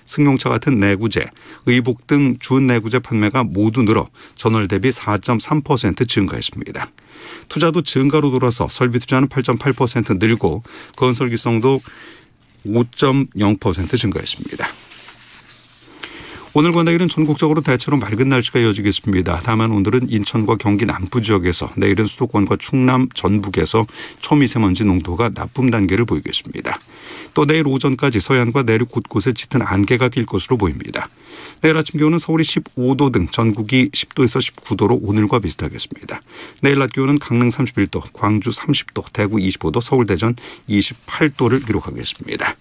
승용차 같은 내구재, 의복 등 준내구재 판매가 모두 늘어 전월 대비 4.3% 증가했습니다. 투자도 증가로 돌아서 설비 투자는 8.8% 늘고 건설기성도 5.0% 증가했습니다. 오늘과 내일은 전국적으로 대체로 맑은 날씨가 이어지겠습니다. 다만 오늘은 인천과 경기 남부 지역에서, 내일은 수도권과 충남, 전북에서 초미세먼지 농도가 나쁨 단계를 보이겠습니다. 또 내일 오전까지 서해안과 내륙 곳곳에 짙은 안개가 낄 것으로 보입니다. 내일 아침 기온은 서울이 15도 등 전국이 10도에서 19도로 오늘과 비슷하겠습니다. 내일 낮 기온은 강릉 31도, 광주 30도, 대구 25도, 서울 대전 28도를 기록하겠습니다.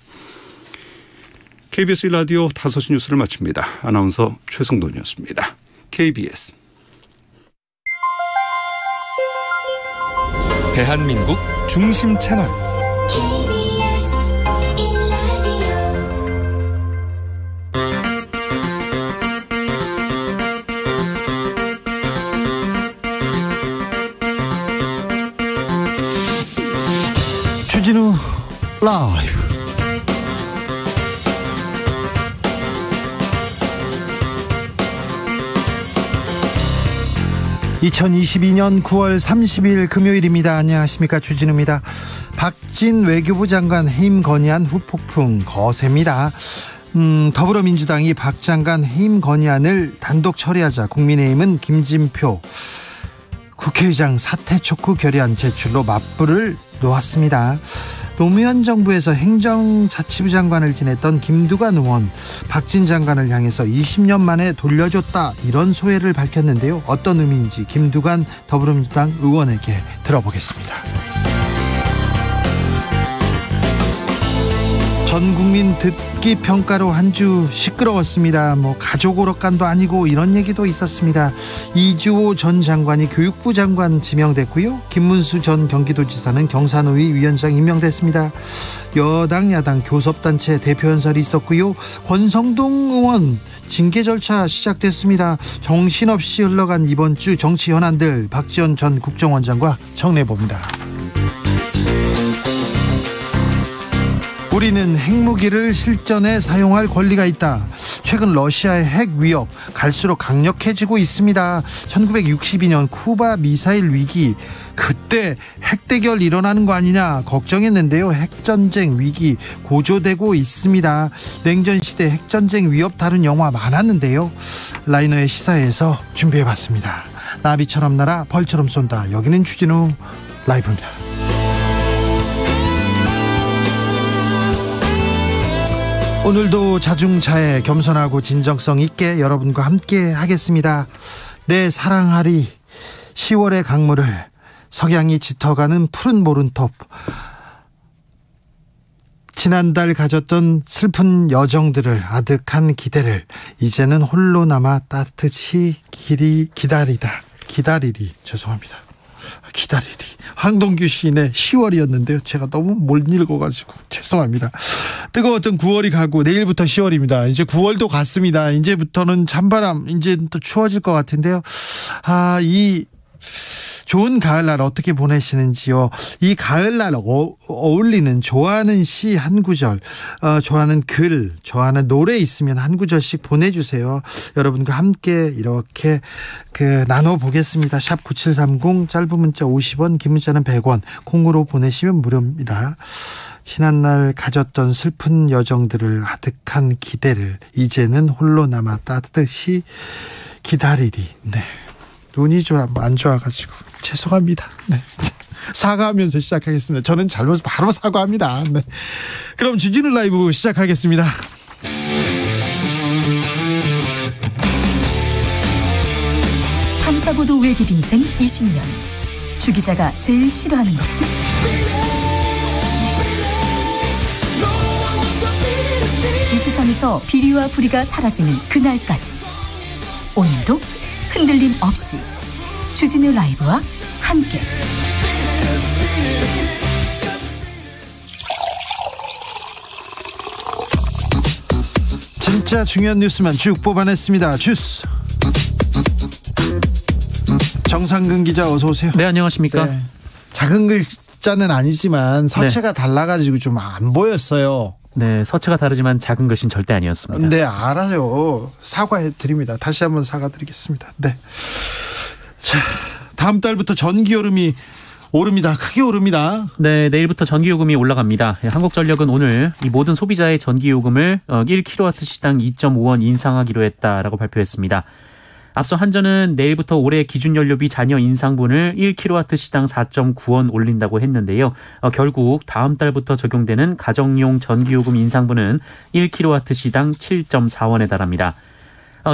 KBS 라디오 5시 뉴스를 마칩니다. 아나운서 최성돈이었습니다. KBS. 대한민국 중심 채널 주진우 라이브. 2022년 9월 30일 금요일입니다. 안녕하십니까, 주진우입니다. 박진 외교부 장관 해임 건의안 후폭풍 거셉니다. 더불어민주당이 박 장관 해임 건의안을 단독 처리하자 국민의힘은 김진표 국회의장 사퇴 촉구 결의안 제출로 맞불을 놓았습니다. 노무현 정부에서 행정자치부 장관을 지냈던 김두관 의원, 박진 장관을 향해서 20년 만에 돌려줬다, 이런 소회를 밝혔는데요. 어떤 의미인지 김두관 더불어민주당 의원에게 들어보겠습니다. 전 국민 듣기 평가로 한 주 시끄러웠습니다. 가족 오락관도 아니고 이런 얘기도 있었습니다. 이주호 전 장관이 교육부 장관 지명됐고요. 김문수 전 경기도지사는 경산노위 위원장 임명됐습니다. 여당 야당 교섭단체 대표 연설이 있었고요. 권성동 의원 징계 절차 시작됐습니다. 정신없이 흘러간 이번 주 정치 현안들 박지원 전 국정원장과 정리해봅니다. 우리는 핵무기를 실전에 사용할 권리가 있다. 최근 러시아의 핵 위협 갈수록 강력해지고 있습니다. 1962년 쿠바 미사일 위기, 그때 핵대결 일어나는 거 아니냐 걱정했는데요. 핵전쟁 위기 고조되고 있습니다. 냉전시대 핵전쟁 위협 다룬 영화 많았는데요. 라이너의 시사회에서 준비해봤습니다. 나비처럼 날아 벌처럼 쏜다. 여기는 주진우 라이브입니다. 오늘도 자중차에 겸손하고 진정성 있게 여러분과 함께 하겠습니다. 내 사랑하리, 10월의 강물을, 석양이 짙어가는 푸른 모른톱, 지난달 가졌던 슬픈 여정들을, 아득한 기대를 이제는 홀로 남아 따뜻이 기다리리. 죄송합니다. 기다리리. 황동규 시인의 10월이었는데요. 제가 너무 못 읽어가지고 죄송합니다. 뜨거웠던 9월이 가고 내일부터 10월입니다. 이제 9월도 갔습니다. 이제부터는 찬바람, 이제 또 추워질 것 같은데요. 이 좋은 가을날 어떻게 보내시는지요? 이 가을날 어울리는, 좋아하는 시 한 구절, 좋아하는 글, 좋아하는 노래 있으면 한 구절씩 보내주세요. 여러분과 함께 이렇게 나눠보겠습니다. 샵 9730, 짧은 문자 50원, 긴 문자는 100원, 콩으로 보내시면 무료입니다. 지난날 가졌던 슬픈 여정들을, 아득한 기대를 이제는 홀로 남아 따뜻이 기다리리. 네, 눈이 좀 안 좋아가지고 죄송합니다. 네. 사과하면서 시작하겠습니다. 저는 잘못 바로 사과합니다. 네. 그럼 주진우 라이브 시작하겠습니다. 탐사보도 외길 인생 20년. 주 기자가 제일 싫어하는 것은? 이 세상에서 비리와 부리가 사라지는 그날까지. 오늘도 흔들림 없이 주진우 라이브와 함께 진짜 중요한 뉴스만 쭉 뽑아냈습니다. 주스 정상근 기자, 어서 오세요. 네, 안녕하십니까. 네. 작은 글자는 아니지만 서체가 달라가지고 좀 안 보였어요. 네, 서체가 다르지만 작은 글씨는 절대 아니었습니다. 네, 알아요. 사과해 드립니다. 다시 한번 사과드리겠습니다. 네. 자, 다음 달부터 전기요금이 오릅니다. 크게 오릅니다. 네, 내일부터 전기요금이 올라갑니다. 한국전력은 오늘 이 모든 소비자의 전기요금을 1kW시당 2.5원 인상하기로 했다라고 발표했습니다. 앞서 한전은 내일부터 올해 기준연료비 잔여 인상분을 1kW시당 4.9원 올린다고 했는데요. 결국 다음 달부터 적용되는 가정용 전기요금 인상분은 1kW시당 7.4원에 달합니다.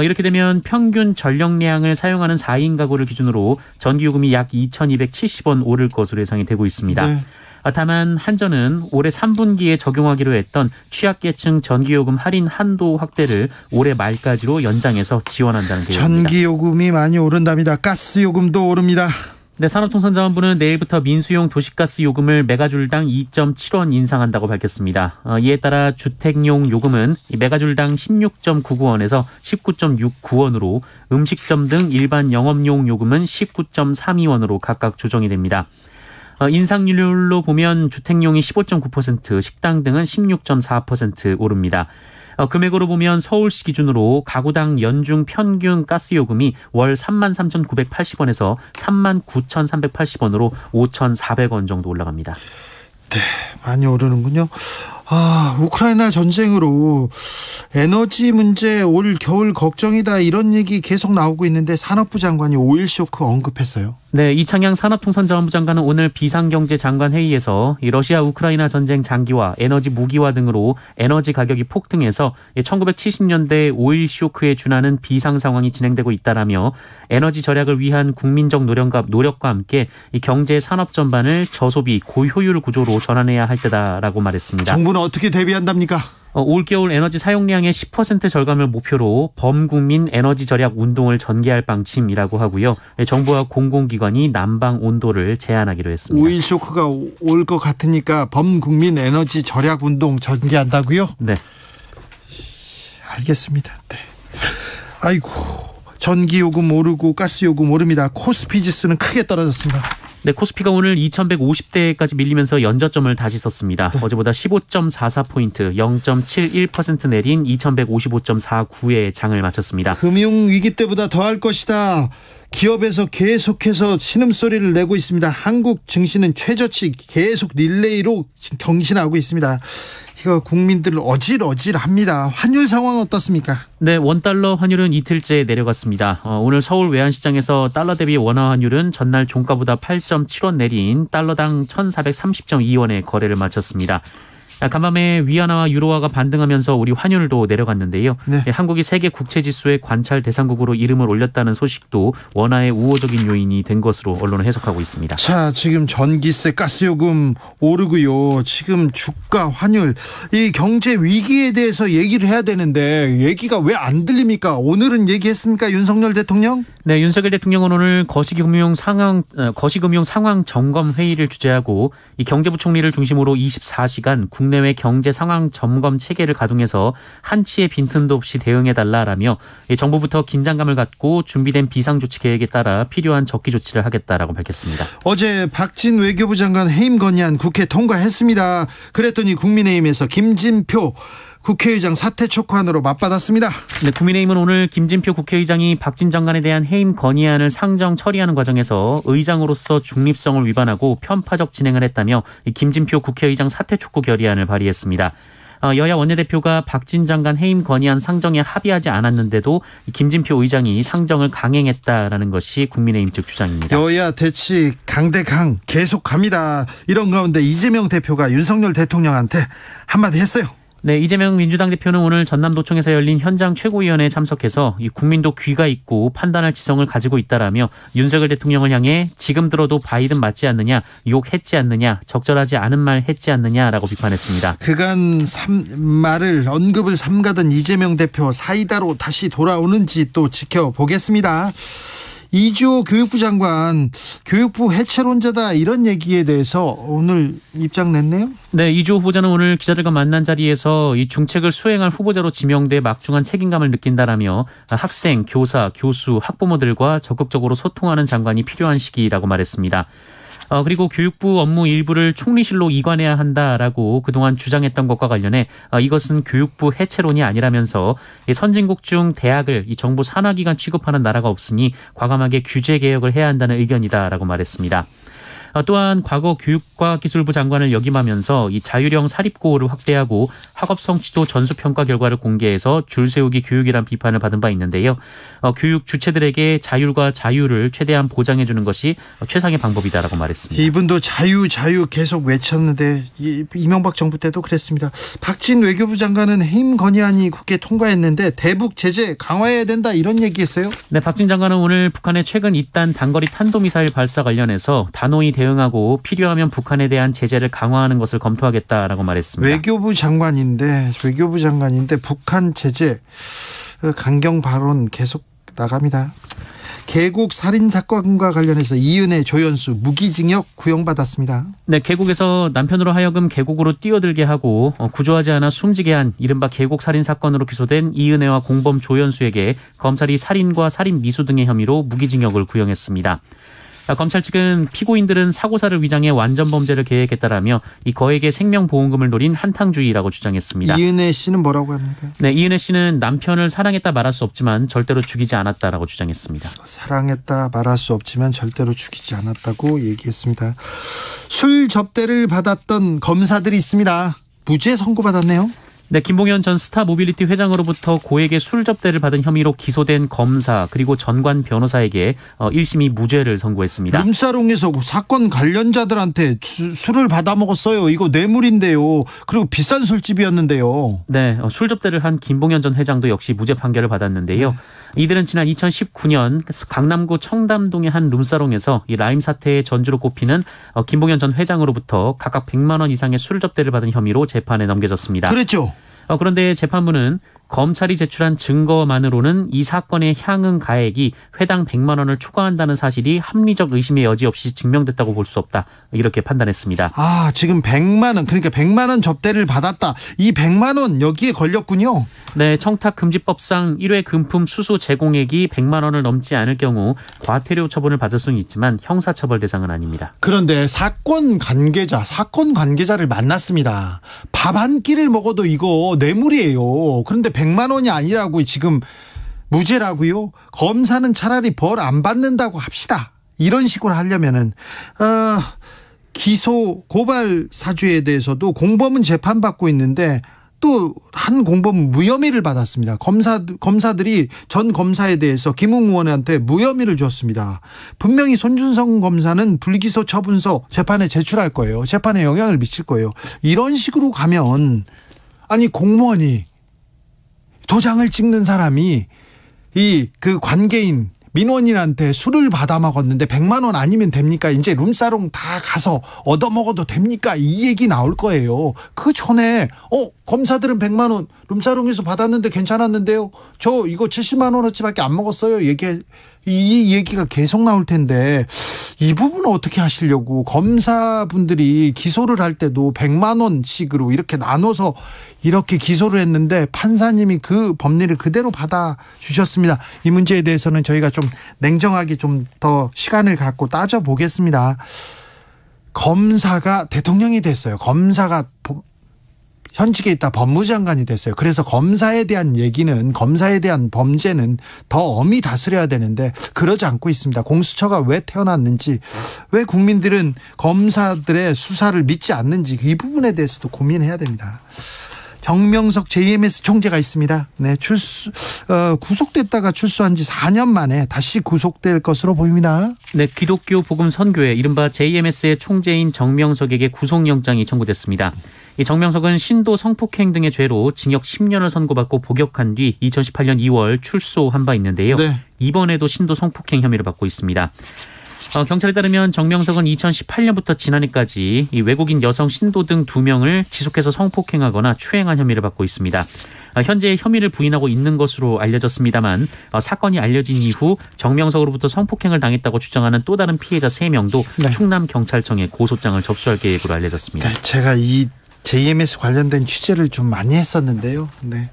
이렇게 되면 평균 전력량을 사용하는 4인 가구를 기준으로 전기요금이 약 2,270원 오를 것으로 예상이 되고 있습니다. 네. 다만 한전은 올해 3분기에 적용하기로 했던 취약계층 전기요금 할인 한도 확대를 올해 말까지로 연장해서 지원한다는 계획입니다. 전기요금이 많이 오른답니다. 가스요금도 오릅니다. 네, 산업통상자원부는 내일부터 민수용 도시가스 요금을 메가줄당 2.7원 인상한다고 밝혔습니다. 이에 따라 주택용 요금은 메가줄당 16.99원에서 19.69원으로 음식점 등 일반 영업용 요금은 19.32원으로 각각 조정이 됩니다. 인상률로 보면 주택용이 15.9%, 식당 등은 16.4% 오릅니다. 금액으로 보면 서울시 기준으로 가구당 연중 평균 가스요금이 월 33,980원에서 39,380원으로 5,400원 정도 올라갑니다. 네, 많이 오르는군요. 우크라이나 전쟁으로 에너지 문제 올 겨울 걱정이다 이런 얘기 계속 나오고 있는데 산업부 장관이 오일 쇼크 언급했어요. 네, 이창양 산업통상자원부 장관은 오늘 비상경제장관 회의에서 이 러시아 우크라이나 전쟁 장기화, 에너지 무기화 등으로 에너지 가격이 폭등해서 1970년대 오일 쇼크에 준하는 비상 상황이 진행되고 있다라며 에너지 절약을 위한 국민적 노력과 함께 이 경제 산업 전반을 저소비 고효율 구조로 전환해야 할 때다라고 말했습니다. 정부는 어떻게 대비한답니까? 올겨울 에너지 사용량의 10% 절감을 목표로 범국민 에너지 절약 운동을 전개할 방침이라고 하고요. 정부와 공공기관이 난방 온도를 제한하기로 했습니다. 오일 쇼크가 올 것 같으니까 범국민 에너지 절약 운동 전개한다고요? 네. 알겠습니다. 네. 아이고, 전기요금 오르고 가스요금 오릅니다. 코스피 지수는 크게 떨어졌습니다. 네, 코스피가 오늘 2150대까지 밀리면서 연저점을 다시 썼습니다. 네. 어제보다 15.44포인트, 0.71% 내린 2155.49에 장을 마쳤습니다. 금융위기 때보다 더할 것이다. 기업에서 계속해서 신음소리를 내고 있습니다. 한국 증시는 최저치 계속 릴레이로 경신하고 있습니다. 이거 국민들 어질어질합니다. 환율 상황은 어떻습니까? 네, 원달러 환율은 이틀째 내려갔습니다. 오늘 서울 외환시장에서 달러 대비 원화 환율은 전날 종가보다 8.7원 내린 달러당 1,430.2원에 거래를 마쳤습니다. 간밤에 위안화와 유로화가 반등하면서 우리 환율도 내려갔는데요. 네. 한국이 세계 국채지수의 관찰 대상국으로 이름을 올렸다는 소식도 원화의 우호적인 요인이 된 것으로 언론은 해석하고 있습니다. 자, 지금 전기세, 가스요금 오르고요. 지금 주가, 환율, 이 경제 위기에 대해서 얘기를 해야 되는데 얘기가 왜 안 들립니까? 오늘은 얘기했습니까? 윤석열 대통령? 네, 윤석열 대통령은 오늘 거시금융 상황 점검 회의를 주재하고 이 경제부총리를 중심으로 24시간 국내외 경제 상황 점검 체계를 가동해서 한치의 빈틈도 없이 대응해달라라며 정부부터 긴장감을 갖고 준비된 비상조치 계획에 따라 필요한 적기 조치를 하겠다라고 밝혔습니다. 어제 박진 외교부 장관 해임 건의안 국회 통과했습니다. 그랬더니 국민의힘에서 김진표 국회의장 사퇴 촉구안으로 맞받았습니다. 네, 국민의힘은 오늘 김진표 국회의장이 박진 장관에 대한 해임 건의안을 상정 처리하는 과정에서 의장으로서 중립성을 위반하고 편파적 진행을 했다며 김진표 국회의장 사퇴 촉구 결의안을 발의했습니다. 여야 원내대표가 박진 장관 해임 건의안 상정에 합의하지 않았는데도 김진표 의장이 상정을 강행했다라는 것이 국민의힘 측 주장입니다. 여야 대치 강대강 계속 갑니다. 이런 가운데 이재명 대표가 윤석열 대통령한테 한마디 했어요. 네, 이재명 민주당 대표는 오늘 전남도청에서 열린 현장 최고위원회에 참석해서 이 국민도 귀가 있고 판단할 지성을 가지고 있다라며 윤석열 대통령을 향해 지금 들어도 바이든 맞지 않느냐, 욕했지 않느냐, 적절하지 않은 말 했지 않느냐라고 비판했습니다. 그간 언급을 삼가던 이재명 대표 사이다로 다시 돌아오는지 또 지켜보겠습니다. 이주호 교육부 장관 교육부 해체론자다 이런 얘기에 대해서 오늘 입장 냈네요. 네, 이주호 후보자는 오늘 기자들과 만난 자리에서 이 중책을 수행할 후보자로 지명돼 막중한 책임감을 느낀다라며 학생, 교사, 교수, 학부모들과 적극적으로 소통하는 장관이 필요한 시기라고 말했습니다. 그리고 교육부 업무 일부를 총리실로 이관해야 한다라고 그동안 주장했던 것과 관련해 이것은 교육부 해체론이 아니라면서 선진국 중 대학을 이 정부 산하기관 취급하는 나라가 없으니 과감하게 규제 개혁을 해야 한다는 의견이다라고 말했습니다. 또한 과거 교육과기술부 장관을 역임하면서 이 자율형 사립고를 확대하고 학업 성취도 전수평가 결과를 공개해서 줄 세우기 교육이란 비판을 받은 바 있는데요. 교육 주체들에게 자율과 자유를 최대한 보장해 주는 것이 최상의 방법이다라고 말했습니다. 이분도 자유 계속 외쳤는데 이명박 정부 때도 그랬습니다. 박진 외교부 장관은 해임 건의안이 국회에 통과했는데 대북 제재 강화해야 된다 이런 얘기했어요. 네, 박진 장관은 오늘 북한의 최근 잇단 단거리 탄도미사일 발사 관련해서 단호히 대응하고 필요하면 북한에 대한 제재를 강화하는 것을 검토하겠다라고 말했습니다. 외교부 장관인데 북한 제재 강경 발언 계속 나갑니다. 계곡 살인 사건과 관련해서 이은혜, 조연수 무기징역 구형받았습니다. 네, 계곡에서 남편으로 하여금 계곡으로 뛰어들게 하고 구조하지 않아 숨지게 한 이른바 계곡 살인 사건으로 기소된 이은혜와 공범 조연수에게 검찰이 살인과 살인 미수 등의 혐의로 무기징역을 구형했습니다. 검찰 측은 피고인들은 사고사를 위장해 완전 범죄를 계획했다라며 이 거액의 생명보험금을 노린 한탕주의라고 주장했습니다. 이은혜 씨는 뭐라고 합니까? 네, 이은혜 씨는 남편을 사랑했다 말할 수 없지만 절대로 죽이지 않았다라고 주장했습니다. 사랑했다 말할 수 없지만 절대로 죽이지 않았다고 얘기했습니다. 술 접대를 받았던 검사들이 있습니다. 무죄 선고받았네요. 네, 김봉현 전 스타모빌리티 회장으로부터 고액의 술 접대를 받은 혐의로 기소된 검사 그리고 전관 변호사에게 1심이 무죄를 선고했습니다. 룸사롱에서 사건 관련자들한테 술을 받아 먹었어요. 이거 뇌물인데요. 그리고 비싼 술집이었는데요. 네, 술 접대를 한 김봉현 전 회장도 역시 무죄 판결을 받았는데요. 이들은 지난 2019년 강남구 청담동의 한 룸사롱에서 이 라임 사태의 전주로 꼽히는 김봉현 전 회장으로부터 각각 100만 원 이상의 술 접대를 받은 혐의로 재판에 넘겨졌습니다. 그랬죠. 그런데 재판부는 검찰이 제출한 증거만으로는 이 사건의 향응 가액이 회당 100만 원을 초과한다는 사실이 합리적 의심의 여지 없이 증명됐다고 볼 수 없다. 이렇게 판단했습니다. 지금 100만 원, 그러니까 100만 원 접대를 받았다. 이 100만 원 여기에 걸렸군요. 네, 청탁금지법상 1회 금품 수수 제공액이 100만 원을 넘지 않을 경우 과태료 처분을 받을 수는 있지만 형사처벌 대상은 아닙니다. 그런데 사건 관계자를 만났습니다. 밥 한 끼를 먹어도 이거 뇌물이에요. 그런데 100만 원이 아니라고 지금 무죄라고요? 검사는 차라리 벌 안 받는다고 합시다. 이런 식으로 하려면은 기소 고발 사주에 대해서도 공범은 재판받고 있는데 또 한 공범은 무혐의를 받았습니다. 검사들이 전 검사에 대해서 김웅 의원한테 무혐의를 줬습니다. 분명히 손준성 검사는 불기소 처분서 재판에 제출할 거예요. 재판에 영향을 미칠 거예요. 이런 식으로 가면 공무원이 도장을 찍는 사람이 그 관계인 민원인한테 술을 받아 먹었는데 100만 원 아니면 됩니까? 이제 룸사롱 다 가서 얻어먹어도 됩니까? 이 얘기 나올 거예요. 그 전에 검사들은 100만 원 룸사롱에서 받았는데 괜찮았는데요. 저 이거 70만 원어치밖에 안 먹었어요. 이 얘기가 계속 나올 텐데 이 부분은 어떻게 하시려고 검사분들이 기소를 할 때도 100만 원씩으로 이렇게 나눠서 이렇게 기소를 했는데 판사님이 그 법리를 그대로 받아주셨습니다. 이 문제에 대해서는 저희가 좀 냉정하게 좀 더 시간을 갖고 따져보겠습니다. 검사가 대통령이 됐어요. 검사가 현직에 있다 법무장관이 됐어요. 그래서 검사에 대한 범죄는 더 엄히 다스려야 되는데 그러지 않고 있습니다. 공수처가 왜 태어났는지, 왜 국민들은 검사들의 수사를 믿지 않는지 이 부분에 대해서도 고민해야 됩니다. 정명석 JMS 총재가 있습니다. 네, 구속됐다가 출소한 지 4년 만에 다시 구속될 것으로 보입니다. 네, 기독교 복음 선교회 이른바 JMS의 총재인 정명석에게 구속영장이 청구됐습니다. 이 정명석은 신도 성폭행 등의 죄로 징역 10년을 선고받고 복역한 뒤 2018년 2월 출소한 바 있는데요. 네. 이번에도 신도 성폭행 혐의를 받고 있습니다. 경찰에 따르면 정명석은 2018년부터 지난해까지 이 외국인 여성 신도 등 2명을 지속해서 성폭행하거나 추행한 혐의를 받고 있습니다. 현재 혐의를 부인하고 있는 것으로 알려졌습니다만 사건이 알려진 이후 정명석으로부터 성폭행을 당했다고 주장하는 또 다른 피해자 3명도 네. 충남경찰청에 고소장을 접수할 계획으로 알려졌습니다. 네, 제가 이 JMS 관련된 취재를 좀 많이 했었는데요. 네,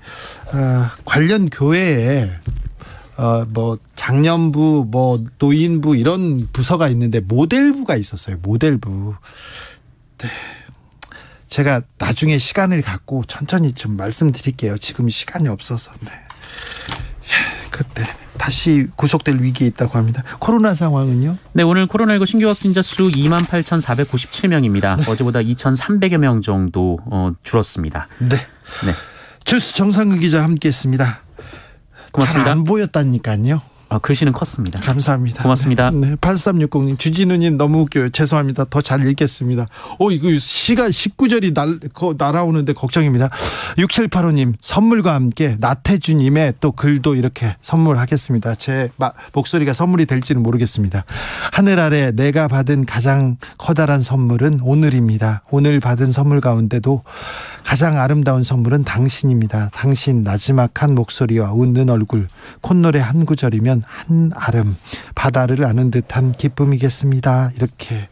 관련 교회에 장년부, 뭐 노인부 이런 부서가 있는데 모델부가 있었어요. 모델부. 네. 제가 나중에 시간을 갖고 천천히 좀 말씀드릴게요. 지금 시간이 없어서. 네. 그때 다시 구속될 위기에 있다고 합니다. 코로나 상황은요? 네, 오늘 코로나19 신규 확진자 수 28,497명입니다. 네. 어제보다 2,300여 명 정도 줄었습니다. 네. 네. 주스 정상근 기자 함께했습니다. 고맙습니다. 잘 안 보였다니까요. 글씨는 컸습니다. 감사합니다. 고맙습니다. 네, 8360님 주진우님 너무 웃겨요. 죄송합니다. 더 잘 읽겠습니다. 이거 시가 19절이 날아오는데 걱정입니다. 6785님 선물과 함께 나태주님의 또 글도 이렇게 선물하겠습니다. 제 목소리가 선물이 될지는 모르겠습니다. 하늘 아래 내가 받은 가장 커다란 선물은 오늘입니다. 오늘 받은 선물 가운데도 가장 아름다운 선물은 당신입니다. 당신 나지막한 목소리와 웃는 얼굴, 콧노래 한 구절이면 한 아름, 바다를 아는 듯한 기쁨이겠습니다. 이렇게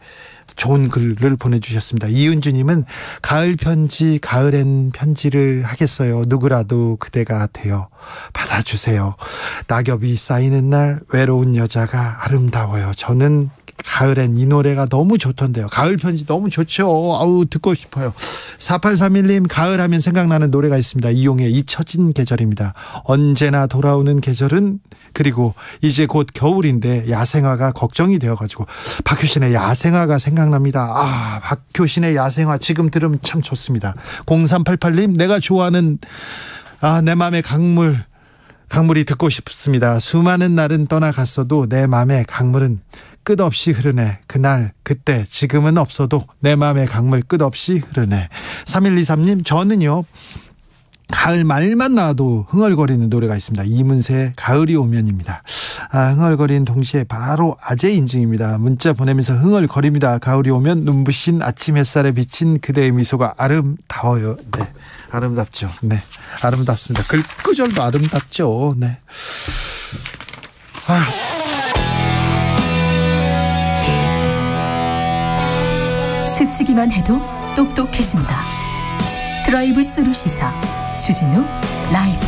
좋은 글을 보내주셨습니다. 이은주님은 가을 편지, 가을엔 편지를 하겠어요. 누구라도 그대가 되어 받아주세요. 낙엽이 쌓이는 날 외로운 여자가 아름다워요. 저는 가을엔 이 노래가 너무 좋던데요. 가을 편지 너무 좋죠. 듣고 싶어요. 4831님 가을 하면 생각나는 노래가 있습니다. 이용의 잊혀진 계절입니다. 언제나 돌아오는 계절은, 그리고 이제 곧 겨울인데 야생화가 걱정이 되어가지고 박효신의 야생화가 생각납니다. 박효신의 야생화 지금 들으면 참 좋습니다. 0388님 내가 좋아하는 내 맘의 강물이 듣고 싶습니다. 수많은 날은 떠나갔어도 내 맘의 강물은 끝없이 흐르네. 그날 그때 지금은 없어도 내 맘의 강물 끝없이 흐르네. 3123님 저는요 가을 말만 나와도 흥얼거리는 노래가 있습니다. 이문세의 가을이 오면입니다. 흥얼거리는 동시에 바로 아재 인증입니다. 문자 보내면서 흥얼거립니다. 가을이 오면 눈부신 아침 햇살에 비친 그대의 미소가 아름다워요. 네, 아름답죠. 네, 아름답습니다. 글구절도 아름답죠. 네. 스치기만 해도 똑똑해진다. 드라이브 스루 시사 주진우 라이브.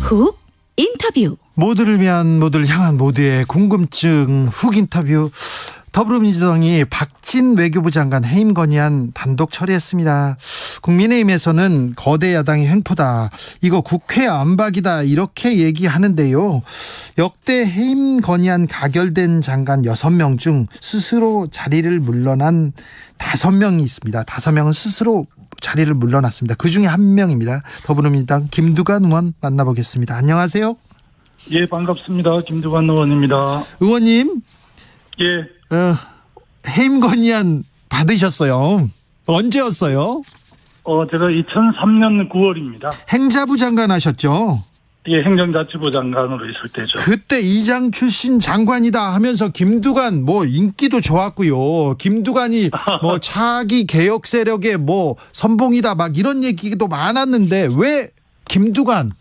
훅 인터뷰. 모두를 위한, 모두를 향한 모두의 궁금증 훅 인터뷰. 더불어민주당이 박진 외교부 장관 해임 건의안 단독 처리했습니다. 국민의힘에서는 거대 야당의 횡포다, 이거 국회 안박이다, 이렇게 얘기하는데요. 역대 해임 건의안 가결된 장관 6명 중 스스로 자리를 물러난 5명이 있습니다. 5명은 스스로 자리를 물러났습니다. 그중에 1명입니다. 더불어민주당 김두관 의원 만나보겠습니다. 안녕하세요. 예, 반갑습니다. 김두관 의원입니다. 의원님. 예. 해임 건의안 받으셨어요. 언제였어요? 제가 2003년 9월입니다. 행자부 장관 하셨죠? 예, 행정자치부 장관으로 있을 때죠. 그때 이장 출신 장관이다 하면서 김두관 인기도 좋았고요. 김두관이 차기 개혁 세력의 선봉이다 막 이런 얘기도 많았는데 왜 김두관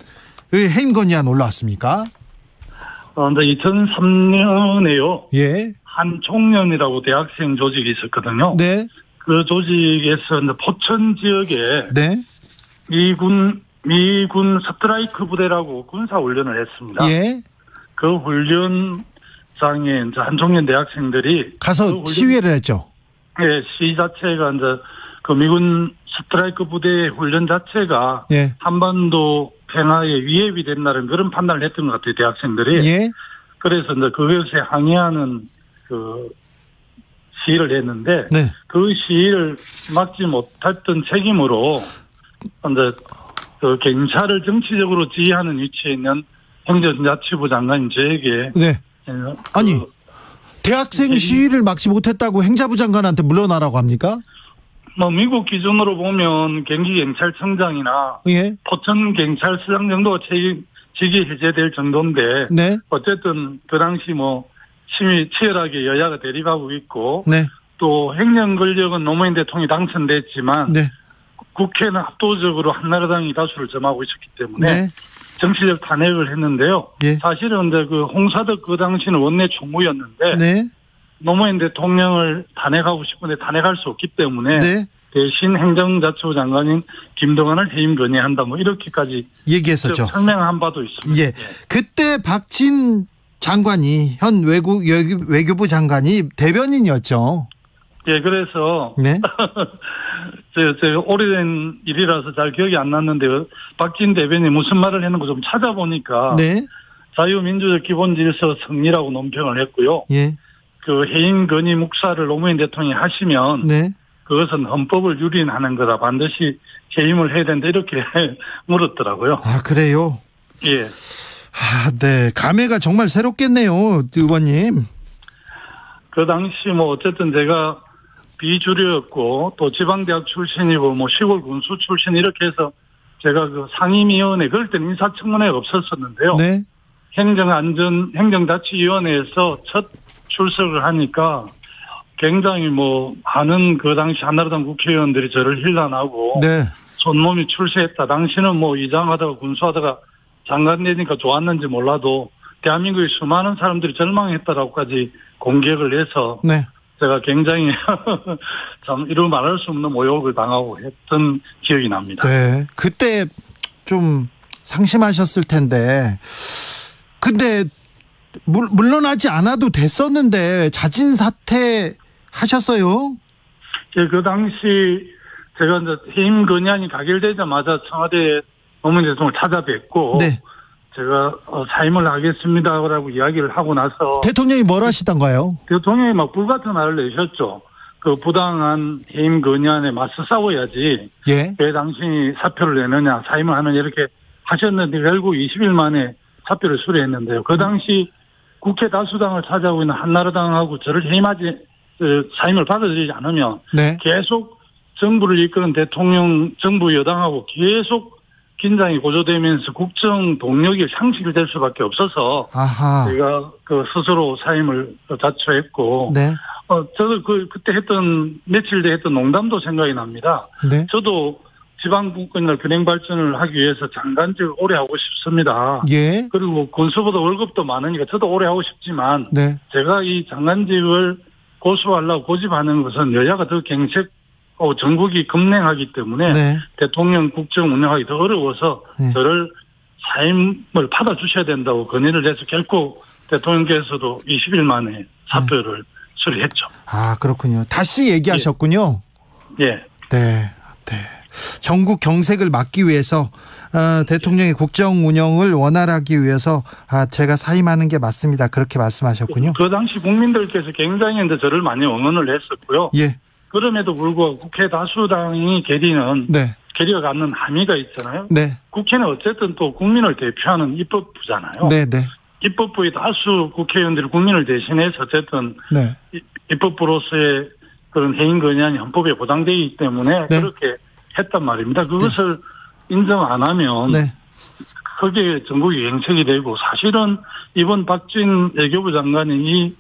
해임 건의안 올라왔습니까? 2003년에요. 예. 한총련이라고 대학생 조직이 있었거든요. 네. 그 조직에서 포천 지역에 네. 미군 스트라이크 부대라고 군사 훈련을 했습니다. 예. 그 훈련장에 이제 한총련 대학생들이 가서 시위를 했죠. 예, 시위 자체가 이제 그 미군 스트라이크 부대 훈련 자체가 예. 한반도 평화에 위협이 된다는 그런 판단을 했던 것 같아요, 대학생들이. 예. 그래서 이제 그것에 항의하는 그 시위를 했는데, 네. 그 시위를 막지 못했던 책임으로 이제 그 경찰을 정치적으로 지휘하는 위치에 있는 행정자치부 장관인 저에게. 네. 아니, 대학생 시위를 막지 못했다고 행자부 장관한테 물러나라고 합니까? 미국 기준으로 보면 경기경찰청장이나 예. 포천경찰서장 정도가 직위 해제될 정도인데, 네. 어쨌든 그 당시 심히 치열하게 여야가 대립하고 있고, 네. 또 행정 권력은 노무현 대통령이 당선됐지만, 네. 국회는 압도적으로 한나라당이 다수를 점하고 있었기 때문에 네. 정치적 탄핵을 했는데요. 예. 사실은 이제 그 홍사덕 그 당시는 원내 총무였는데 네. 노무현 대통령을 탄핵하고 싶은데 탄핵할 수 없기 때문에 네. 대신 행정자치부 장관인 김동완을 해임 건의한다. 뭐 이렇게까지 얘기했었죠. 설명한 바도 있습니다. 예. 그때 박진 장관이 현 외교부 장관이 대변인이었죠. 예, 그래서 네. 제가 오래된 일이라서 잘 기억이 안 났는데 박진 대변인이 무슨 말을 했는 거 좀 찾아보니까 네. 자유민주적 기본질서 승리라고 논평을 했고요. 예. 그 해임 건의 묵사를 노무현 대통령이 하시면 네. 그것은 헌법을 유린하는 거다. 반드시 해임을 해야 된다. 이렇게 물었더라고요. 아, 그래요? 예. 아, 네. 감회가 정말 새롭겠네요, 의원님. 그 당시 뭐 어쨌든 제가 비주류였고 또 지방대학 출신이고 뭐 시골 군수 출신 이렇게 해서 제가 그 상임위원회 그럴 때는 인사청문회가 없었었는데요. 네. 행정자치위원회에서 첫 출석을 하니까 굉장히 뭐 많은 그 당시 한나라당 국회의원들이 저를 힐난하고 네. 손몸이 출세했다. 당신은 뭐 의장하다가 군수하다가 장관 되니까 좋았는지 몰라도 대한민국의 수많은 사람들이 절망했다라고까지 공격을 해서 네. 제가 굉장히 참 이루 말할 수 없는 모욕을 당하고 했던 기억이 납니다. 네. 그때 좀 상심하셨을 텐데 근데 물러나지 않아도 됐었는데 자진 사퇴 하셨어요? 예, 그 당시 제가 이제 해임 건의안이 가결되자마자 청와대 노무현 대통령을 찾아뵙고 네. 제가 사임을 하겠습니다라고 이야기를 하고 나서 대통령이 뭘 하시던가요? 대통령이 막 불같은 말을 내셨죠. 그 부당한 해임 건의안에 맞서 싸워야지. 예. 왜 당신이 사표를 내느냐, 사임을 하느냐 이렇게 하셨는데 결국 20일 만에 사표를 수리했는데요. 그 당시 국회 다수당을 차지하고 있는 한나라당하고 저를 사임을 받아들이지 않으면 네. 계속 정부를 이끄는 대통령, 정부 여당하고 계속 긴장이 고조되면서 국정 동력이 상실될 수밖에 없어서 아하. 제가 그 스스로 사임을 자처했고, 네. 저도 그때 며칠 뒤에 했던 농담도 생각이 납니다. 네. 저도 지방분권이나 균형 발전을 하기 위해서 장관직을 오래 하고 싶습니다. 예. 그리고 군수보다 월급도 많으니까 저도 오래 하고 싶지만, 네. 제가 이 장관직을 고수하려고 고집하는 것은 여야가 더 전국이 급냉하기 때문에 네. 대통령 국정 운영하기 더 어려워서 네. 저를 사임을 받아주셔야 된다고 건의를 해서 결국 대통령께서도 20일 만에 사표를 수리했죠. 아, 그렇군요. 다시 얘기하셨군요. 예. 네. 네. 전국 경색을 막기 위해서 대통령의 국정 운영을 원활하기 위해서 제가 사임하는 게 맞습니다. 그렇게 말씀하셨군요. 그 당시 국민들께서 굉장히 저를 많이 응원을 했었고요. 예. 그럼에도 불구하고 국회 다수당이 계리는 네. 계리가 갖는 함의가 있잖아요. 네. 국회는 어쨌든 또 국민을 대표하는 입법부잖아요. 네. 네. 입법부의 다수 국회의원들이 국민을 대신해서 어쨌든 네. 입법부로서의 그런 해임 건의안이 헌법에 보장되어 있기 때문에 네. 그렇게 했단 말입니다. 그것을 인정 안 하면 네. 크게 전국이 경색이 되고 사실은 이번 박진 외교부 장관이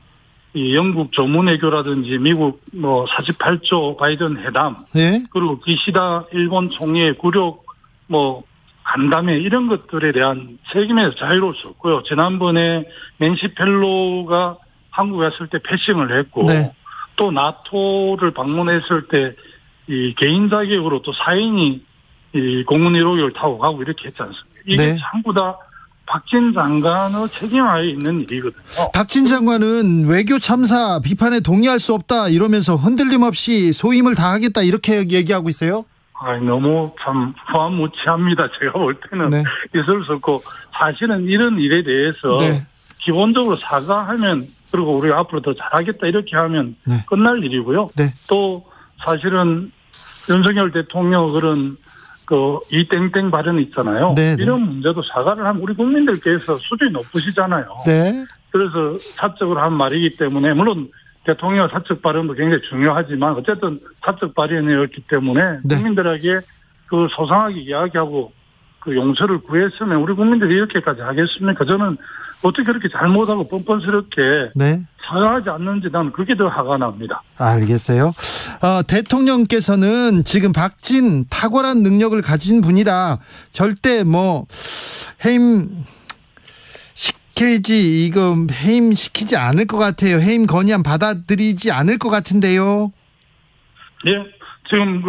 이 영국 조문외교라든지 미국 48조 바이든 회담 네. 그리고 기시다 일본 총리의 굴욕 간담회 이런 것들에 대한 책임에서 자유로울 수 없고요. 지난번에 낸시 펠로가 한국에 왔을 때 패싱을 했고 네. 또 나토를 방문했을 때 이 개인 자격으로 또 사인이 이 공군 1호기를 타고 가고 이렇게 했지 않습니까? 이게 네. 전부 다 박진 장관의 책임하에 있는 일이거든요. 박진 장관은 외교 참사 비판에 동의할 수 없다 이러면서 흔들림 없이 소임을 다하겠다 이렇게 얘기하고 있어요. 너무 참 후한무치합니다. 제가 볼 때는 네. 있을 수 없고 사실은 이런 일에 대해서 네. 기본적으로 사과하면 그리고 우리가 앞으로 더 잘하겠다 이렇게 하면 네. 끝날 일이고요. 네. 또 사실은 윤석열 대통령 그런 이 땡땡 발언 있잖아요. 네, 네. 이런 문제도 사과를 하면 우리 국민들께서 수준이 높으시잖아요. 네. 그래서 사적으로 한 말이기 때문에 물론 대통령 사적 발언도 굉장히 중요하지만 어쨌든 사적 발언이었기 때문에 네. 국민들에게 소상하게 이야기하고 용서를 구했으면 우리 국민들이 이렇게까지 하겠습니까? 저는 어떻게 그렇게 잘못하고 뻔뻔스럽게 네. 사과하지 않는지 나는 그게 더 화가 납니다. 알겠어요. 대통령께서는 지금 박진 탁월한 능력을 가진 분이다. 절대 해임 시키지 않을 것 같아요. 해임 건의안 받아들이지 않을 것 같은데요. 예, 지금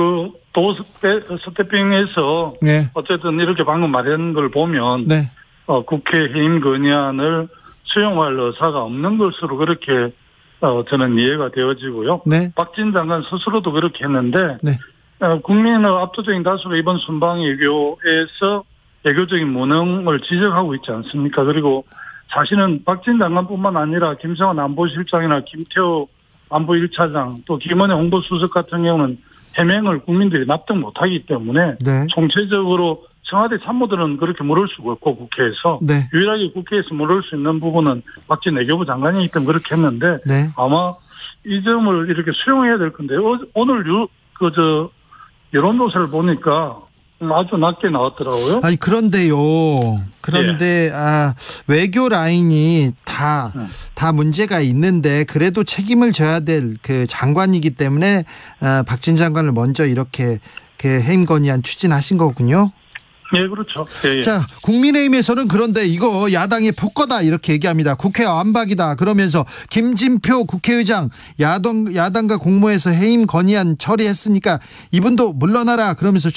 스태핑에서 네. 어쨌든 이렇게 방금 말한 걸 보면 네. 국회 해임 건의안을 수용할 의사가 없는 것으로 그렇게 저는 이해가 되어지고요. 네. 박진 장관 스스로도 그렇게 했는데 네. 국민의 압도적인 다수가 이번 순방 외교에서 외교적인 무능을 지적하고 있지 않습니까? 그리고 사실은 박진 장관뿐만 아니라 김성환 안보실장이나 김태호 안보 1차장 또 김은혜 홍보수석 같은 경우는 해명을 국민들이 납득 못하기 때문에 네. 총체적으로 청와대 참모들은 그렇게 물을 수가 없고 국회에서 네. 유일하게 국회에서 물을 수 있는 부분은 박진 외교부 장관이기 때문에 그렇게 했는데 네. 아마 이 점을 이렇게 수용해야 될 건데 오늘 여론조사를 보니까 아주 낮게 나왔더라고요. 아니 그런데 외교 라인이 다 문제가 있는데 그래도 책임을 져야 될 그 장관이기 때문에 박진 장관을 먼저 이렇게 해임 건의안 추진하신 거군요. 예, 그렇죠. 예. 자, 국민의힘에서는 그런데 이거 야당의 폭거다 이렇게 얘기합니다. 국회 완박이다 그러면서 김진표 국회의장 야당과 공모해서 해임 건의안 처리했으니까 이분도 물러나라 그러면서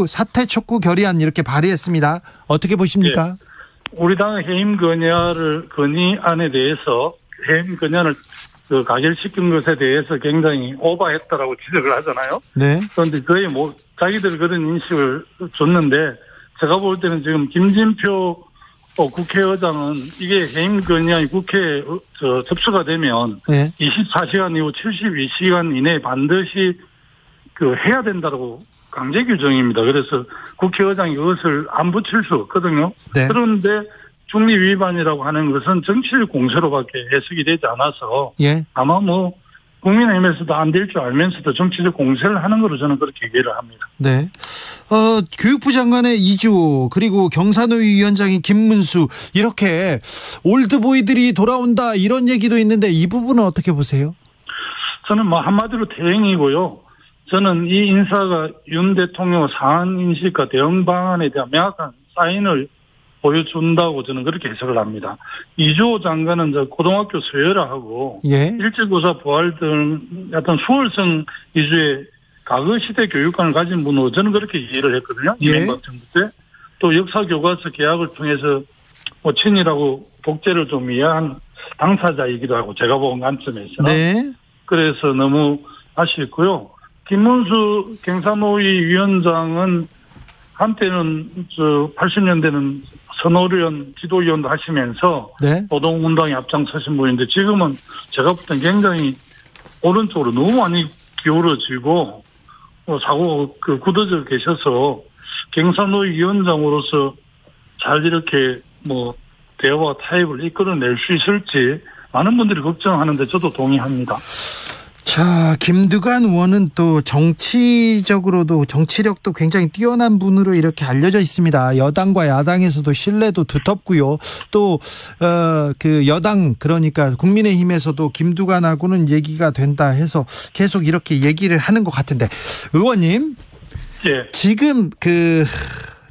사퇴 촉구 결의안 이렇게 발의했습니다. 어떻게 보십니까? 예. 우리 당의 해임 건의안에 대해서 해임 건의안을 가결시킨 것에 대해서 굉장히 오버했다라고 지적을 하잖아요. 네. 그런데 거의 자기들 그런 인식을 줬는데 제가 볼 때는 지금 김진표 국회의장은 이게 해임 건의안이 국회에 접수가 되면 네. 24시간 이후 72시간 이내에 반드시 해야 된다고 강제 규정입니다. 그래서 국회의장이 그것을 안 붙일 수 없거든요. 네. 그런데 중립 위반이라고 하는 것은 정치적 공세로밖에 해석이 되지 않아서 예. 아마 국민의힘에서도 안 될 줄 알면서도 정치적 공세를 하는 거로 저는 그렇게 이해를 합니다. 네. 교육부 장관의 이주호 그리고 경사노위 위원장인 김문수 이렇게 올드보이들이 돌아온다 이런 얘기도 있는데 이 부분은 어떻게 보세요? 저는 한마디로 대응이고요. 저는 이 인사가 윤 대통령 상한 인식과 대응 방안에 대한 명확한 사인을 보여준다고 저는 그렇게 해석을 합니다. 이주호 장관은 고등학교 서열화하고 예. 일제고사 부활 등 어떤 수월성 위주의 과거 시대 교육관을 가진 분으로 저는 그렇게 이해를 했거든요. 예. 이명박 정부 때. 또 역사교과서 개혁을 통해서 친일하고 독재를 좀 이해한 당사자이기도 하고 제가 본 관점에서는. 네. 그래서 너무 아쉽고요. 김문수 경사노위 위원장은 한때는 80년대는 선호련 지도위원도 하시면서 네. 노동운동에 앞장서신 분인데 지금은 제가 볼 땐 굉장히 오른쪽으로 너무 많이 기울어지고 사고 굳어져 계셔서 경사노위 위원장으로서 잘 이렇게 대화와 타협을 이끌어낼 수 있을지 많은 분들이 걱정하는데 저도 동의합니다. 자, 김두관 의원은 또 정치적으로도 정치력도 굉장히 뛰어난 분으로 이렇게 알려져 있습니다. 여당과 야당에서도 신뢰도 두텁고요. 또 여당 그러니까 국민의힘에서도 김두관하고는 얘기가 된다 해서 계속 이렇게 얘기를 하는 것 같은데 의원님, 예. 지금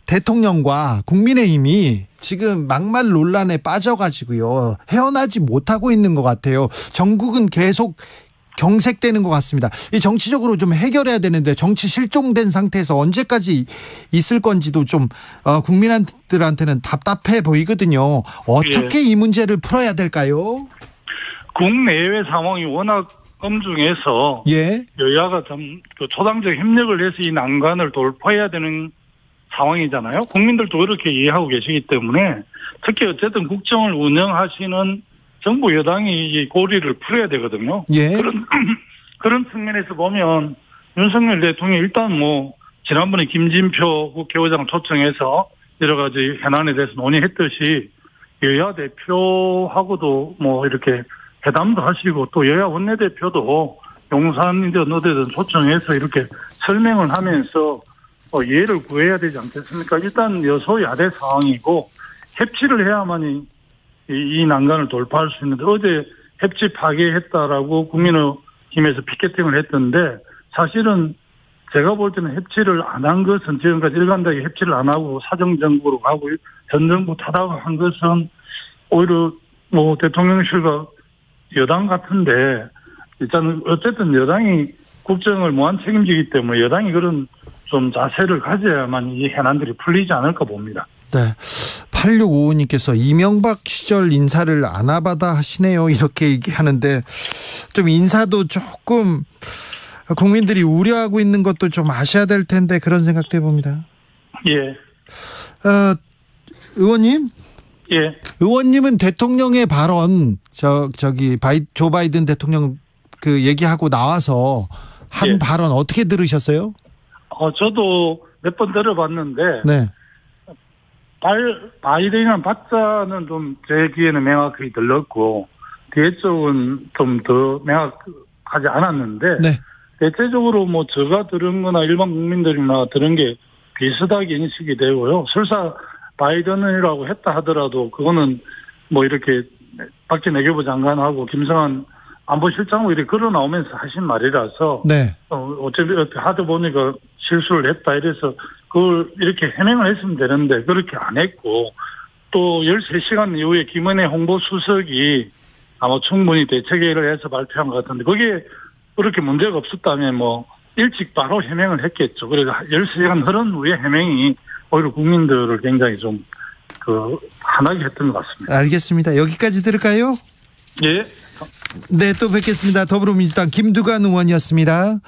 대통령과 국민의힘이 지금 막말 논란에 빠져가지고요 헤어나지 못하고 있는 것 같아요. 전국은 계속 경색되는 것 같습니다. 이 정치적으로 좀 해결해야 되는데 정치 실종된 상태에서 언제까지 있을 건지도 좀 국민들한테는 답답해 보이거든요. 어떻게 이 문제를 풀어야 될까요? 국내외 상황이 워낙 엄중해서 예. 여야가 좀 초당적 협력을 해서 이 난관을 돌파해야 되는 상황이잖아요. 국민들도 그렇게 이해하고 계시기 때문에 특히 어쨌든 국정을 운영하시는 정부 여당이 이 고리를 풀어야 되거든요. 예. 그런 측면에서 보면 윤석열 대통령이 일단 지난번에 김진표 국회의장 초청해서 여러 가지 현안에 대해서 논의했듯이 여야 대표하고도 이렇게 회담도 하시고 또 여야 원내대표도 용산이든 어디든 초청해서 이렇게 설명을 하면서 이해를 구해야 되지 않겠습니까? 일단 여소야대 상황이고 협치를 해야만이 이 난관을 돌파할 수 있는데 어제 협치 파괴했다라고 국민의힘에서 피켓팅을 했던데 사실은 제가 볼 때는 협치를 안 한 것은 지금까지 일관되게 협치를 안 하고 사정정국으로 가고 전 정부 타당한 것은 오히려 뭐 대통령실과 여당 같은데 일단은 어쨌든 여당이 국정을 무한 책임지기 때문에 여당이 그런 좀 자세를 가져야만 이 해난들이 풀리지 않을까 봅니다. 네. 8655님께서 이명박 시절 인사를 아나바다 하시네요. 이렇게 얘기하는데 좀 인사도 조금 국민들이 우려하고 있는 것도 좀 아셔야 될 텐데 그런 생각도 해봅니다. 예. 의원님? 예. 의원님은 대통령의 발언 조 바이든 대통령 그 얘기하고 나와서 한 예. 발언 어떻게 들으셨어요? 저도 몇 번 들어봤는데 네. 바이든이란 박자는 좀 제 귀에는 명확하게 들렸고 뒤에 쪽은 좀 더 명확하지 않았는데 네. 대체적으로 뭐 제가 들은 거나 일반 국민들이나 들은 게 비슷하게 인식이 되고요. 설사 바이든이라고 했다 하더라도 그거는 뭐 이렇게 박지 내교부 장관하고 김성한 안보실장하고 이렇게 걸어 나오면서 하신 말이라서 네. 어차피 하다 보니까 실수를 했다 이래서 그걸 이렇게 해명을 했으면 되는데 그렇게 안 했고 또 13시간 이후에 김은혜 홍보수석이 아마 충분히 대책회의를 해서 발표한 것 같은데 그게 그렇게 문제가 없었다면 뭐 일찍 바로 해명을 했겠죠. 그래서 13시간 흐른 후에 해명이 오히려 국민들을 굉장히 좀 화나게 했던 것 같습니다. 알겠습니다. 여기까지 들을까요? 예. 네, 또 뵙겠습니다. 더불어민주당 김두관 의원이었습니다.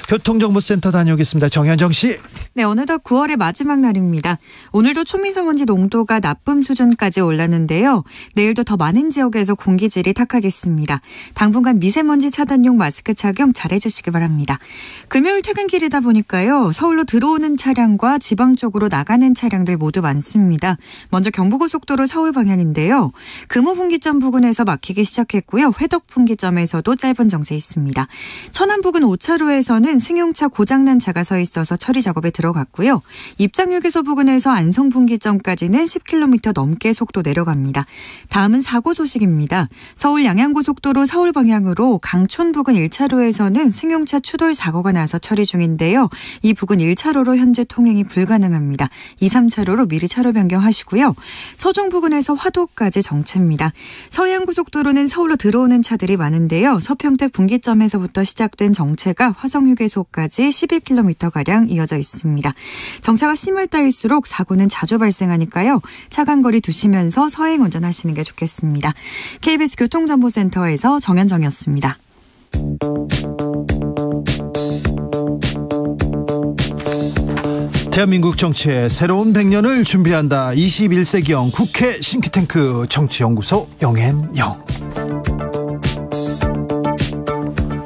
교통정보센터 다녀오겠습니다. 정현정 씨. 네, 어느덧 9월의 마지막 날입니다. 오늘도 초미세먼지 농도가 나쁨 수준까지 올랐는데요. 내일도 더 많은 지역에서 공기질이 탁하겠습니다. 당분간 미세먼지 차단용 마스크 착용 잘해주시기 바랍니다. 금요일 퇴근길이다 보니까요. 서울로 들어오는 차량과 지방 쪽으로 나가는 차량들 모두 많습니다. 먼저 경부고속도로 서울 방향인데요. 금호분기점 부근에서 막히기 시작했고요. 회덕분기점에서도 짧은 정체 있습니다. 천안 부근 5차로에서는 승용차 고장난 차가 서 있어서 처리 작업에 들어갔고요. 입장휴게소 부근에서 안성분기점까지는 10km 넘게 속도 내려갑니다. 다음은 사고 소식입니다. 서울 양양고속도로 서울 방향으로 강촌 부근 1차로에서는 승용차 추돌 사고가 나서 처리 중인데요. 이 부근 1차로로 현재 통행이 불가능합니다. 2, 3차로로 미리 차로 변경하시고요. 서종 부근에서 화도까지 정체입니다. 서해안고속도로는 서울로 들어오는 차들이 많은데요. 서평택 분기점에서부터 시작된 정체가 화성휴게소까지 11km가량 이어져 있습니다. 정차가 심할 따일수록 사고는 자주 발생하니까요. 차간거리 두시면서 서행 운전하시는 게 좋겠습니다. KBS 교통정보센터에서 정현정이었습니다. 대한민국 정치의 새로운 100년을 준비한다. 21세기형 국회 싱크탱크 정치연구소 영앤영.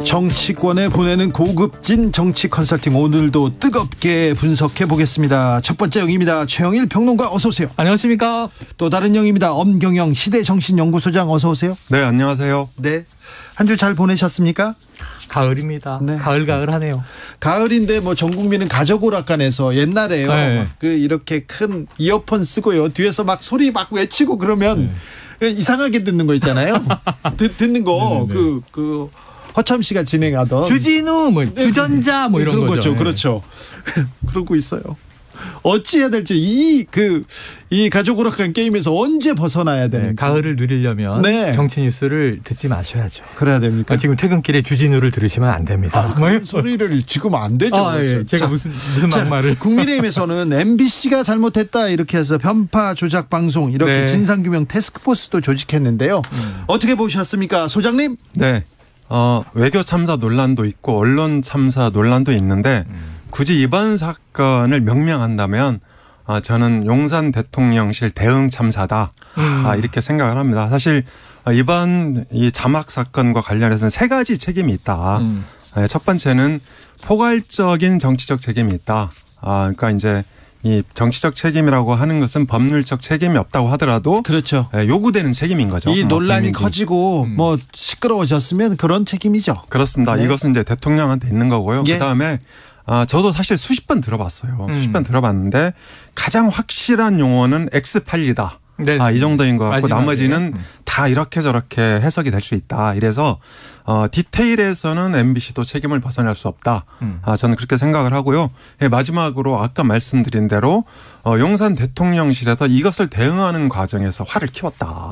정치권에 보내는 고급진 정치 컨설팅 오늘도 뜨겁게 분석해 보겠습니다. 첫 번째 영입니다. 최영일 평론가 어서 오세요. 안녕하십니까. 또 다른 영입니다. 엄경영 시대정신연구소장 어서 오세요. 네, 안녕하세요. 네, 한 주 잘 보내셨습니까? 가을입니다. 네. 가을가을하네요. 가을인데 뭐 전 국민은 가족오락관에서 옛날에요. 네. 그 이렇게 큰 이어폰 쓰고요. 뒤에서 막 소리 막 외치고 그러면 이상하게 듣는 거 있잖아요. 듣는 거 그 허참 씨가 진행하던 주진우, 뭐 주전자, 뭐 이런 그런 거죠. 거죠. 그렇죠. 그러고 있어요. 어찌해야 될지 이 가족 오락관 게임에서 언제 벗어나야 되는지. 가을을 누리려면 정치 뉴스를 듣지 마셔야죠. 그래야 됩니까? 지금 퇴근길에 주진우를 들으시면 안 됩니다. 그런 소리를 지금 안 되죠. 예. 제가 무슨 막말을. 국민의힘에서는 MBC가 잘못했다 이렇게 해서 편파 조작 방송 이렇게 진상규명 태스크포스도 조직했는데요. 어떻게 보셨습니까, 소장님? 네. 외교 참사 논란도 있고 언론 참사 논란도 있는데 굳이 이번 사건을 명명한다면 저는 용산 대통령실 대응 참사다 이렇게 생각을 합니다. 사실 이번 이 자막 사건과 관련해서는 세 가지 책임이 있다. 첫 번째는 포괄적인 정치적 책임이 있다. 그러니까 이제 이 정치적 책임이라고 하는 것은 법률적 책임이 없다고 하더라도 그렇죠. 요구되는 책임인 거죠. 이 논란이 커지고 뭐 시끄러워졌으면 그런 책임이죠. 그렇습니다. 네. 이것은 이제 대통령한테 있는 거고요. 예. 그다음에 저도 사실 수십 번 들어봤어요. 수십 번 들어봤는데 가장 확실한 용어는 엑스판리다. 이 정도인 것 같고 마지막에. 나머지는 다 이렇게 저렇게 해석이 될 수 있다. 이래서 디테일에서는 MBC도 책임을 벗어날 수 없다. 저는 그렇게 생각을 하고요. 마지막으로 아까 말씀드린 대로 용산 대통령실에서 이것을 대응하는 과정에서 화를 키웠다.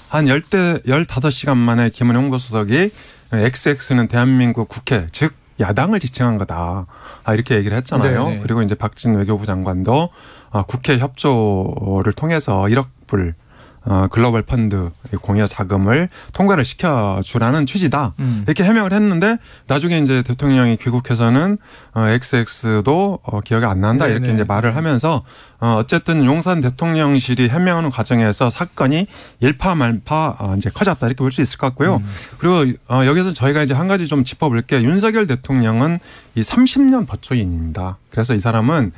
한 15시간 만에 김은혜 홍보수석이 XX는 대한민국 국회 즉 야당을 지칭한 거다. 이렇게 얘기를 했잖아요. 네네. 그리고 이제 박진 외교부 장관도 국회 협조를 통해서 1억 불 글로벌 펀드 공여 자금을 통과를 시켜주라는 취지다. 이렇게 해명을 했는데 나중에 이제 대통령이 귀국해서는 XX도 기억이 안 난다. 네네. 이렇게 이제 말을 하면서 어쨌든 용산 대통령실이 해명하는 과정에서 사건이 일파만파 이제 커졌다. 이렇게 볼 수 있을 것 같고요. 그리고 여기서 저희가 이제 한 가지 좀 짚어볼 게 윤석열 대통령은 이 30년 버초인입니다. 그래서 이 사람은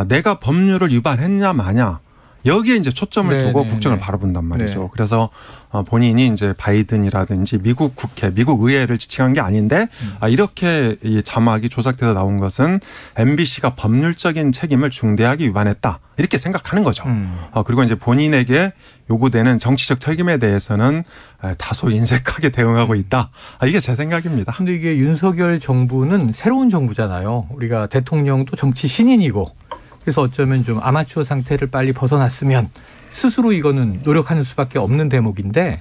내가 법률을 위반했냐 마냐 여기에 이제 초점을 두고 국정을 바라본단 말이죠. 네. 그래서 본인이 이제 바이든이라든지 미국 국회, 미국 의회를 지칭한 게 아닌데 이렇게 이 자막이 조작돼서 나온 것은 MBC가 법률적인 책임을 중대하게 위반했다. 이렇게 생각하는 거죠. 그리고 이제 본인에게 요구되는 정치적 책임에 대해서는 다소 인색하게 대응하고 있다. 이게 제 생각입니다. 근데 이게 윤석열 정부는 새로운 정부잖아요. 우리가 대통령도 정치 신인이고 그래서 어쩌면 좀 아마추어 상태를 빨리 벗어났으면 스스로 이거는 노력하는 수밖에 없는 대목인데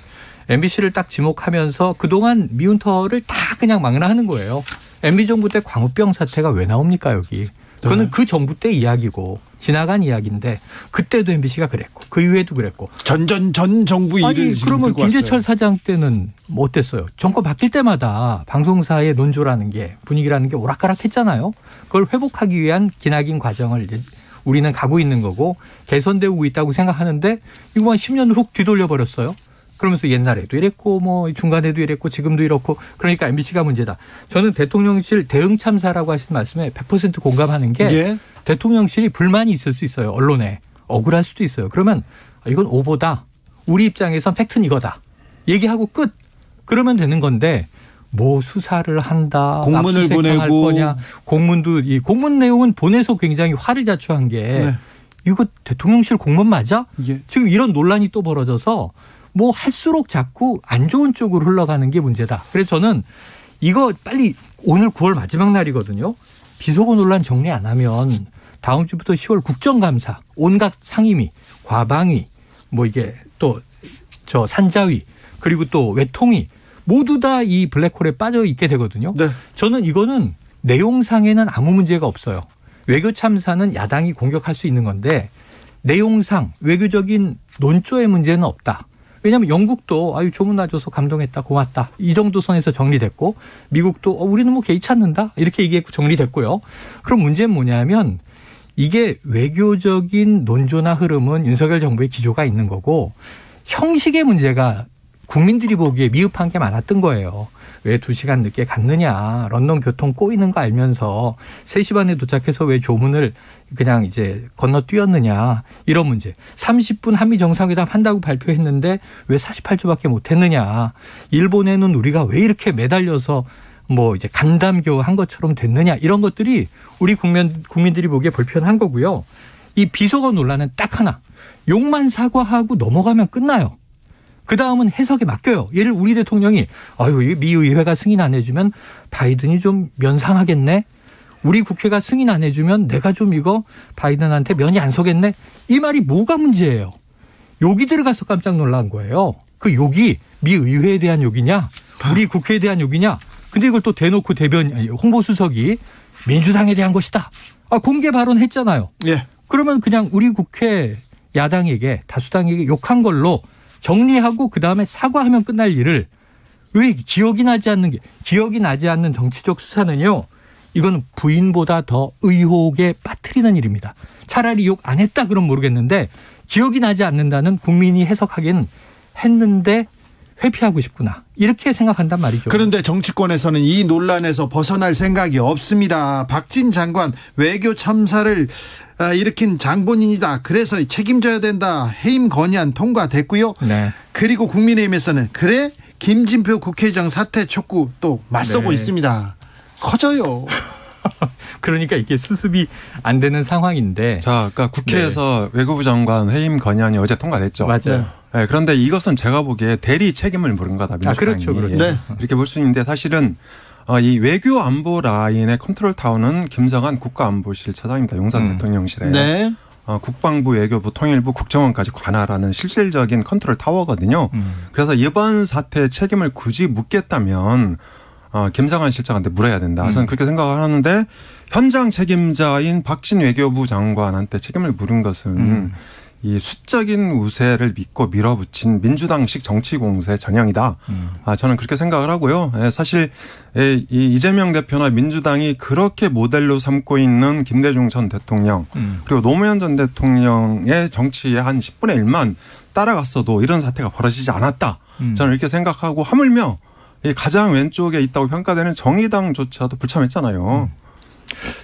MBC를 딱 지목하면서 그동안 미운 털을 다 그냥 망라하는 거예요. MB정부 때 광우병 사태가 왜 나옵니까 여기. 그거는 그 정부 때 이야기고 지나간 이야기인데 그때도 MBC가 그랬고 그 이후에도 그랬고. 전 정부 일을 지금 그러면 들고 김재철 왔어요. 사장 때는 뭐 어땠어요? 정권 바뀔 때마다 방송사의 논조라는 게 분위기라는 게 오락가락했잖아요. 그걸 회복하기 위한 기나긴 과정을 이제 우리는 가고 있는 거고 개선되고 있다고 생각하는데 이거 한 10년 훅 뒤돌려 버렸어요. 그러면서 옛날에도 이랬고 뭐 중간에도 이랬고 지금도 이렇고 그러니까 MBC가 문제다. 저는 대통령실 대응 참사라고 하신 말씀에 100% 공감하는 게 예. 대통령실이 불만이 있을 수 있어요. 언론에. 억울할 수도 있어요. 그러면 이건 오보다. 우리 입장에선 팩트는 이거다. 얘기하고 끝. 그러면 되는 건데 뭐 수사를 한다. 공문을 보내고. 거냐. 공문도 이 공문 내용은 보내서 굉장히 화를 자초한 게 네. 이거 대통령실 공문 맞아? 예. 지금 이런 논란이 또 벌어져서 뭐 할수록 자꾸 안 좋은 쪽으로 흘러가는 게 문제다. 그래서 저는 이거 빨리 오늘 9월 마지막 날이거든요. 비속어 논란 정리 안 하면 다음 주부터 10월 국정감사, 온갖 상임위, 과방위, 뭐 이게 또 저 산자위 그리고 또 외통위 모두 다 이 블랙홀에 빠져 있게 되거든요. 네. 저는 이거는 내용상에는 아무 문제가 없어요. 외교 참사는 야당이 공격할 수 있는 건데 내용상 외교적인 논조의 문제는 없다. 왜냐하면 영국도 조문 놔줘서 감동했다 고맙다 이 정도 선에서 정리됐고 미국도 우리는 뭐 개의치 않는다 이렇게 얘기했고 정리됐고요. 그럼 문제는 뭐냐면 이게 외교적인 논조나 흐름은 윤석열 정부의 기조가 있는 거고 형식의 문제가 국민들이 보기에 미흡한 게 많았던 거예요. 왜 2시간 늦게 갔느냐. 런던 교통 꼬이는 거 알면서 3시 반에 도착해서 왜 조문을 그냥 이제 건너뛰었느냐. 이런 문제. 30분 한미 정상회담 한다고 발표했는데 왜 48초밖에 못했느냐. 일본에는 우리가 왜 이렇게 매달려서 뭐 이제 간담교 한 것처럼 됐느냐. 이런 것들이 우리 국민들이 보기에 불편한 거고요. 이 비속어 논란은 딱 하나. 욕만 사과하고 넘어가면 끝나요. 그다음은 해석에 맡겨요. 예를 우리 대통령이 미 의회가 승인 안 해주면 바이든이 좀 면상하겠네. 우리 국회가 승인 안 해주면 내가 좀 이거 바이든한테 면이 안 서겠네. 이 말이 뭐가 문제예요. 욕이 들어가서 깜짝 놀란 거예요. 그 욕이 미 의회에 대한 욕이냐 우리 국회에 대한 욕이냐. 근데 이걸 또 대놓고 홍보수석이 민주당에 대한 것이다. 공개 발언했잖아요. 예. 그러면 그냥 우리 국회 야당에게 다수당에게 욕한 걸로 정리하고 그다음에 사과하면 끝날 일을 왜 기억이 나지 않는 정치적 수사는요. 이건 부인보다 더 의혹에 빠뜨리는 일입니다. 차라리 욕 안 했다 그럼 모르겠는데 기억이 나지 않는다는 국민이 해석하기엔 했는데 회피하고 싶구나. 이렇게 생각한단 말이죠. 그런데 정치권에서는 이 논란에서 벗어날 생각이 없습니다. 박진 장관 외교 참사를 일으킨 장본인이다. 그래서 책임져야 된다. 해임 건의안 통과됐고요. 네. 그리고 국민의힘에서는 그래 김진표 국회의장 사퇴 촉구 또 맞서고 있습니다. 커져요. 그러니까 이게 수습이 안 되는 상황인데. 자, 그러니까 국회에서 외교부 장관 해임 건의안이 어제 통과됐죠. 맞아요. 네, 그런데 이것은 제가 보기에 대리 책임을 물은 거다. 민주당이. 그렇죠. 네. 이렇게 볼 수 있는데 사실은 이 외교 안보 라인의 컨트롤 타워는 김성한 국가안보실 차장입니다. 용산 대통령실에. 네. 국방부, 외교부, 통일부, 국정원까지 관할하는 실질적인 컨트롤 타워거든요. 그래서 이번 사태의 책임을 굳이 묻겠다면 김성한 실장한테 물어야 된다. 저는 그렇게 생각을 하는데 현장 책임자인 박진 외교부 장관한테 책임을 물은 것은 이 수적인 우세를 믿고 밀어붙인 민주당식 정치 공세 전형이다. 저는 그렇게 생각을 하고요. 사실 이 이재명 대표나 민주당이 그렇게 모델로 삼고 있는 김대중 전 대통령 그리고 노무현 전 대통령의 정치의 한 10분의 1만 따라갔어도 이런 사태가 벌어지지 않았다. 저는 이렇게 생각하고 하물며 가장 왼쪽에 있다고 평가되는 정의당조차도 불참했잖아요.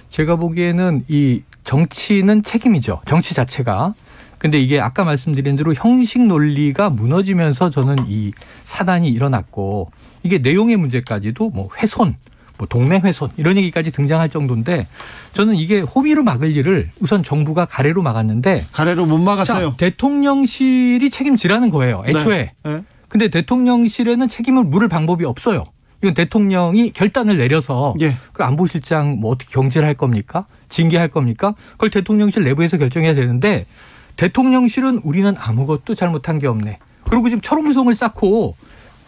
제가 보기에는 이 정치는 책임이죠. 정치 자체가. 근데 이게 아까 말씀드린 대로 형식 논리가 무너지면서 저는 이 사단이 일어났고 이게 내용의 문제까지도 뭐 훼손, 뭐 동맹 훼손 이런 얘기까지 등장할 정도인데 저는 이게 호미로 막을 일을 우선 정부가 가래로 막았는데 가래로 못 막았어요. 자, 대통령실이 책임지라는 거예요. 애초에. 네. 근데 대통령실에는 책임을 물을 방법이 없어요. 이건 대통령이 결단을 내려서 그 안보실장 뭐 어떻게 경질할 겁니까? 징계할 겁니까? 그걸 대통령실 내부에서 결정해야 되는데 대통령실은 우리는 아무것도 잘못한 게 없네. 그리고 지금 철옹성을 쌓고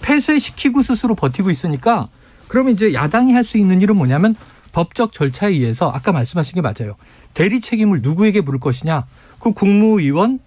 폐쇄시키고 스스로 버티고 있으니까 그러면 이제 야당이 할 수 있는 일은 뭐냐면 법적 절차에 의해서 아까 말씀하신 게 맞아요. 대리 책임을 누구에게 물을 것이냐. 그 국무위원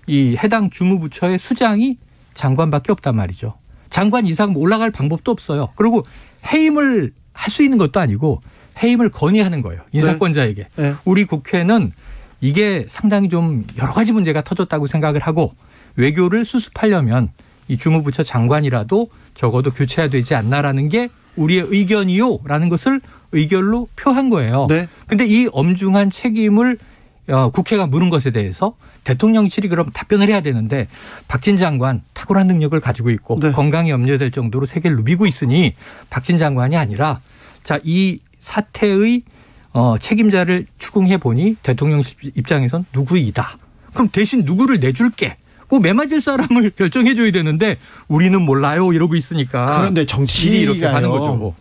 이 해당 주무부처의 수장이 장관밖에 없단 말이죠. 장관 이상 올라갈 방법도 없어요. 그리고 해임을 할 수 있는 것도 아니고 해임을 건의하는 거예요. 인사권자에게. 네. 우리 국회는 이게 상당히 좀 여러 가지 문제가 터졌다고 생각을 하고 외교를 수습하려면 이 주무부처 장관이라도 적어도 교체해야 되지 않나라는 게 우리의 의견이요라는 것을 의결로 표한 거예요. 그런데 이 엄중한 책임을 국회가 물은 것에 대해서 대통령실이 그럼 답변을 해야 되는데 박진 장관 탁월한 능력을 가지고 있고 건강이 염려될 정도로 세계를 누비고 있으니 박진 장관이 아니라 자, 이 사태의 책임자를 추궁해 보니 대통령실 입장에선 누구이다. 그럼 대신 누구를 내줄게. 그 매맞을 사람을 결정해 줘야 되는데 우리는 몰라요 이러고 있으니까. 그런데 정치가 이렇게 가는 거죠.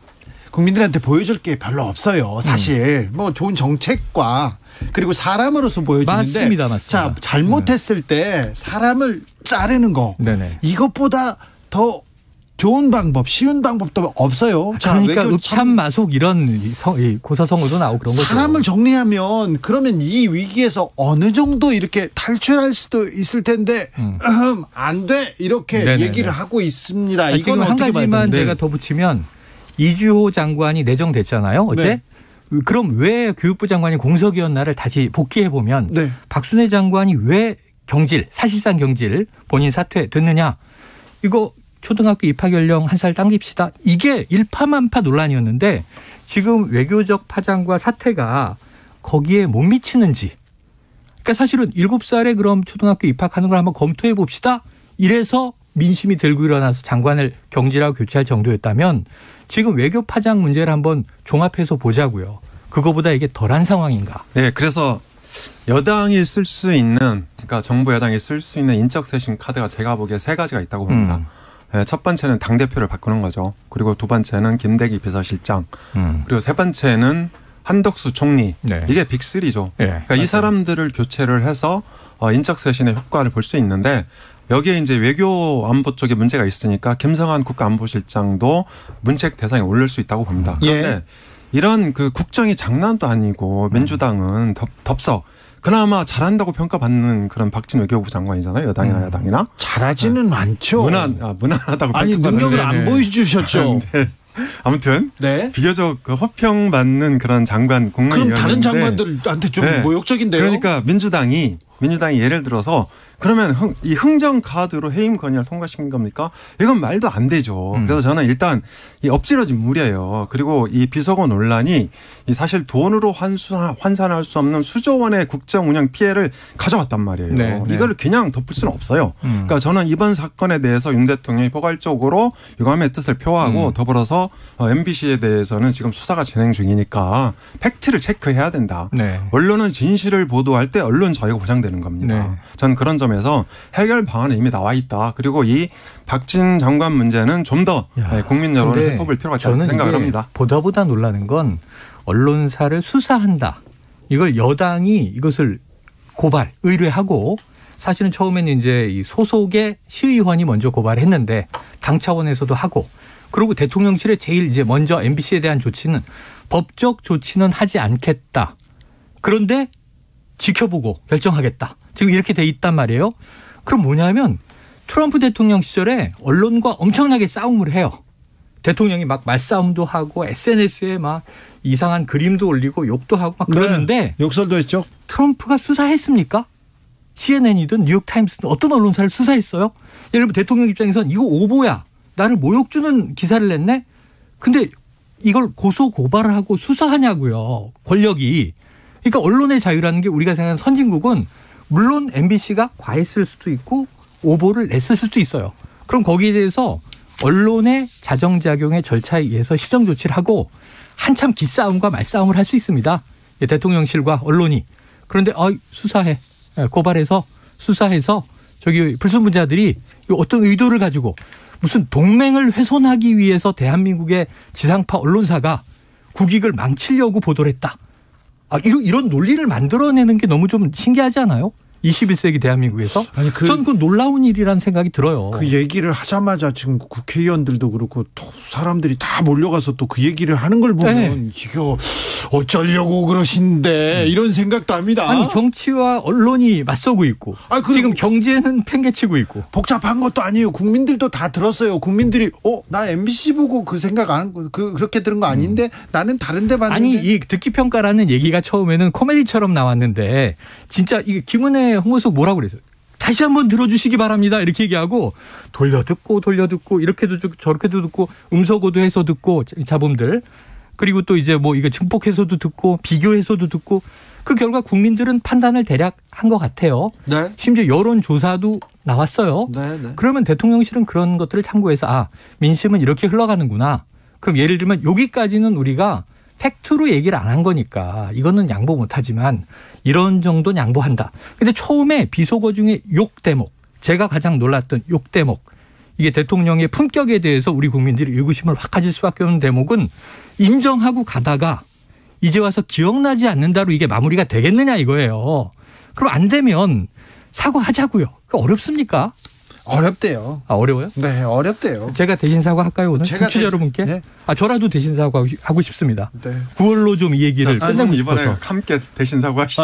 국민들한테 보여줄 게 별로 없어요. 사실 뭐 좋은 정책과 그리고 사람으로서 보여주는데 맞습니다. 자, 잘못했을 때 사람을 자르는 거 이것보다 더 좋은 방법, 쉬운 방법도 없어요. 그러니까 읍참마속 이런 고사성어도 나오고 그런 거죠. 사람을 정리하면 그러면 이 위기에서 어느 정도 이렇게 탈출할 수도 있을 텐데 안 돼 이렇게 얘기를 하고 있습니다. 이건 지금 한 가지만 제가 더 붙이면 이주호 장관이 내정됐잖아요. 어제. 그럼 왜 교육부 장관이 공석이었나를 다시 복귀해 보면 박순애 장관이 왜 사실상 경질 본인 사퇴됐느냐. 이거 초등학교 입학 연령 1살 당깁시다. 이게 일파만파 논란이었는데 지금 외교적 파장과 사태가 거기에 못 미치는지. 그러니까 사실은 7살에 그럼 초등학교 입학하는 걸 한번 검토해 봅시다. 이래서 민심이 들고 일어나서 장관을 경질하고 교체할 정도였다면 지금 외교 파장 문제를 한번 종합해서 보자고요. 그거보다 이게 덜한 상황인가. 네. 그래서 여당이 쓸 수 있는 그러니까 정부 여당이 쓸 수 있는 인적 쇄신 카드가 제가 보기에 3가지가 있다고 봅니다. 첫 번째는 당대표를 바꾸는 거죠. 그리고 두 번째는 김대기 비서실장. 그리고 세 번째는 한덕수 총리. 이게 빅3죠. 그러니까 이 사람들을 교체를 해서 인적 쇄신의 효과를 볼 수 있는데 여기에 이제 외교 안보 쪽에 문제가 있으니까 김성한 국가안보실장도 문책 대상에 올릴 수 있다고 봅니다. 그런데 이런 그 국정이 장난도 아니고 민주당은 덥석 그나마 잘한다고 평가받는 그런 박진 외교부 장관이잖아요. 여당이나 야당이나. 잘하지는 않죠. 무난하다고 아니 능력을 안 보여주셨죠. 아무튼 비교적 그 허평받는 그런 장관 공무원이었는데 그럼 다른 장관들한테 좀 모욕적인데요. 그러니까 민주당이 예를 들어서 그러면 이 흥정 카드로 해임 건의를 통과시킨 겁니까? 이건 말도 안 되죠. 그래서 저는 일단 이 엎질러진 물이에요. 그리고 이 비속어 논란이 사실 돈으로 환산할 수 없는 수조 원의 국정 운영 피해를 가져왔단 말이에요. 네, 네. 이걸 그냥 덮을 수는 없어요. 그러니까 저는 이번 사건에 대해서 윤 대통령이 포괄적으로 유감의 뜻을 표하고 더불어서 MBC에 대해서는 지금 수사가 진행 중이니까 팩트를 체크해야 된다. 네. 언론은 진실을 보도할 때 언론 자유가 보장되는 겁니다. 네. 저는 그런 점에서 해결 방안은 이미 나와 있다. 그리고 이 박진 장관 문제는 좀 더 국민 여론을 해법을 필요가 있다고 생각을 합니다. 보다 놀라는 건 언론사를 수사한다. 이걸 여당이 이것을 고발, 의뢰하고 사실은 처음에는 이제 이 소속의 시의원이 먼저 고발했는데 당 차원에서도 하고 그리고 대통령실에 제일 이제 먼저 MBC에 대한 조치는 법적 조치는 하지 않겠다. 그런데 지켜보고 결정하겠다. 지금 이렇게 돼 있단 말이에요. 그럼 뭐냐면 트럼프 대통령 시절에 언론과 엄청나게 싸움을 해요. 대통령이 막 말싸움도 하고 SNS에 막 이상한 그림도 올리고 욕도 하고 막 그러는데 네, 욕설도 했죠. 트럼프가 수사했습니까? CNN이든 뉴욕타임스든 어떤 언론사를 수사했어요? 예를 들면 대통령 입장에서는 이거 오보야. 나를 모욕 주는 기사를 냈네? 근데 이걸 고소 고발을 하고 수사하냐고요. 권력이. 그러니까 언론의 자유라는 게 우리가 생각하는 선진국은 물론 MBC가 과했을 수도 있고 오보를 냈을 수도 있어요. 그럼 거기에 대해서 언론의 자정작용의 절차에 의해서 시정 조치를 하고 한참 기싸움과 말싸움을 할 수 있습니다. 대통령실과 언론이. 그런데 수사해. 고발해서 수사해서 저기 불순분자들이 어떤 의도를 가지고 무슨 동맹을 훼손하기 위해서 대한민국의 지상파 언론사가 국익을 망치려고 보도를 했다. 이런 논리를 만들어내는 게 너무 좀 신기하지 않아요? 21세기 대한민국에서. 아니 전 그 놀라운 일이라는 생각이 들어요. 그 얘기를 하자마자 지금 국회의원들도 그렇고 또 사람들이 다 몰려가서 또 그 얘기를 하는 걸 보면 이거 어쩌려고 그러신데 이런 생각도 합니다. 아니 정치와 언론이 맞서고 있고 지금 경제는 팽개치고 있고. 복잡한 것도 아니에요. 국민들도 다 들었어요. 국민들이 나 MBC 보고 그 생각 안 그렇게 들은 거 아닌데 나는 다른 데 봤는데. 아니 이 듣기 평가라는 얘기가 처음에는 코미디처럼 나왔는데 진짜 이게 김은혜 홍보수석 뭐라고 그랬어요? 다시 한번 들어주시기 바랍니다. 이렇게 얘기하고 돌려듣고 이렇게도 듣고 저렇게도 듣고 음소거도 해서 듣고 자범들 그리고 또 이제 뭐 이거 증폭해서도 듣고 비교해서도 듣고 그 결과 국민들은 판단을 대략 한 것 같아요. 네. 심지어 여론조사도 나왔어요. 네. 그러면 대통령실은 그런 것들을 참고해서 민심은 이렇게 흘러가는구나. 그럼 예를 들면 여기까지는 우리가 팩트로 얘기를 안 한 거니까 이거는 양보 못하지만 이런 정도는 양보한다. 근데 처음에 비속어 중에 욕 대목, 제가 가장 놀랐던 욕 대목, 이게 대통령의 품격에 대해서 우리 국민들이 의구심을 확 가질 수밖에 없는 대목은 인정하고 가다가 이제 와서 기억나지 않는다로 이게 마무리가 되겠느냐 이거예요. 그럼 안 되면 사과하자고요. 어렵습니까? 어렵대요. 어려워요? 네, 어렵대요. 제가 대신 사과할까요 오늘? 제가 청취자 여러분께? 네. 저라도 대신 사과하고 싶습니다. 네. 9월로 좀 이 얘기를 끝내고 이번에 싶어서. 함께 대신 사과하시죠.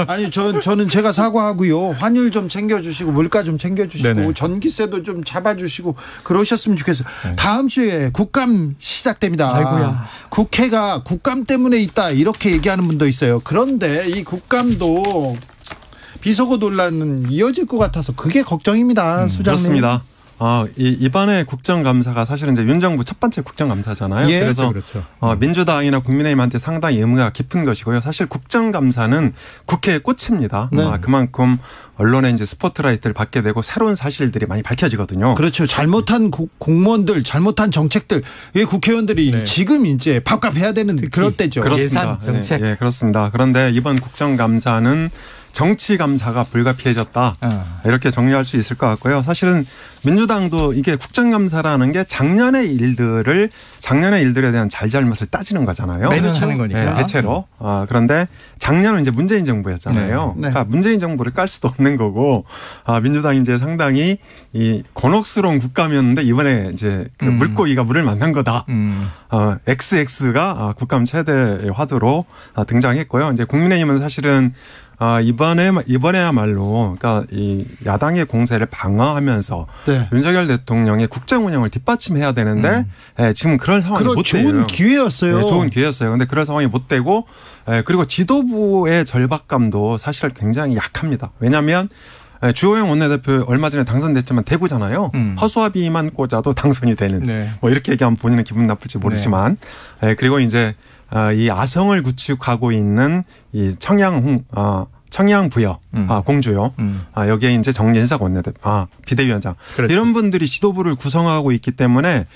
아니 저는 제가 사과하고요. 환율 좀 챙겨주시고 물가 좀 챙겨주시고 네네. 전기세도 좀 잡아주시고 그러셨으면 좋겠어요. 네. 다음 주에 국감 시작됩니다. 아이고야. 국회가 국감 때문에 있다 이렇게 얘기하는 분도 있어요. 그런데 이 국감도 비속어 논란은 이어질 것 같아서 그게 걱정입니다. 수장님. 그렇습니다. 이번에 국정감사가 사실은 이제 윤 정부 첫 번째 국정감사잖아요. 예, 그래서 그렇죠. 민주당이나 국민의힘한테 상당히 의무가 깊은 것이고요. 사실 국정감사는 국회의 꽃입니다. 네. 그만큼 언론에 이제 스포트라이트를 받게 되고 새로운 사실들이 많이 밝혀지거든요. 그렇죠. 잘못한 공무원들, 잘못한 정책들, 국회의원들이 지금 이제 밥값해야 되는 그럴 때죠. 그렇습니다. 예산 정책. 예, 그렇습니다. 그런데 이번 국정감사는 정치 감사가 불가피해졌다. 이렇게 정리할 수 있을 것 같고요. 사실은 민주당도 이게 국정감사라는 게 작년의 일들에 대한 잘잘못을 따지는 거잖아요. 매년 하는 거니까. 네, 대체로. 그런데 작년은 이제 문재인 정부였잖아요. 네. 그러니까 문재인 정부를 깔 수도 없는 거고, 민주당이 이제 상당히 이 곤혹스러운 국감이었는데 이번에 이제 그 물고기가 물을 만난 거다. XX가 국감 최대 화두로 등장했고요. 이제 국민의힘은 사실은 이번에야말로 그러니까 이 야당의 공세를 방어하면서 네. 윤석열 대통령의 국정 운영을 뒷받침해야 되는데 지금 그런 상황이 못 돼요. 좋은 기회였어요. 네, 좋은 기회였어요. 그런데 그런 상황이 못 되고 그리고 지도부의 절박감도 사실 굉장히 약합니다. 왜냐하면 주호영 원내대표 얼마 전에 당선됐지만 대구잖아요. 허수아비만 꽂아도 당선이 되는. 네. 뭐 이렇게 얘기하면 본인은 기분 나쁠지 모르지만. 네. 그리고 이제 이 아성을 구축하고 있는 이 청양부여, 공주요. 여기에 이제 정진석 원내대표, 비대위원장. 그렇죠. 이런 분들이 지도부를 구성하고 있기 때문에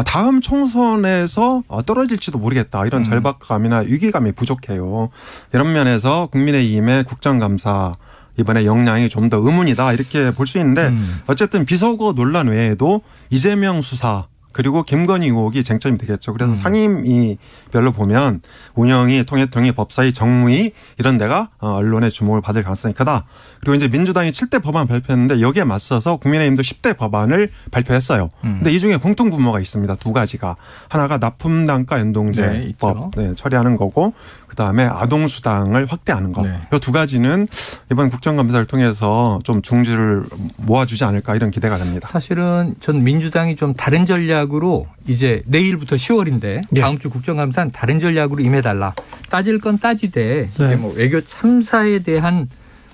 다음 총선에서 떨어질지도 모르겠다. 이런 절박감이나 위기감이 부족해요. 이런 면에서 국민의힘의 국정감사 이번에 역량이 좀 더 의문이다. 이렇게 볼 수 있는데 어쨌든 비서고 논란 외에도 이재명 수사 그리고 김건희 의혹이 쟁점이 되겠죠. 그래서 상임위별로 보면 운영위, 통일통위, 법사위, 정무위 이런 데가 언론의 주목을 받을 가능성이 크다. 그리고 이제 민주당이 7대 법안 발표했는데 여기에 맞서서 국민의힘도 10대 법안을 발표했어요. 근데 이 중에 공통분모가 있습니다. 두 가지가. 하나가 납품단가 연동제법 처리하는 거고 그다음에 아동수당을 확대하는 거. 이 두 가지는 이번 국정감사를 통해서 좀 중지를 모아주지 않을까 이런 기대가 됩니다. 사실은 전 민주당이 좀 다른 전략으로 이제 내일부터 10월인데 다음 주 국정감사는 다른 전략으로 임해달라. 따질 건 따지되 이제 뭐 외교 참사에 대한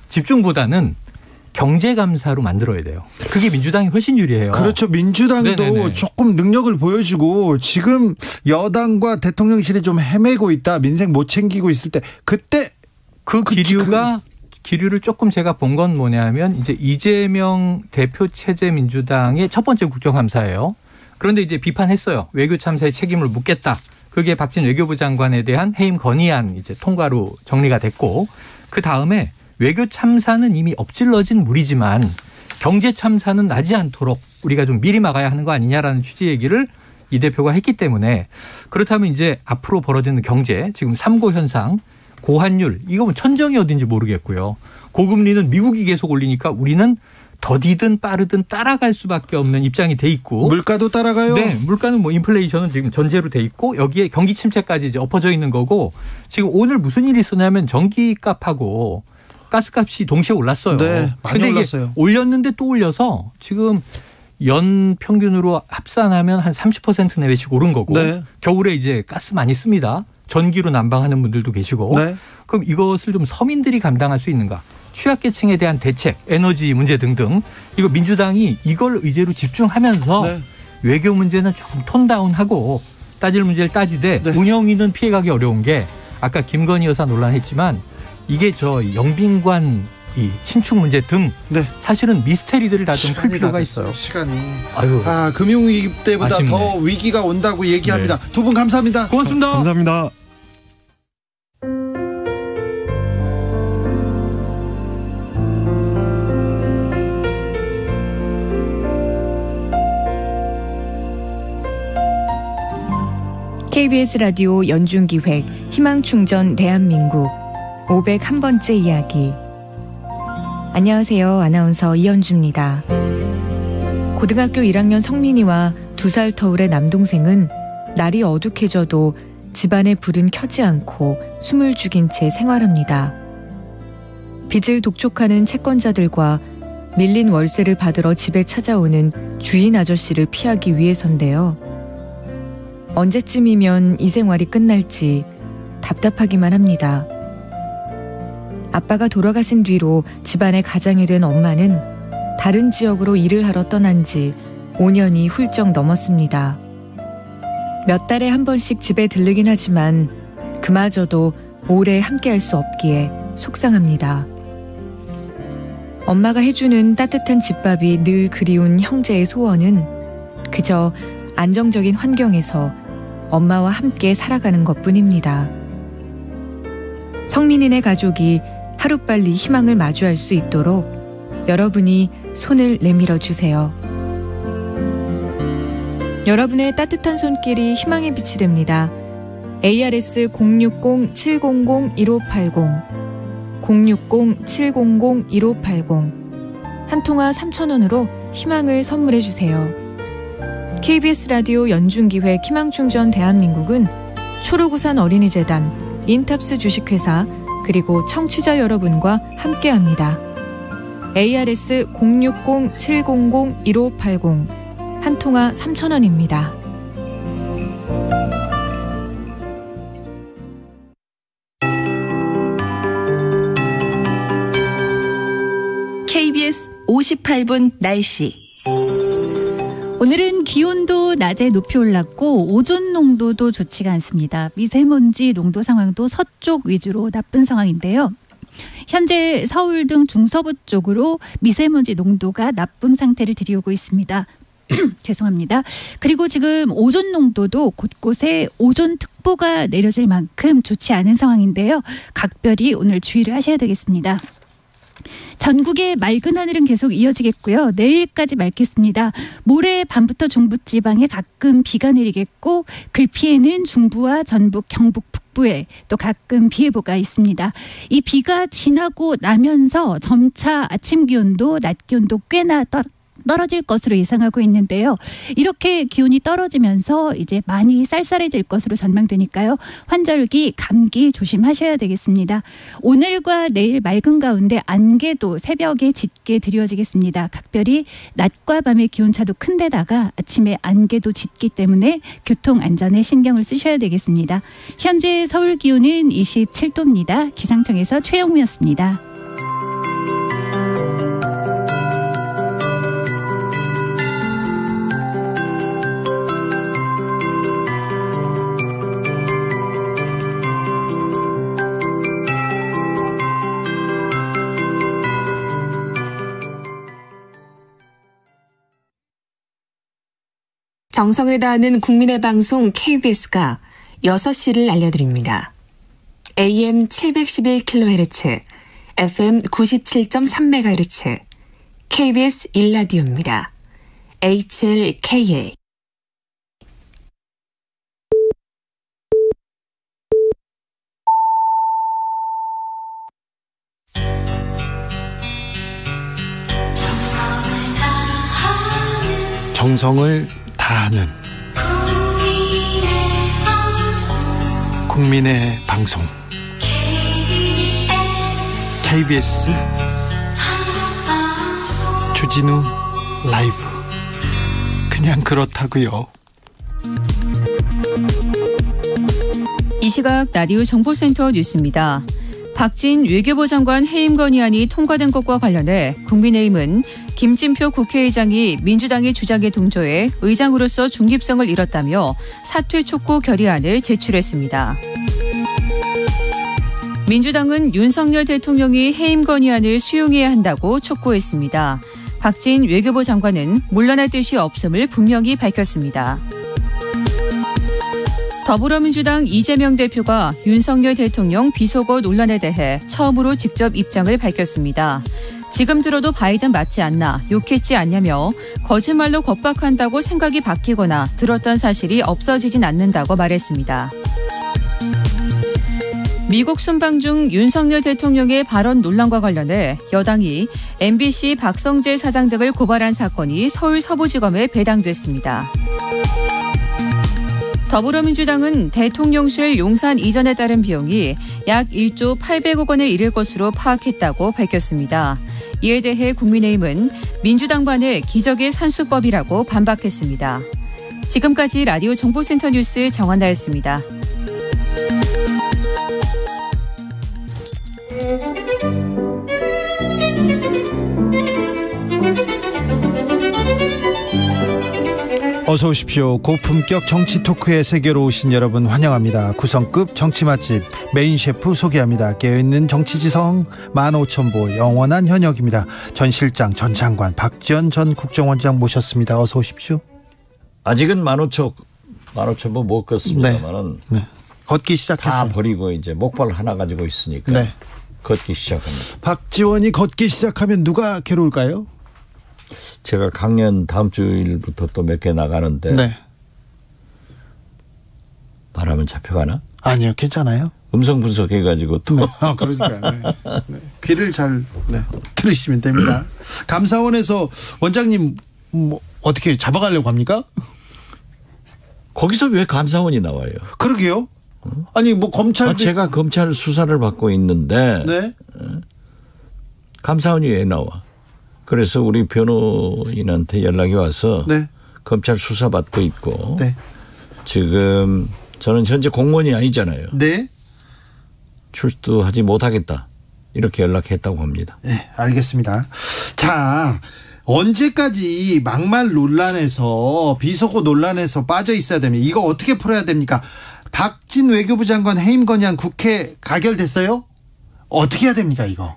집중보다는 경제감사로 만들어야 돼요. 그게 민주당이 훨씬 유리해요. 그렇죠. 민주당도 조금 능력을 보여주고 지금 여당과 대통령실이 좀 헤매고 있다. 민생 못 챙기고 있을 때 그때 그 기류를 조금 제가 본 건 뭐냐면 이제 이재명 대표 체제 민주당의 첫 번째 국정감사예요. 그런데 이제 비판했어요. 외교 참사의 책임을 묻겠다. 그게 박진 외교부 장관에 대한 해임 건의안 이제 통과로 정리가 됐고 그 다음에 외교 참사는 이미 엎질러진 물이지만 경제 참사는 나지 않도록 우리가 좀 미리 막아야 하는 거 아니냐라는 취지 얘기를 이 대표가 했기 때문에 그렇다면 이제 앞으로 벌어지는 경제 지금 3고 현상 고환율 이거 뭐 천정이 어딘지 모르겠고요. 고금리는 미국이 계속 올리니까 우리는 더디든 빠르든 따라갈 수밖에 없는 입장이 돼 있고 물가도 따라가요. 네, 물가는 뭐 인플레이션은 지금 전제로 돼 있고 여기에 경기 침체까지 이제 엎어져 있는 거고 지금 오늘 무슨 일이 있었냐면 전기값하고 가스값이 동시에 올랐어요. 네, 많이 근데 올랐어요. 이게 올렸는데 또 올려서 지금 연 평균으로 합산하면 한 30% 내외씩 오른 거고 겨울에 이제 가스 많이 씁니다. 전기로 난방하는 분들도 계시고 그럼 이것을 좀 서민들이 감당할 수 있는가? 취약계층에 대한 대책, 에너지 문제 등등 이거 민주당이 이걸 의제로 집중하면서 외교 문제는 조금 톤다운하고 따질 문제를 따지되 운영위는 피해가기 어려운 게 아까 김건희 여사 논란했지만 이게 저 영빈관 이 신축 문제 등 사실은 미스테리들을 다 좀 풀 필요가 있어요. 시간이. 아유. 금융위기 때보다 아쉽네. 더 위기가 온다고 얘기합니다. 두 분 감사합니다. 고맙습니다. 감사합니다. KBS 라디오 연중기획 희망충전 대한민국 501번째 이야기. 안녕하세요. 아나운서 이현주입니다. 고등학교 1학년 성민이와 2살 터울의 남동생은 날이 어둑해져도 집안의 불은 켜지 않고 숨을 죽인 채 생활합니다. 빚을 독촉하는 채권자들과 밀린 월세를 받으러 집에 찾아오는 주인 아저씨를 피하기 위해서인데요. 언제쯤이면 이 생활이 끝날지 답답하기만 합니다. 아빠가 돌아가신 뒤로 집안의 가장이 된 엄마는 다른 지역으로 일을 하러 떠난 지 5년이 훌쩍 넘었습니다. 몇 달에 한 번씩 집에 들르긴 하지만 그마저도 오래 함께할 수 없기에 속상합니다. 엄마가 해주는 따뜻한 집밥이 늘 그리운 형제의 소원은 그저 안정적인 환경에서 엄마와 함께 살아가는 것뿐입니다. 성민이네 가족이 하루빨리 희망을 마주할 수 있도록 여러분이 손을 내밀어 주세요. 여러분의 따뜻한 손길이 희망의 빛이 됩니다. ARS 060-700-1580 060-700-1580 한 통화 3,000원으로 희망을 선물해 주세요. KBS 라디오 연중기획 희망충전 대한민국은 초록우산 어린이재단, 인탑스 주식회사 그리고 청취자 여러분과 함께합니다. ARS 060-700-1580 한 통화 3,000원입니다. KBS 58분 날씨. 오늘은 기온도 낮에 높이 올랐고 오존 농도도 좋지가 않습니다. 미세먼지 농도 상황도 서쪽 위주로 나쁜 상황인데요. 현재 서울 등 중서부 쪽으로 미세먼지 농도가 나쁨 상태를 들이오고 있습니다. 죄송합니다. 그리고 지금 오존 농도도 곳곳에 오존특보가 내려질 만큼 좋지 않은 상황인데요. 각별히 오늘 주의를 하셔야 되겠습니다. 전국의 맑은 하늘은 계속 이어지겠고요. 내일까지 맑겠습니다. 모레 밤부터 중부지방에 가끔 비가 내리겠고 글피에는 중부와 전북, 경북 북부에 또 가끔 비 예보가 있습니다. 이 비가 지나고 나면서 점차 아침 기온도 낮 기온도 꽤나 떨어질 것으로 예상하고 있는데요. 이렇게 기온이 떨어지면서 이제 많이 쌀쌀해질 것으로 전망되니까요. 환절기, 감기 조심하셔야 되겠습니다. 오늘과 내일 맑은 가운데 안개도 새벽에 짙게 드리워지겠습니다. 각별히 낮과 밤의 기온차도 큰 데다가 아침에 안개도 짙기 때문에 교통 안전에 신경을 쓰셔야 되겠습니다. 현재 서울 기온은 27도입니다. 기상청에서 최영우였습니다. 정성을 다하는 국민의 방송 KBS가 6시를 알려드립니다. AM 711kHz, FM 97.3MHz, KBS 1라디오입니다. HLKA. 정성을 다하는 국민의 방송 KBS 주진우 라이브. 그냥 그렇다고요. 이 시각 라디오 정보센터 뉴스입니다. 박진 외교부 장관 해임 건의안이 통과된 것과 관련해 국민의힘은 김진표 국회의장이 민주당의 주장에 동조해 의장으로서 중립성을 잃었다며 사퇴 촉구 결의안을 제출했습니다. 민주당은 윤석열 대통령이 해임 건의안을 수용해야 한다고 촉구했습니다. 박진 외교부 장관은 물러날 뜻이 없음을 분명히 밝혔습니다. 더불어민주당 이재명 대표가 윤석열 대통령 비속어 논란에 대해 처음으로 직접 입장을 밝혔습니다. 지금 들어도 바이든 맞지 않나, 욕했지 않냐며 거짓말로 겁박한다고 생각이 바뀌거나 들었던 사실이 없어지진 않는다고 말했습니다. 미국 순방 중 윤석열 대통령의 발언 논란과 관련해 여당이 MBC 박성재 사장 등을 고발한 사건이 서울 서부지검에 배당됐습니다. 더불어민주당은 대통령실 용산 이전에 따른 비용이 약 1조 800억 원에 이를 것으로 파악했다고 밝혔습니다. 이에 대해 국민의힘은 민주당반의 기적의 산수법이라고 반박했습니다. 지금까지 라디오 정보센터 뉴스 정한나였습니다. 어서 오십시오. 고품격 정치 토크의 세계로 오신 여러분 환영합니다. 구성급 정치 맛집 메인 셰프 소개합니다. 깨어있는 정치지성 15,000보 영원한 현역입니다. 전 실장, 전 장관 박지원 전 국정원장 모셨습니다. 어서 오십시오. 아직은 15,000보 못 걷습니다만은 네. 걷기 시작했어요. 다 버리고 이제 목발 하나 가지고 있으니까 네. 걷기 시작합니다. 박지원이 걷기 시작하면 누가 괴로울까요? 제가 강연 다음 주일부터 또 몇 개 나가는데 네. 말하면 잡혀가나? 아니요, 괜찮아요. 음성 분석해가지고 또. 네. 그러니까요. 네. 네. 귀를 잘 들으시면 됩니다. 감사원에서 원장님 뭐 어떻게 잡아가려고 합니까? 거기서 왜 감사원이 나와요? 그러게요. 아니 뭐 검찰 제가 검찰 수사를 받고 있는데 네. 감사원이 왜 나와? 그래서 우리 변호인한테 연락이 와서 네. 검찰 수사 받고 있고 네. 지금 저는 현재 공무원이 아니잖아요. 네. 출두하지 못하겠다. 이렇게 연락했다고 합니다. 네, 알겠습니다. 자, 언제까지 막말 논란에서 비속어 논란에서 빠져 있어야 됩니까? 이거 어떻게 풀어야 됩니까? 박진 외교부 장관 해임 건의안 국회 가결됐어요? 어떻게 해야 됩니까 이거?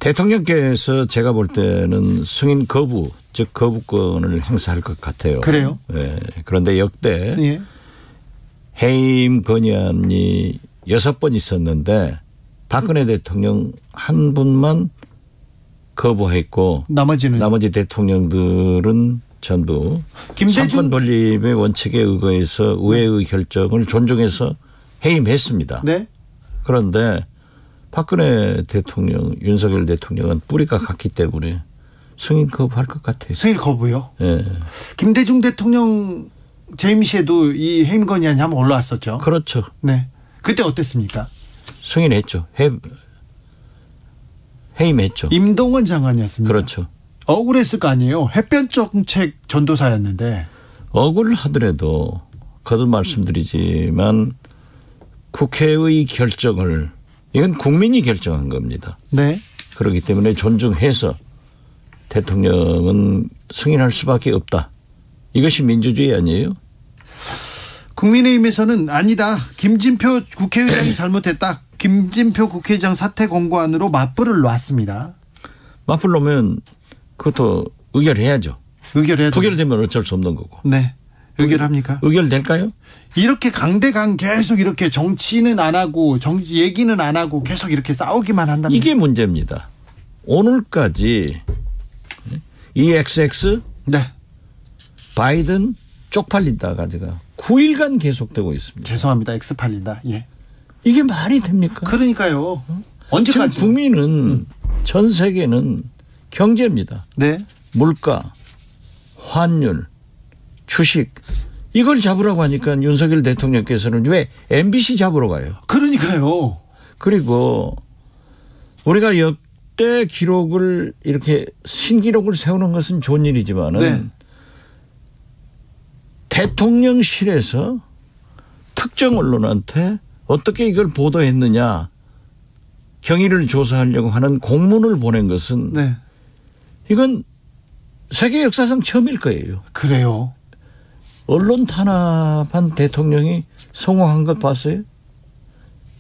대통령께서 제가 볼 때는 승인 거부, 즉 거부권을 행사할 것 같아요. 그래요? 네. 그런데 역대 예. 해임 건의안이 6번 있었는데 박근혜 대통령 한 분만 거부했고 나머지 대통령들은 전부 삼권 분립의 원칙에 의거해서 의회의 결정을 존중해서 해임했습니다. 네. 그런데 박근혜 대통령, 윤석열 대통령은 뿌리가 같기 때문에 승인 거부할 것 같아요. 승인 거부요? 네. 김대중 대통령 재임 시에도 이 해임 건의안이 한번 올라왔었죠. 그렇죠. 네. 그때 어땠습니까? 승인했죠. 해임했죠. 임동원 장관이었습니다. 그렇죠. 억울했을 거 아니에요. 햇볕 정책 전도사였는데. 억울하더라도 거듭 말씀드리지만 국회의 결정을 이건 국민이 결정한 겁니다. 네. 그렇기 때문에 존중해서 대통령은 승인할 수밖에 없다. 이것이 민주주의 아니에요? 국민의힘에서는 아니다. 김진표 국회의장이 잘못했다. 김진표 국회의장 사퇴 공고안으로 맞불을 놨습니다. 맞불 놓으면 그것도 의결해야죠. 의결해야죠. 부결되면 어쩔 수 없는 거고. 네. 의결합니까? 의결될까요? 이렇게 강대강 계속 이렇게 정치는 안 하고 정치 얘기는 안 하고 계속 이렇게 싸우기만 한다면 이게 문제입니다. 오늘까지 이 XX 네. 바이든 쪽팔린다 가지가 9일간 계속되고 있습니다. 죄송합니다. X 팔린다. 예. 이게 말이 됩니까? 그러니까요. 언제까지? 지금 국민은 전 세계는 경제입니다. 네. 물가, 환율, 주식 이걸 잡으라고 하니까 윤석열 대통령께서는 왜 MBC 잡으러 가요? 그러니까요. 그리고 우리가 역대 기록을 이렇게 신기록을 세우는 것은 좋은 일이지만은 네. 대통령실에서 특정 언론한테 어떻게 이걸 보도했느냐 경위를 조사하려고 하는 공문을 보낸 것은 네. 이건 세계 역사상 처음일 거예요. 그래요. 언론 탄압한 대통령이 성공한 것 봤어요?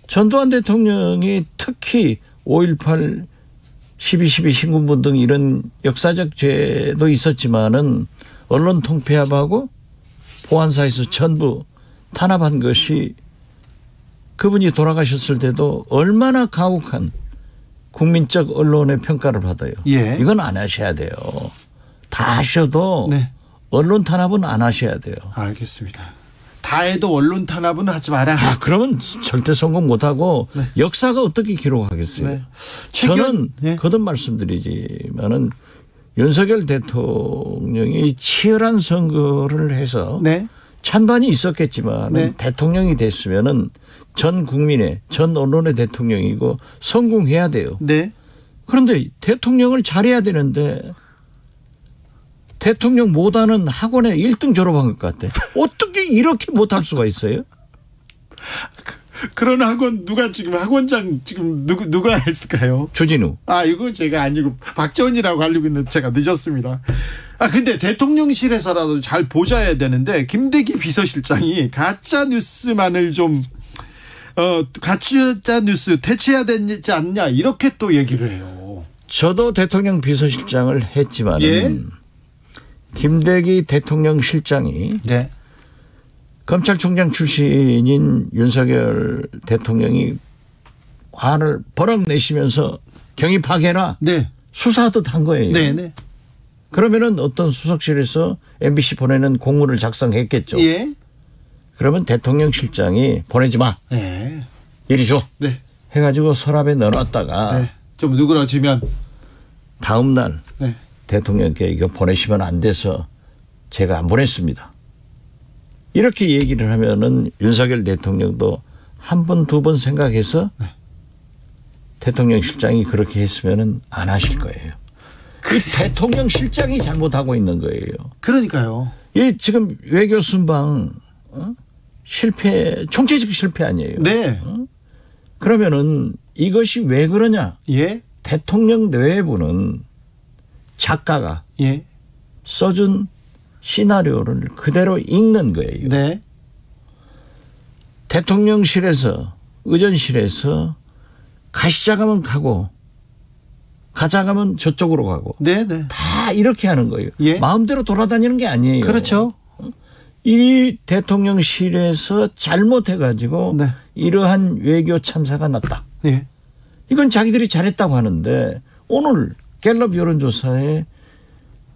전두환 대통령이 특히 5.18 12.12 신군분 등 이런 역사적 죄도 있었지만은 언론 통폐합하고 보안사에서 전부 탄압한 것이 그분이 돌아가셨을 때도 얼마나 가혹한 국민적 언론의 평가를 받아요. 예. 이건 안 하셔야 돼요. 다 하셔도 네. 언론 탄압은 안 하셔야 돼요. 알겠습니다. 다 해도 언론 탄압은 하지 마라. 아, 그러면 절대 성공 못하고 네. 역사가 어떻게 기록하겠어요. 네. 저는 네. 거듭 말씀드리지만은 윤석열 대통령이 치열한 선거를 해서 네. 찬반이 있었겠지만 네. 대통령이 됐으면은 전 국민의 전 언론의 대통령이고 성공해야 돼요. 네. 그런데 대통령을 잘해야 되는데 대통령 못하는 학원에 1등 졸업한 것 같아. 어떻게 이렇게 못할 수가 있어요? 그런 학원 누가 지금 학원장 지금 누가 했을까요? 주진우. 아, 이거 제가 아니고 박지원이라고 알고 있는데 제가 늦었습니다. 아, 근데 대통령실에서라도 잘 보좌해야 되는데 김대기 비서실장이 가짜 뉴스만을 좀 가짜 뉴스 대체해야 되지 않냐 이렇게 또 얘기를 해요. 저도 대통령 비서실장을 했지만 예? 김대기 대통령 실장이 네. 검찰총장 출신인 윤석열 대통령이 화를 버럭 내시면서 경위 파괴라 네. 수사하듯 한 거예요. 네. 그러면은 어떤 수석실에서 MBC 보내는 공문을 작성했겠죠. 예. 그러면 대통령 실장이 보내지 마. 네. 이리 줘. 네. 해가지고 서랍에 넣어놨다가 네. 좀 누그러지면 다음 날 네. 대통령께 이거 보내시면 안 돼서 제가 안 보냈습니다. 이렇게 얘기를 하면은 윤석열 대통령도 한 번, 두 번 생각해서 네. 대통령 실장이 그렇게 했으면은 안 하실 거예요. 그 대통령 실장이 잘못하고 있는 거예요. 그러니까요. 이 지금 외교 순방 실패, 총체적 실패 아니에요. 네. 그러면은 이것이 왜 그러냐? 예. 대통령 내부는 작가가 예. 써준 시나리오를 그대로 읽는 거예요. 네. 대통령실에서 의전실에서 가시자가면 가고 가자가면 저쪽으로 가고 네네. 다 이렇게 하는 거예요. 예. 마음대로 돌아다니는 게 아니에요. 그렇죠. 이 대통령실에서 잘못해가지고 네. 이러한 외교 참사가 났다. 예. 이건 자기들이 잘했다고 하는데 오늘 갤럽 여론조사에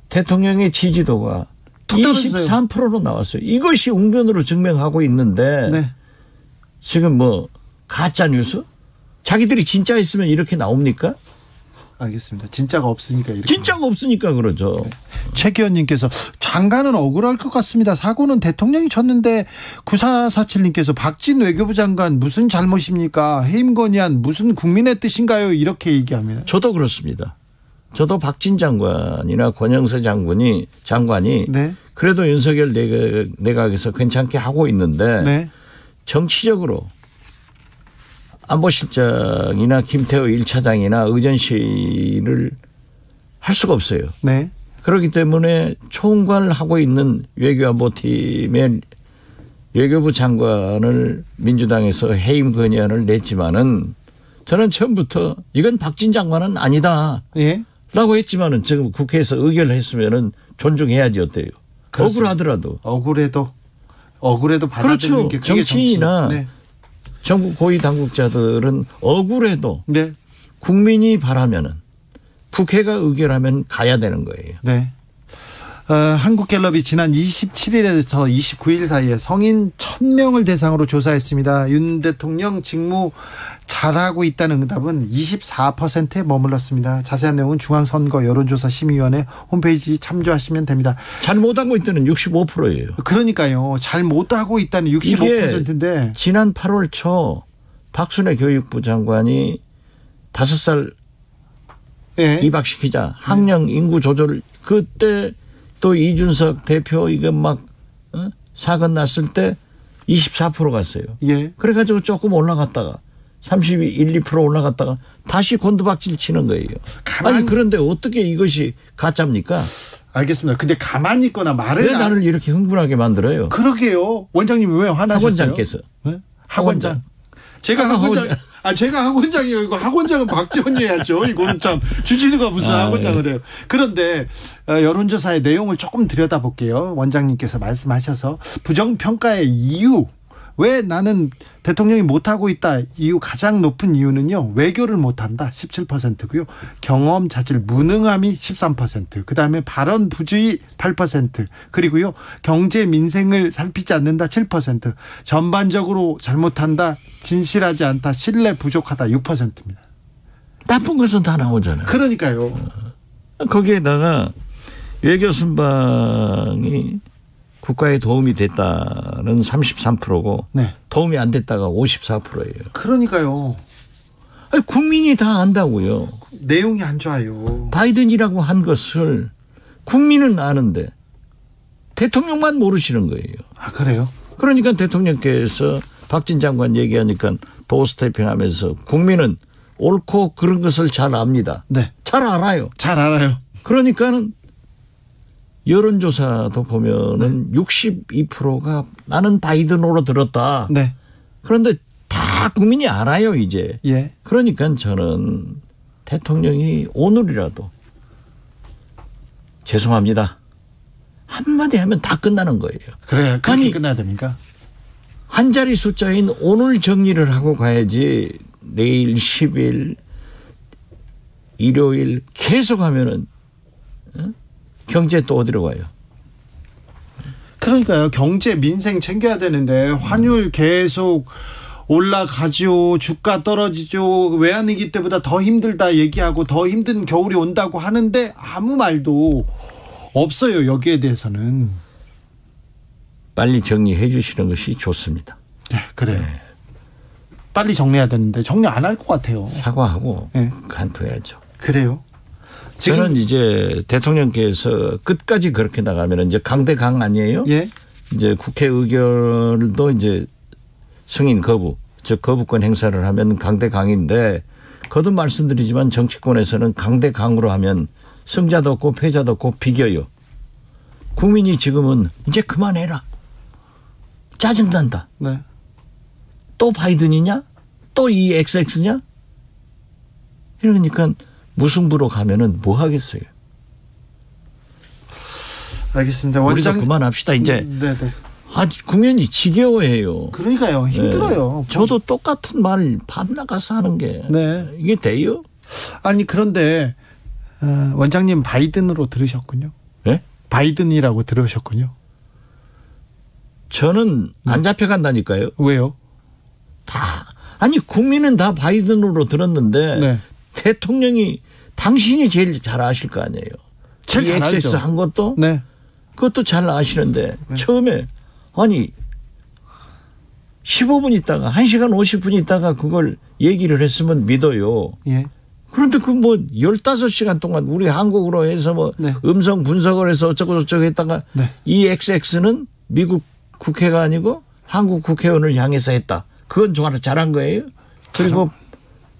대통령의 지지도가 23%로 나왔어요. 이것이 웅변으로 증명하고 있는데 네. 지금 뭐 가짜 뉴스? 자기들이 진짜 했으면 이렇게 나옵니까? 알겠습니다. 진짜가 없으니까 이렇게. 진짜가 없으니까 그러죠. 네. 최 기원님께서 장관은 억울할 것 같습니다. 사고는 대통령이 쳤는데 9447님께서 박진 외교부 장관 무슨 잘못입니까? 해임 건의안 무슨 국민의 뜻인가요? 이렇게 얘기합니다. 저도 그렇습니다. 저도 박진 장관이나 권영세 장관이 네. 그래도 윤석열 내각에서 괜찮게 하고 있는데 네. 정치적으로 안보실장이나 김태호 1차장이나 의전실을 할 수가 없어요. 네. 그렇기 때문에 총괄하고 있는 외교안보팀의 외교부 장관을 민주당에서 해임 건의안을 냈지만은 저는 처음부터 이건 박진 장관은 아니다. 예. 라고 했지만은 지금 국회에서 의결을 했으면은 존중해야지 어때요? 그렇습니다. 억울하더라도. 억울해도 받아들이는 그렇죠. 게 그게 정치인이나 네. 정부 고위 당국자들은 억울해도 네. 국민이 바라면은 국회가 의결하면 가야 되는 거예요. 네. 한국갤럽이 지난 27일에서 29일 사이에 성인 1000명을 대상으로 조사했습니다. 윤 대통령 직무 잘하고 있다는 응답은 24%에 머물렀습니다. 자세한 내용은 중앙선거 여론조사심의위원회 홈페이지 참조하시면 됩니다. 잘 못하고 있다는 65%예요. 그러니까요. 잘 못하고 있다는 65%인데. 지난 8월 초 박순애 교육부 장관이 5살 네. 입학시키자 학령 인구 조절 그때 또 이준석 대표 이거 막 사건 났을 때 24% 갔어요. 예. 그래가지고 조금 올라갔다가 31, 2% 올라갔다가 다시 곤두박질 치는 거예요. 아니 그런데 어떻게 이것이 가짜입니까? 알겠습니다. 근데 가만히 있거나 말을 왜 나를 이렇게 흥분하게 만들어요? 그러게요. 원장님 왜 화나셨어요? 학원장께서. 네? 학원장. 제가 학원장. 제가 학원장이요. 이거 학원장은 박지원이 해야죠. 이거는 참 주진우가 무슨 학원장을 해요. 그런데 여론조사의 내용을 조금 들여다볼게요. 원장님께서 말씀하셔서 부정평가의 이유. 왜 나는 대통령이 못하고 있다. 이유 가장 높은 이유는요. 외교를 못한다. 17%고요. 경험 자질 무능함이 13%. 그다음에 발언 부주의 8%. 그리고요. 경제 민생을 살피지 않는다. 7%. 전반적으로 잘못한다. 진실하지 않다. 신뢰 부족하다. 6%입니다. 나쁜 것은 다 나오잖아요. 그러니까요. 거기에다가 외교 순방이 국가에 도움이 됐다는 33%고 네. 도움이 안 됐다가 54%예요. 그러니까요. 아니, 국민이 다 안다고요. 내용이 안 좋아요. 바이든이라고 한 것을 국민은 아는데 대통령만 모르시는 거예요. 아 그래요? 그러니까 대통령께서 박진 장관 얘기하니까 도어스태핑하면서 국민은 옳고 그런 것을 잘 압니다. 네. 잘 알아요. 잘 알아요. 그러니까는 여론조사도 보면은 62%가 나는 바이든으로 들었다. 네. 그런데 다 국민이 알아요 이제. 예. 그러니까 저는 대통령이 오늘이라도 죄송합니다. 한마디 하면 다 끝나는 거예요. 그래. 그렇게 끝나야 됩니까? 한 자리 숫자인 오늘 정리를 하고 가야지 내일 10일 일요일 계속 하면은 경제 또 어디로 가요? 그러니까요. 경제 민생 챙겨야 되는데 환율 계속 올라가죠. 주가 떨어지죠. 외환위기 때보다 더 힘들다 얘기하고 더 힘든 겨울이 온다고 하는데 아무 말도 없어요. 여기에 대해서는. 빨리 정리해 주시는 것이 좋습니다. 네, 그래요. 네. 빨리 정리해야 되는데 정리 안 할 것 같아요. 사과하고 네. 간투해야죠. 그래요. 저는 이제 대통령께서 끝까지 그렇게 나가면 이제 강대강 아니에요? 예. 이제 국회 의결도 이제 승인 거부, 즉 거부권 행사를 하면 강대강인데 거듭 말씀드리지만 정치권에서는 강대강으로 하면 승자도 없고 패자도 없고 비겨요. 국민이 지금은 이제 그만해라. 짜증난다. 네. 또 바이든이냐? 또 이 XX냐? 이러니까 무승부로 가면은 뭐 하겠어요. 알겠습니다. 우리도 그만합시다. 이제 네네. 국민이 지겨워해요. 그러니까요. 힘들어요. 네. 저도 똑같은 말 밤 나가서 하는 게 네. 이게 돼요? 아니 그런데 원장님 바이든으로 들으셨군요. 네? 바이든이라고 들으셨군요. 저는 안 잡혀간다니까요. 왜요? 아니 국민은 다 바이든으로 들었는데 네. 대통령이 당신이 제일 잘 아실 거 아니에요. 제일 잘 알죠. XX 한 것도 네. 그것도 잘 아시는데 처음에 아니 15분 있다가 1시간 50분 있다가 그걸 얘기를 했으면 믿어요. 예. 그런데 그 뭐 15시간 동안 우리 한국으로 해서 뭐 네. 음성 분석을 해서 어쩌고 저쩌고 했다가 네. 이 XX는 미국 국회가 아니고 한국 국회의원을 향해서 했다. 그건 정말 잘한 거예요. 그리고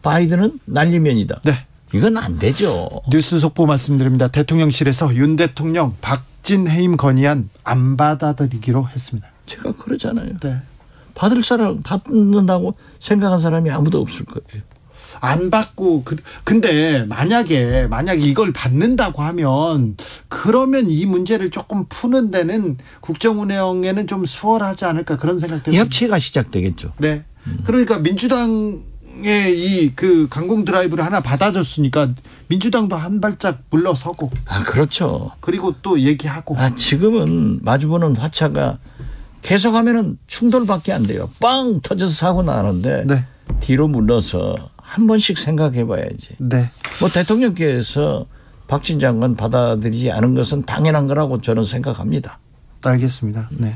바이든은 날리면이다. 네. 이건 안 되죠. 뉴스 속보 말씀드립니다. 대통령실에서 윤 대통령 박진 해임 건의안 안 받아들이기로 했습니다. 제가 그러잖아요. 네. 받을 사람 받는다고 생각한 사람이 아무도 없을 거예요. 안 받고 근데 만약에 이걸 받는다고 하면 그러면 이 문제를 조금 푸는 데는 국정 운영에는 좀 수월하지 않을까 그런 생각도 협치가 시작되겠죠. 네. 그러니까 민주당의 이 그 강공 드라이브를 하나 받아줬으니까 민주당도 한 발짝 물러서고. 그렇죠. 그리고 또 얘기하고. 지금은 마주보는 화차가 계속하면은 충돌밖에 안 돼요. 빵 터져서 사고 나는데 네. 뒤로 물러서 한 번씩 생각해 봐야지. 네. 뭐 대통령께서 박진 장관 받아들이지 않은 것은 당연한 거라고 저는 생각합니다. 알겠습니다. 네.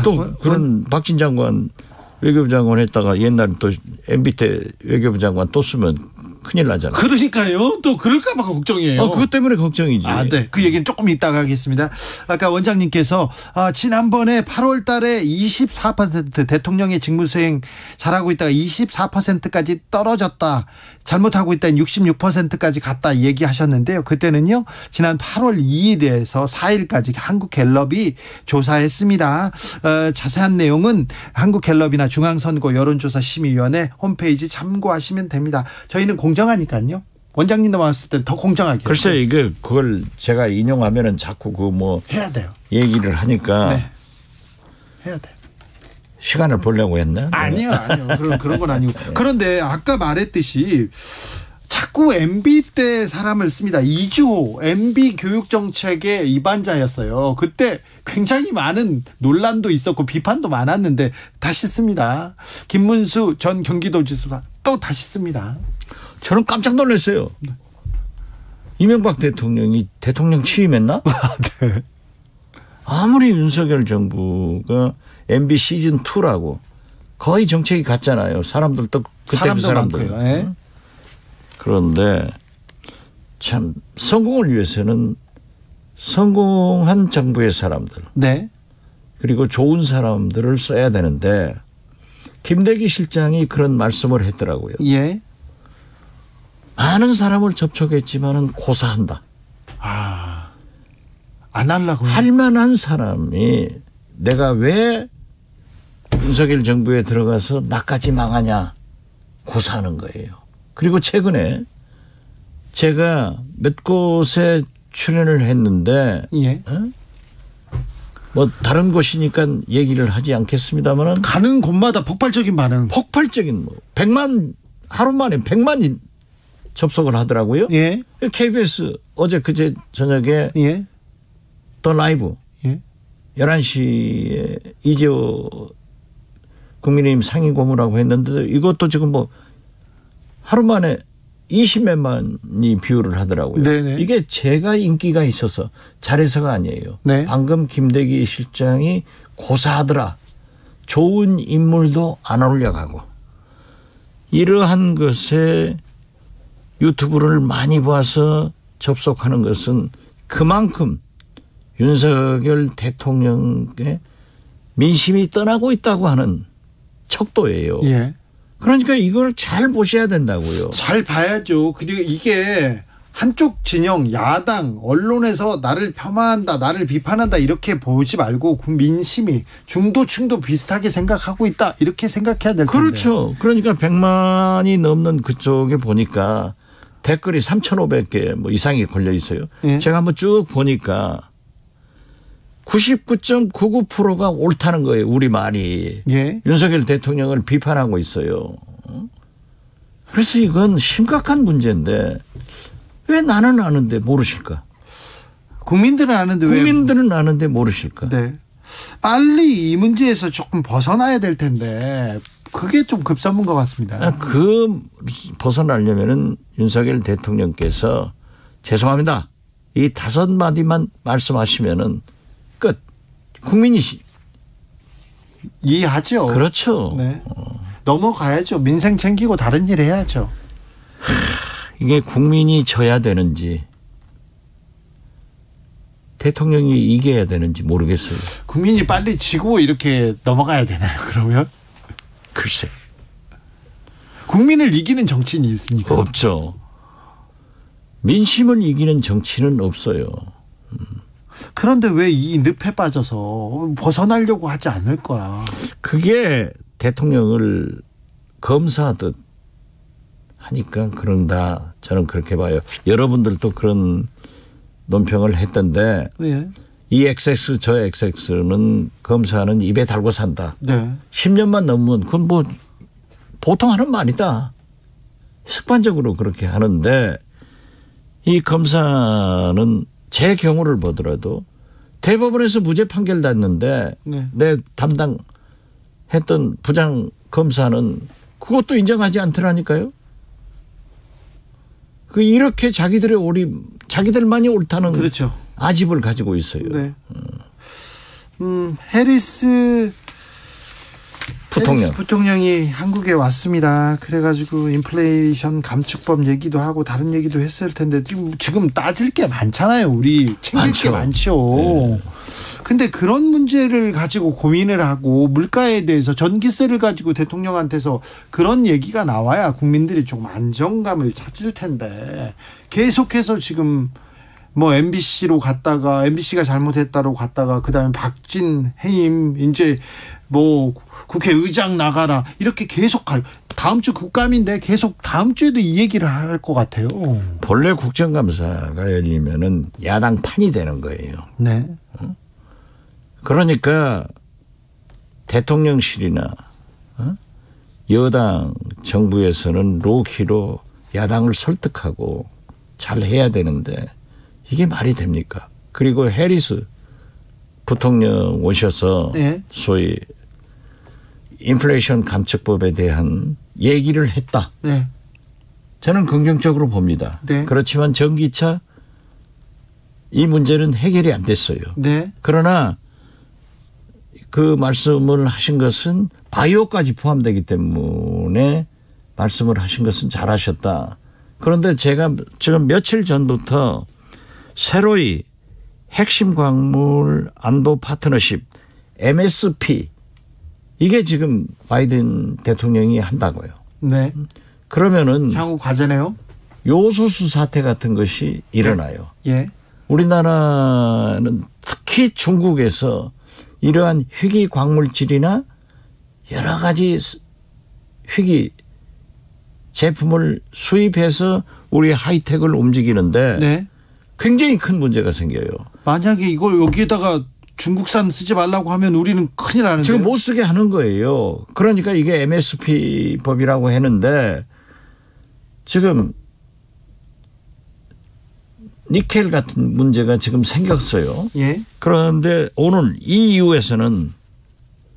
또 그런 박진 장관 외교부 장관 했다가 옛날에 또 MB 때 외교부 장관 또 쓰면 큰일 나잖아요. 그러니까요. 또 그럴까 봐 걱정이에요. 그것 때문에 걱정이지. 네. 그 얘기는 조금 이따가 하겠습니다. 아까 원장님께서 지난번에 8월 달에 24% 대통령의 직무수행 잘하고 있다가 24%까지 떨어졌다. 잘못하고 있다는 66%까지 갔다 얘기하셨는데요. 그때는요. 지난 8월 2일에서 4일까지 한국갤럽이 조사했습니다. 자세한 내용은 한국갤럽이나 중앙선거 여론조사심의위원회 홈페이지 참고하시면 됩니다. 저희는 공정하니까요. 원장님 나왔을 때 더 공정하게. 글쎄 그걸 제가 인용하면은 자꾸 해야 돼요. 얘기를 하니까 네. 해야 돼요. 시간을 보려고 했나? 아니요. 그런 건 아니고. 그런데 아까 말했듯이 자꾸 MB 때 사람을 씁니다. 이주호 MB 교육정책의 입안자였어요. 그때 굉장히 많은 논란도 있었고 비판도 많았는데 다시 씁니다. 김문수 전 경기도지사 또 다시 씁니다. 저는 깜짝 놀랐어요. 이명박 대통령이 대통령 취임했나? 네. 아무리 윤석열 정부가 MB 시즌2라고 거의 정책이 같잖아요. 사람들도 그때 그 사람들. 네. 그런데 참 성공을 위해서는 성공한 정부의 사람들. 네. 그리고 좋은 사람들을 써야 되는데 김대기 실장이 그런 말씀을 했더라고요. 예. 많은 사람을 접촉했지만은 고사한다. 안 하려고요. 할 만한 사람이 내가 왜 윤석열 정부에 들어가서 나까지 망하냐 고사하는 거예요. 그리고 최근에 제가 몇 곳에 출연을 했는데 예. 뭐 다른 곳이니까 얘기를 하지 않겠습니다만은 가는 곳마다 폭발적인 반응. 100만 하루 만에 100만이 접속을 하더라고요. 예. KBS 어제 그제 저녁에 예. 더 라이브 예. 11시에 이재호 국민의힘 상임고문이라고 했는데 이것도 지금 뭐 하루 만에 20몇만이 뷰를 하더라고요. 네네. 이게 제가 인기가 있어서 잘해서가 아니에요. 네. 방금 김대기 실장이 고사하더라. 좋은 인물도 안 올려가고 이러한 것에 유튜브를 많이 봐서 접속하는 것은 그만큼 윤석열 대통령의 민심이 떠나고 있다고 하는 척도예요. 예. 그러니까 이걸 잘 보셔야 된다고요. 잘 봐야죠. 그리고 이게 한쪽 진영, 야당, 언론에서 나를 폄하한다, 나를 비판한다 이렇게 보지 말고 민심이 중도층도 비슷하게 생각하고 있다 이렇게 생각해야 될 텐데. 그렇죠. 그러니까 100만이 넘는 그쪽에 보니까 댓글이 3,500개 뭐 이상이 걸려 있어요. 예. 제가 한번 쭉 보니까 99.99%가 옳다는 거예요. 우리 말이. 예. 윤석열 대통령을 비판하고 있어요. 그래서 이건 심각한 문제인데 왜 나는 아는데 모르실까? 국민들은 아는데 왜? 국민들은 아는데 모르실까? 네. 빨리 이 문제에서 조금 벗어나야 될 텐데 그게 좀 급선무인 것 같습니다. 그 벗어나려면은 윤석열 대통령께서 죄송합니다. 이 5마디만 말씀하시면은 끝. 국민이 이해하죠. 그렇죠. 네. 넘어가야죠. 민생 챙기고 다른 일 해야죠. 이게 국민이 져야 되는지 대통령이 이겨야 되는지 모르겠어요. 국민이 빨리 지고 이렇게 넘어가야 되나요? 그러면? 글쎄. 국민을 이기는 정치인이 있습니까? 없죠. 민심을 이기는 정치는 없어요. 그런데 왜 이 늪에 빠져서 벗어나려고 하지 않을 거야? 그게 대통령을 검사하듯 하니까 그런다. 저는 그렇게 봐요. 여러분들도 그런 논평을 했던데 네. 이 XX 저 XX는 검사는 입에 달고 산다. 네. 10년만 넘으면 그건 뭐 보통 하는 말이다. 습관적으로 그렇게 하는데 이 검사는 제 경우를 보더라도 대법원에서 무죄 판결 났는데 네. 내 담당했던 부장 검사는 그것도 인정하지 않더라니까요. 그 이렇게 자기들만이 옳다는 그렇죠. 아집을 가지고 있어요. 네. 해리스 부통령이 한국에 왔습니다. 그래가지고 인플레이션 감축법 얘기도 하고 다른 얘기도 했을 텐데 지금 따질 게 많잖아요. 우리 챙길 게 많죠. 네. 근데 그런 문제를 가지고 고민을 하고 물가에 대해서 전기세를 가지고 대통령한테서 그런 얘기가 나와야 국민들이 조금 안정감을 찾을 텐데 계속해서 지금 뭐 MBC로 갔다가 MBC가 잘못했다로 갔다가 그다음에 박진 해임 이제 뭐 국회의장 나가라 이렇게 계속 다음 주 국감인데 계속 다음 주에도 이 얘기를 할 것 같아요. 본래 국정감사가 열리면은 야당 판이 되는 거예요. 네. 그러니까 대통령실이나 여당 정부에서는 로키로 야당을 설득하고 잘 해야 되는데 이게 말이 됩니까? 그리고 해리스 부통령 오셔서 네. 소위 인플레이션 감축법에 대한 얘기를 했다. 네. 저는 긍정적으로 봅니다. 네. 그렇지만 전기차 이 문제는 해결이 안 됐어요. 네. 그러나 그 말씀을 하신 것은 바이오까지 포함되기 때문에 말씀을 하신 것은 잘하셨다. 그런데 제가 지금 며칠 전부터 새로이 핵심 광물 안보 파트너십 MSP 이게 지금 바이든 대통령이 한다고요. 네. 그러면은 향후 과제네요. 요소수 사태 같은 것이 일어나요. 예. 우리나라는 특히 중국에서 이러한 희귀 광물질이나 여러 가지 희귀 제품을 수입해서 우리 하이텍을 움직이는데 네. 굉장히 큰 문제가 생겨요. 만약에 이걸 여기에다가 중국산 쓰지 말라고 하면 우리는 큰일 나는데. 지금 못 쓰게 하는 거예요. 그러니까 이게 MSP 법이라고 했는데 지금 니켈 같은 문제가 지금 생겼어요. 예. 그런데 오늘 EU에서는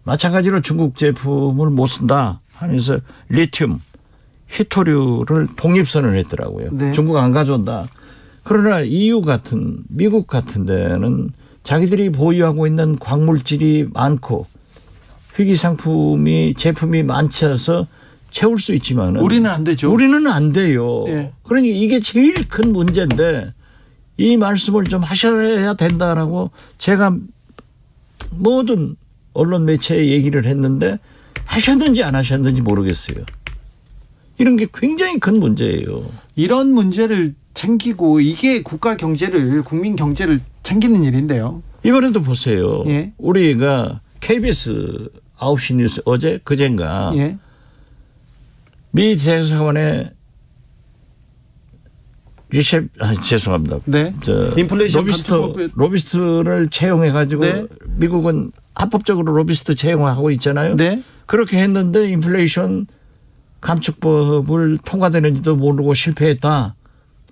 마찬가지로 중국 제품을 못 쓴다 하면서 리튬, 히토류를 독립선언을 했더라고요. 네. 중국 안 가져온다. 그러나 EU 같은 미국 같은 데는 자기들이 보유하고 있는 광물질이 많고 희귀 상품이 제품이 많지않아서 채울 수 있지만 우리는 안 되죠. 우리는 안 돼요. 예. 그러니까 이게 제일 큰 문제인데 이 말씀을 좀 하셔야 된다라고 제가 모든 언론 매체에 얘기를 했는데 하셨는지 안 하셨는지 모르겠어요. 이런 게 굉장히 큰 문제예요. 이런 문제를 챙기고 이게 국가 경제를 국민 경제를 챙기는 일인데요. 이번에도 보세요. 예. 우리가 KBS 9시 뉴스 어제 그젠가 예. 미 대사관에 죄송합니다. 네. 인플레이션 로비스트를 채용해 가지고 네. 미국은 합법적으로 로비스트 채용하고 있잖아요. 네. 그렇게 했는데 인플레이션 감축법을 통과되는지도 모르고 실패했다.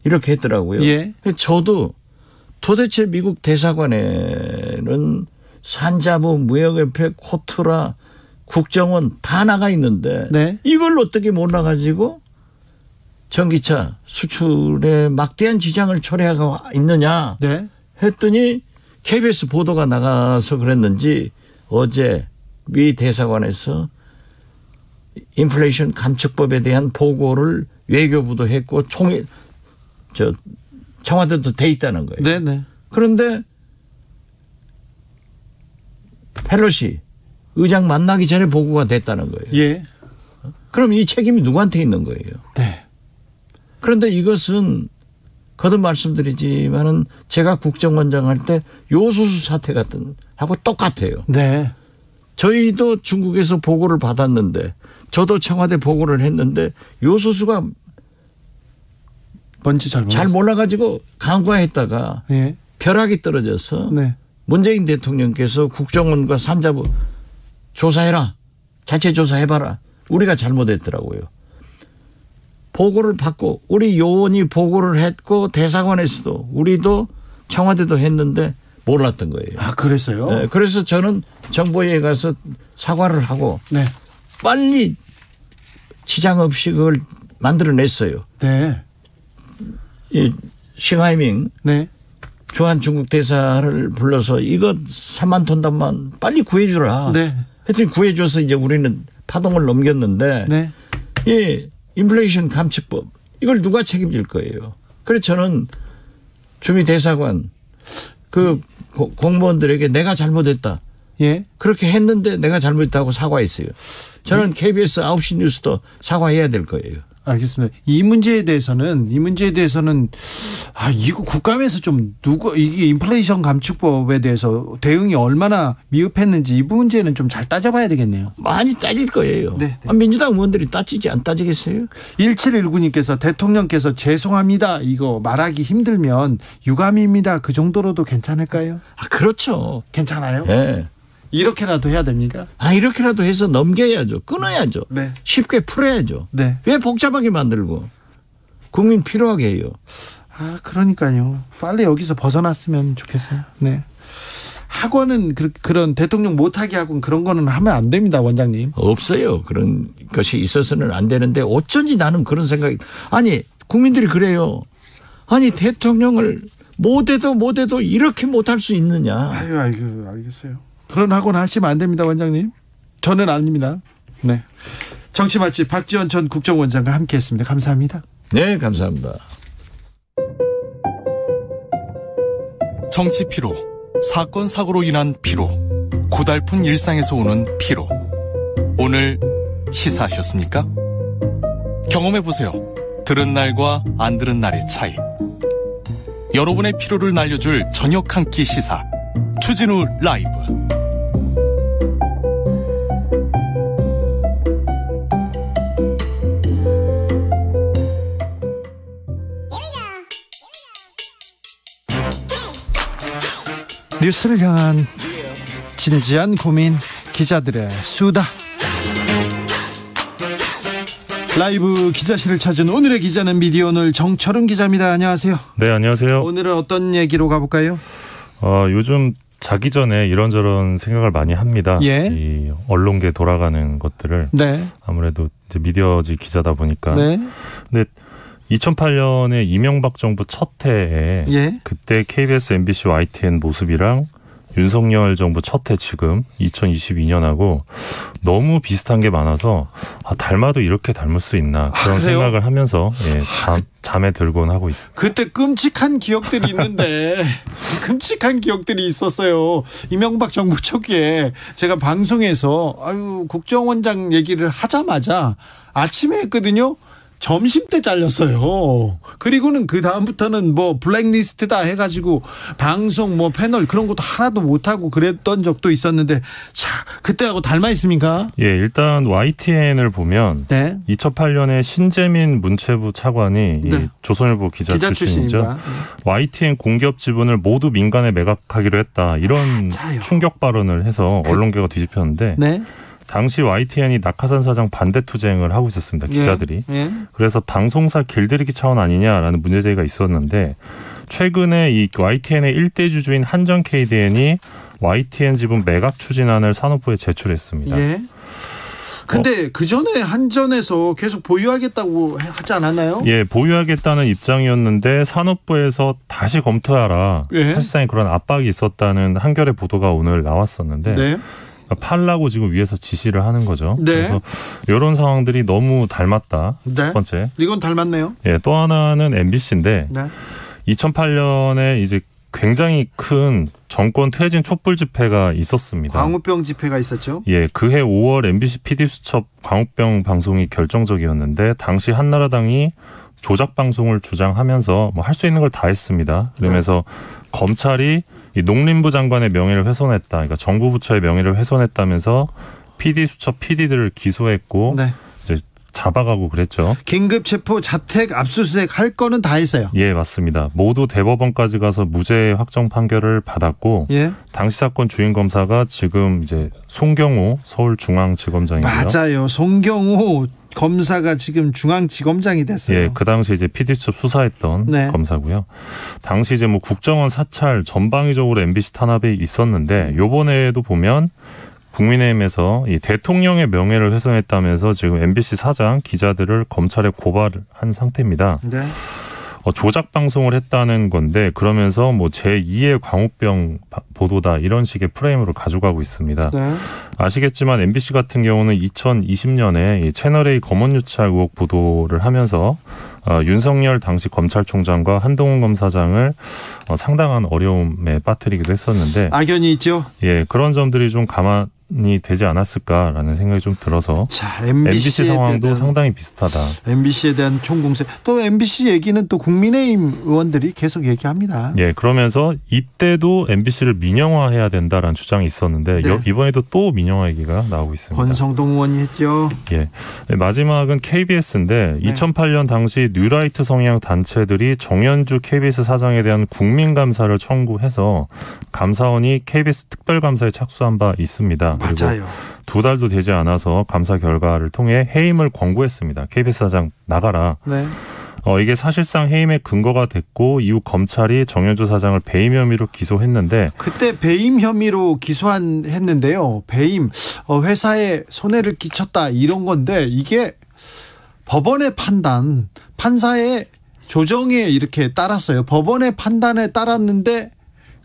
이렇게 했더라고요. 예. 저도 도대체 미국 대사관에는 산자부, 무역협회, 코트라, 국정원 다 나가 있는데 네. 이걸 어떻게 몰라가지고 전기차 수출에 막대한 지장을 초래하고 있느냐 네. 했더니 KBS 보도가 나가서 그랬는지 어제 미 대사관에서 인플레이션 감축법에 대한 보고를 외교부도 했고 청와대도 돼 있다는 거예요. 네네. 그런데 펠로시 의장 만나기 전에 보고가 됐다는 거예요. 예. 그럼 이 책임이 누구한테 있는 거예요? 네. 그런데 이것은 거듭 말씀드리지만은 제가 국정원장 할 때 요소수 사태 같은 하고 똑같아요. 네. 저희도 중국에서 보고를 받았는데 저도 청와대 보고를 했는데 요소수가 뭔지 잘 몰라가지고 간과했다가 예. 벼락이 떨어져서 네. 문재인 대통령께서 국정원과 산자부 조사해라. 자체 조사해봐라. 우리가 잘못했더라고요. 보고를 받고 우리 요원이 보고를 했고 대사관에서도 우리도 청와대도 했는데 몰랐던 거예요. 아, 그랬어요? 네, 그래서 저는 정보위에 가서 사과를 하고 네. 빨리 지장 없이 그걸 만들어냈어요. 네. 이 싱하이밍 네. 주한 중국 대사를 불러서 이거 3만 톤단만 빨리 구해주라. 네. 하여튼 구해줘서 이제 우리는 파동을 넘겼는데 네. 이 인플레이션 감축법 이걸 누가 책임질 거예요. 그래서 저는 주미 대사관 그 공무원들에게 내가 잘못했다. 예. 그렇게 했는데 내가 잘못했다고 사과했어요. 저는 KBS 9시 뉴스도 사과해야 될 거예요. 알겠습니다. 이 문제에 대해서는 이거 국감에서 좀 이게 인플레이션 감축법에 대해서 대응이 얼마나 미흡했는지 이 문제는 좀 잘 따져봐야 되겠네요. 많이 따질 거예요. 네. 민주당 의원들이 따지지 안 따지겠어요? 1719님께서 대통령께서 죄송합니다. 이거 말하기 힘들면 유감입니다. 그 정도로도 괜찮을까요? 아, 그렇죠. 괜찮아요? 네. 이렇게라도 해야 됩니까? 이렇게라도 해서 넘겨야죠. 끊어야죠. 네. 쉽게 풀어야죠. 네. 왜 복잡하게 만들고 국민 필요하게 해요. 그러니까요. 빨리 여기서 벗어났으면 좋겠어요. 네. 학원은 그런 대통령 못하게 하고 그런 거는 하면 안 됩니다, 원장님. 없어요. 그런 것이 있어서는 안 되는데 어쩐지 나는 그런 생각이. 아니 국민들이 그래요. 아니 대통령을 못해도 이렇게 못할 수 있느냐. 알겠어요. 그런 학원 하시면 안 됩니다, 원장님. 저는 아닙니다. 네. 정치 맛집 박지원 전 국정원장과 함께했습니다. 감사합니다. 네, 감사합니다. 정치 피로, 사건 사고로 인한 피로, 고달픈 일상에서 오는 피로. 오늘 시사하셨습니까? 경험해보세요. 들은 날과 안 들은 날의 차이. 여러분의 피로를 날려줄 저녁 한 끼 시사. 추진우 라이브. 뉴스를 향한 진지한 고민, 기자들의 수다. 라이브 기자실을 찾은 오늘의 기자는 미디어오늘 정철은 기자입니다. 안녕하세요. 네, 안녕하세요. 오늘은 어떤 얘기로 가볼까요? 요즘 자기 전에 이런저런 생각을 많이 합니다. 예. 이 언론계 돌아가는 것들을. 네. 아무래도 이제 미디어지 기자다 보니까. 네. 근데 2008년에 이명박 정부 첫 해에 예. 그때 KBS, MBC, YTN 모습이랑 윤석열 정부 첫 해 지금 2022년하고 너무 비슷한 게 많아서 닮아도 이렇게 닮을 수 있나 그런 생각을 하면서 잠에 들곤 하고 있습니다. 그때 끔찍한 기억들이 있는데 끔찍한 기억들이 있었어요. 이명박 정부 초기에 제가 방송에서 국정원장 얘기를 하자마자 아침에 했거든요. 점심 때 잘렸어요. 그리고는 그 다음부터는 뭐 블랙리스트다 해가지고 방송 뭐 패널 그런 것도 하나도 못하고 그랬던 적도 있었는데, 자, 그때하고 닮아 있습니까? 예, 일단 YTN을 보면 네. 2008년에 신재민 문체부 차관이 네. 이 조선일보 기자 출신이죠. YTN 공기업 지분을 모두 민간에 매각하기로 했다. 이런 충격 발언을 해서 언론계가 뒤집혔는데 네. 당시 YTN이 낙하산 사장 반대 투쟁을 하고 있었습니다. 기자들이. 예. 그래서 방송사 길들이기 차원 아니냐라는 문제제기가 있었는데, 최근에 이 YTN의 일대 주주인 한전 KDN이 YTN 지분 매각 추진안을 산업부에 제출했습니다. 예. 근데 그 전에 한전에서 계속 보유하겠다고 하지 않았나요? 예, 보유하겠다는 입장이었는데 산업부에서 다시 검토하라. 예. 사실상 그런 압박이 있었다는 한겨레 보도가 오늘 나왔었는데, 네. 팔라고 지금 위에서 지시를 하는 거죠. 네. 그래서 이런 상황들이 너무 닮았다. 네. 첫 번째. 이건 닮았네요. 예, 또 하나는 MBC인데 네. 2008년에 이제 굉장히 큰 정권 퇴진 촛불 집회가 있었습니다. 광우병 집회가 있었죠. 예, 그해 5월 MBC PD 수첩 광우병 방송이 결정적이었는데, 당시 한나라당이 조작 방송을 주장하면서 뭐 할 수 있는 걸 다 했습니다. 그러면서 검찰이 이 농림부 장관의 명예를 훼손했다. 그러니까 정부 부처의 명예를 훼손했다면서 PD 수첩 PD들을 기소했고 네. 이제 잡아가고 그랬죠. 긴급 체포, 자택, 압수수색 할 거는 다 했어요. 예, 맞습니다. 모두 대법원까지 가서 무죄 확정 판결을 받았고, 예. 당시 사건 주임 검사가 지금 이제 송경호 서울중앙지검장이고요. 맞아요. 송경호 검사가 지금 중앙지검장이 됐어요. 예, 그 당시 이제 PD수첩 수사했던 네. 검사고요. 당시 이제 뭐 국정원 사찰 전방위적으로 MBC 탄압이 있었는데, 요번에도 보면 국민의힘에서 이 대통령의 명예를 훼손했다면서 지금 MBC 사장, 기자들을 검찰에 고발한 상태입니다. 네. 조작 방송을 했다는 건데, 그러면서 뭐 제2의 광우병 보도다 이런 식의 프레임으로 가져가고 있습니다. 네. 아시겠지만 MBC 같은 경우는 2020년에 이 채널A 검언유착 의혹 보도를 하면서 윤석열 당시 검찰총장과 한동훈 검사장을 상당한 어려움에 빠뜨리기도 했었는데, 악연이 있죠. 예, 그런 점들이 좀 감안이 되지 않았을까라는 생각이 좀 들어서, 자, MBC 상황도 상당히 비슷하다. MBC에 대한 총공세. 또 MBC 얘기는 또 국민의힘 의원들이 계속 얘기합니다. 예, 그러면서 이때도 MBC를 민영화해야 된다라는 주장이 있었는데, 네. 이번에도 또 민영화 얘기가 나오고 있습니다. 권성동 의원이 했죠. 예, 마지막은 KBS인데 네. 2008년 당시 뉴라이트 성향 단체들이 정현주 KBS 사장에 대한 국민감사를 청구해서 감사원이 KBS 특별감사에 착수한 바 있습니다. 맞아요. 두 달도 되지 않아서 감사 결과를 통해 해임을 권고했습니다. KBS 사장 나가라. 네. 이게 사실상 해임의 근거가 됐고, 이후 검찰이 정현주 사장을 배임 혐의로 기소했는데, 그때 배임 혐의로 기소했는데요. 배임, 회사에 손해를 끼쳤다 이런 건데, 이게 법원의 판단, 판사의 조정에 이렇게 따랐어요. 법원의 판단에 따랐는데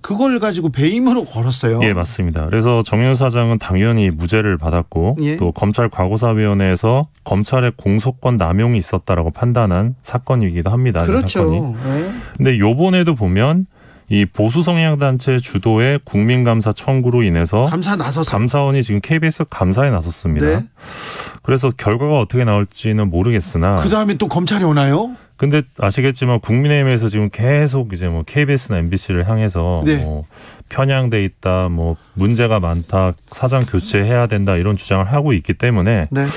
그걸 가지고 배임으로 걸었어요. 예, 맞습니다. 그래서 정현주 사장은 당연히 무죄를 받았고, 예. 또 검찰과거사위원회에서 검찰의 공소권 남용이 있었다라고 판단한 사건이기도 합니다. 그렇죠. 그런데 요번에도 보면 이 보수 성향 단체 주도의 국민감사 청구로 인해서 감사원이 지금 KBS 감사에 나섰습니다. 네. 그래서 결과가 어떻게 나올지는 모르겠으나, 그 다음에 또 검찰이 오나요? 근데 아시겠지만 국민의힘에서 지금 계속 이제 뭐 KBS나 MBC를 향해서 네. 뭐 편향돼 있다, 뭐 문제가 많다, 사장 교체해야 된다 이런 주장을 하고 있기 때문에 네.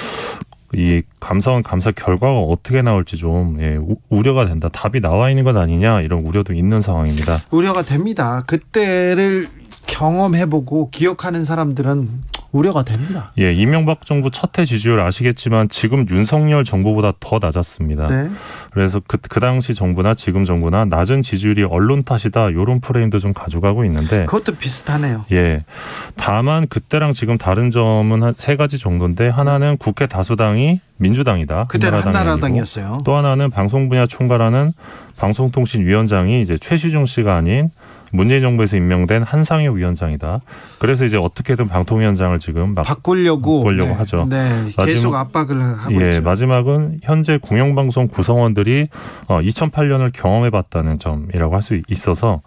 이 감사원 감사 결과가 어떻게 나올지 좀 우려가 된다. 답이 나와 있는 것 아니냐 이런 우려도 있는 상황입니다. 우려가 됩니다. 그때를 경험해보고 기억하는 사람들은 우려가 됩니다. 예, 이명박 정부 첫해 지지율 아시겠지만 지금 윤석열 정부보다 더 낮았습니다. 네. 그래서 그 당시 정부나 지금 정부나 낮은 지지율이 언론 탓이다 이런 프레임도 좀 가져가고 있는데, 그것도 비슷하네요. 예, 다만 그때랑 지금 다른 점은 한 세 가지 정도인데, 하나는 국회 다수당이 민주당이다. 그때는 한나라당이었어요. 또 하나는 방송 분야 총괄하는 방송통신위원장이 이제 최시중 씨가 아닌 문재인 정부에서 임명된 한상혁 위원장이다. 그래서 이제 어떻게든 방통위원장을 지금 막 바꾸려고 네. 하죠. 네, 계속 압박을 하고 있죠. 마지막은 현재 공영방송 구성원들이 2008년을 경험해봤다는 점이라고 할 수 있어서,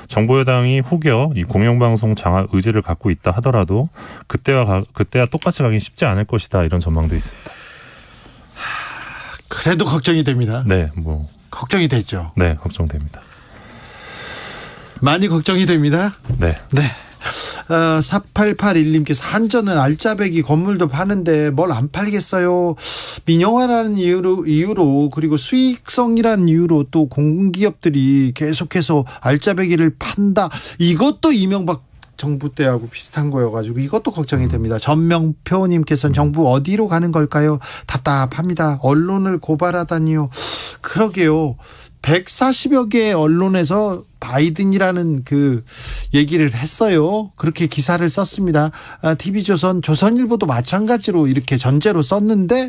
정부 여당이 혹여 이 공영방송 장악 의지를 갖고 있다 하더라도 그때와 똑같이 가긴 쉽지 않을 것이다 이런 전망도 있습니다. 그래도 걱정이 됩니다. 네, 뭐 걱정이 됐죠. 네, 걱정됩니다. 많이 걱정이 됩니다. 네. 네. 4881님께서 한전은 알짜배기 건물도 파는데 뭘 안 팔겠어요. 민영화라는 이유로 그리고 수익성이라는 이유로 또 공기업들이 계속해서 알짜배기를 판다. 이것도 이명박 정부 때하고 비슷한 거여가지고 이것도 걱정이 됩니다. 전명표님께서는 정부 어디로 가는 걸까요? 답답합니다. 언론을 고발하다니요. 그러게요. 140여 개의 언론에서 바이든이라는 그 얘기를 했어요. 그렇게 기사를 썼습니다. TV조선, 조선일보도 마찬가지로 이렇게 전제로 썼는데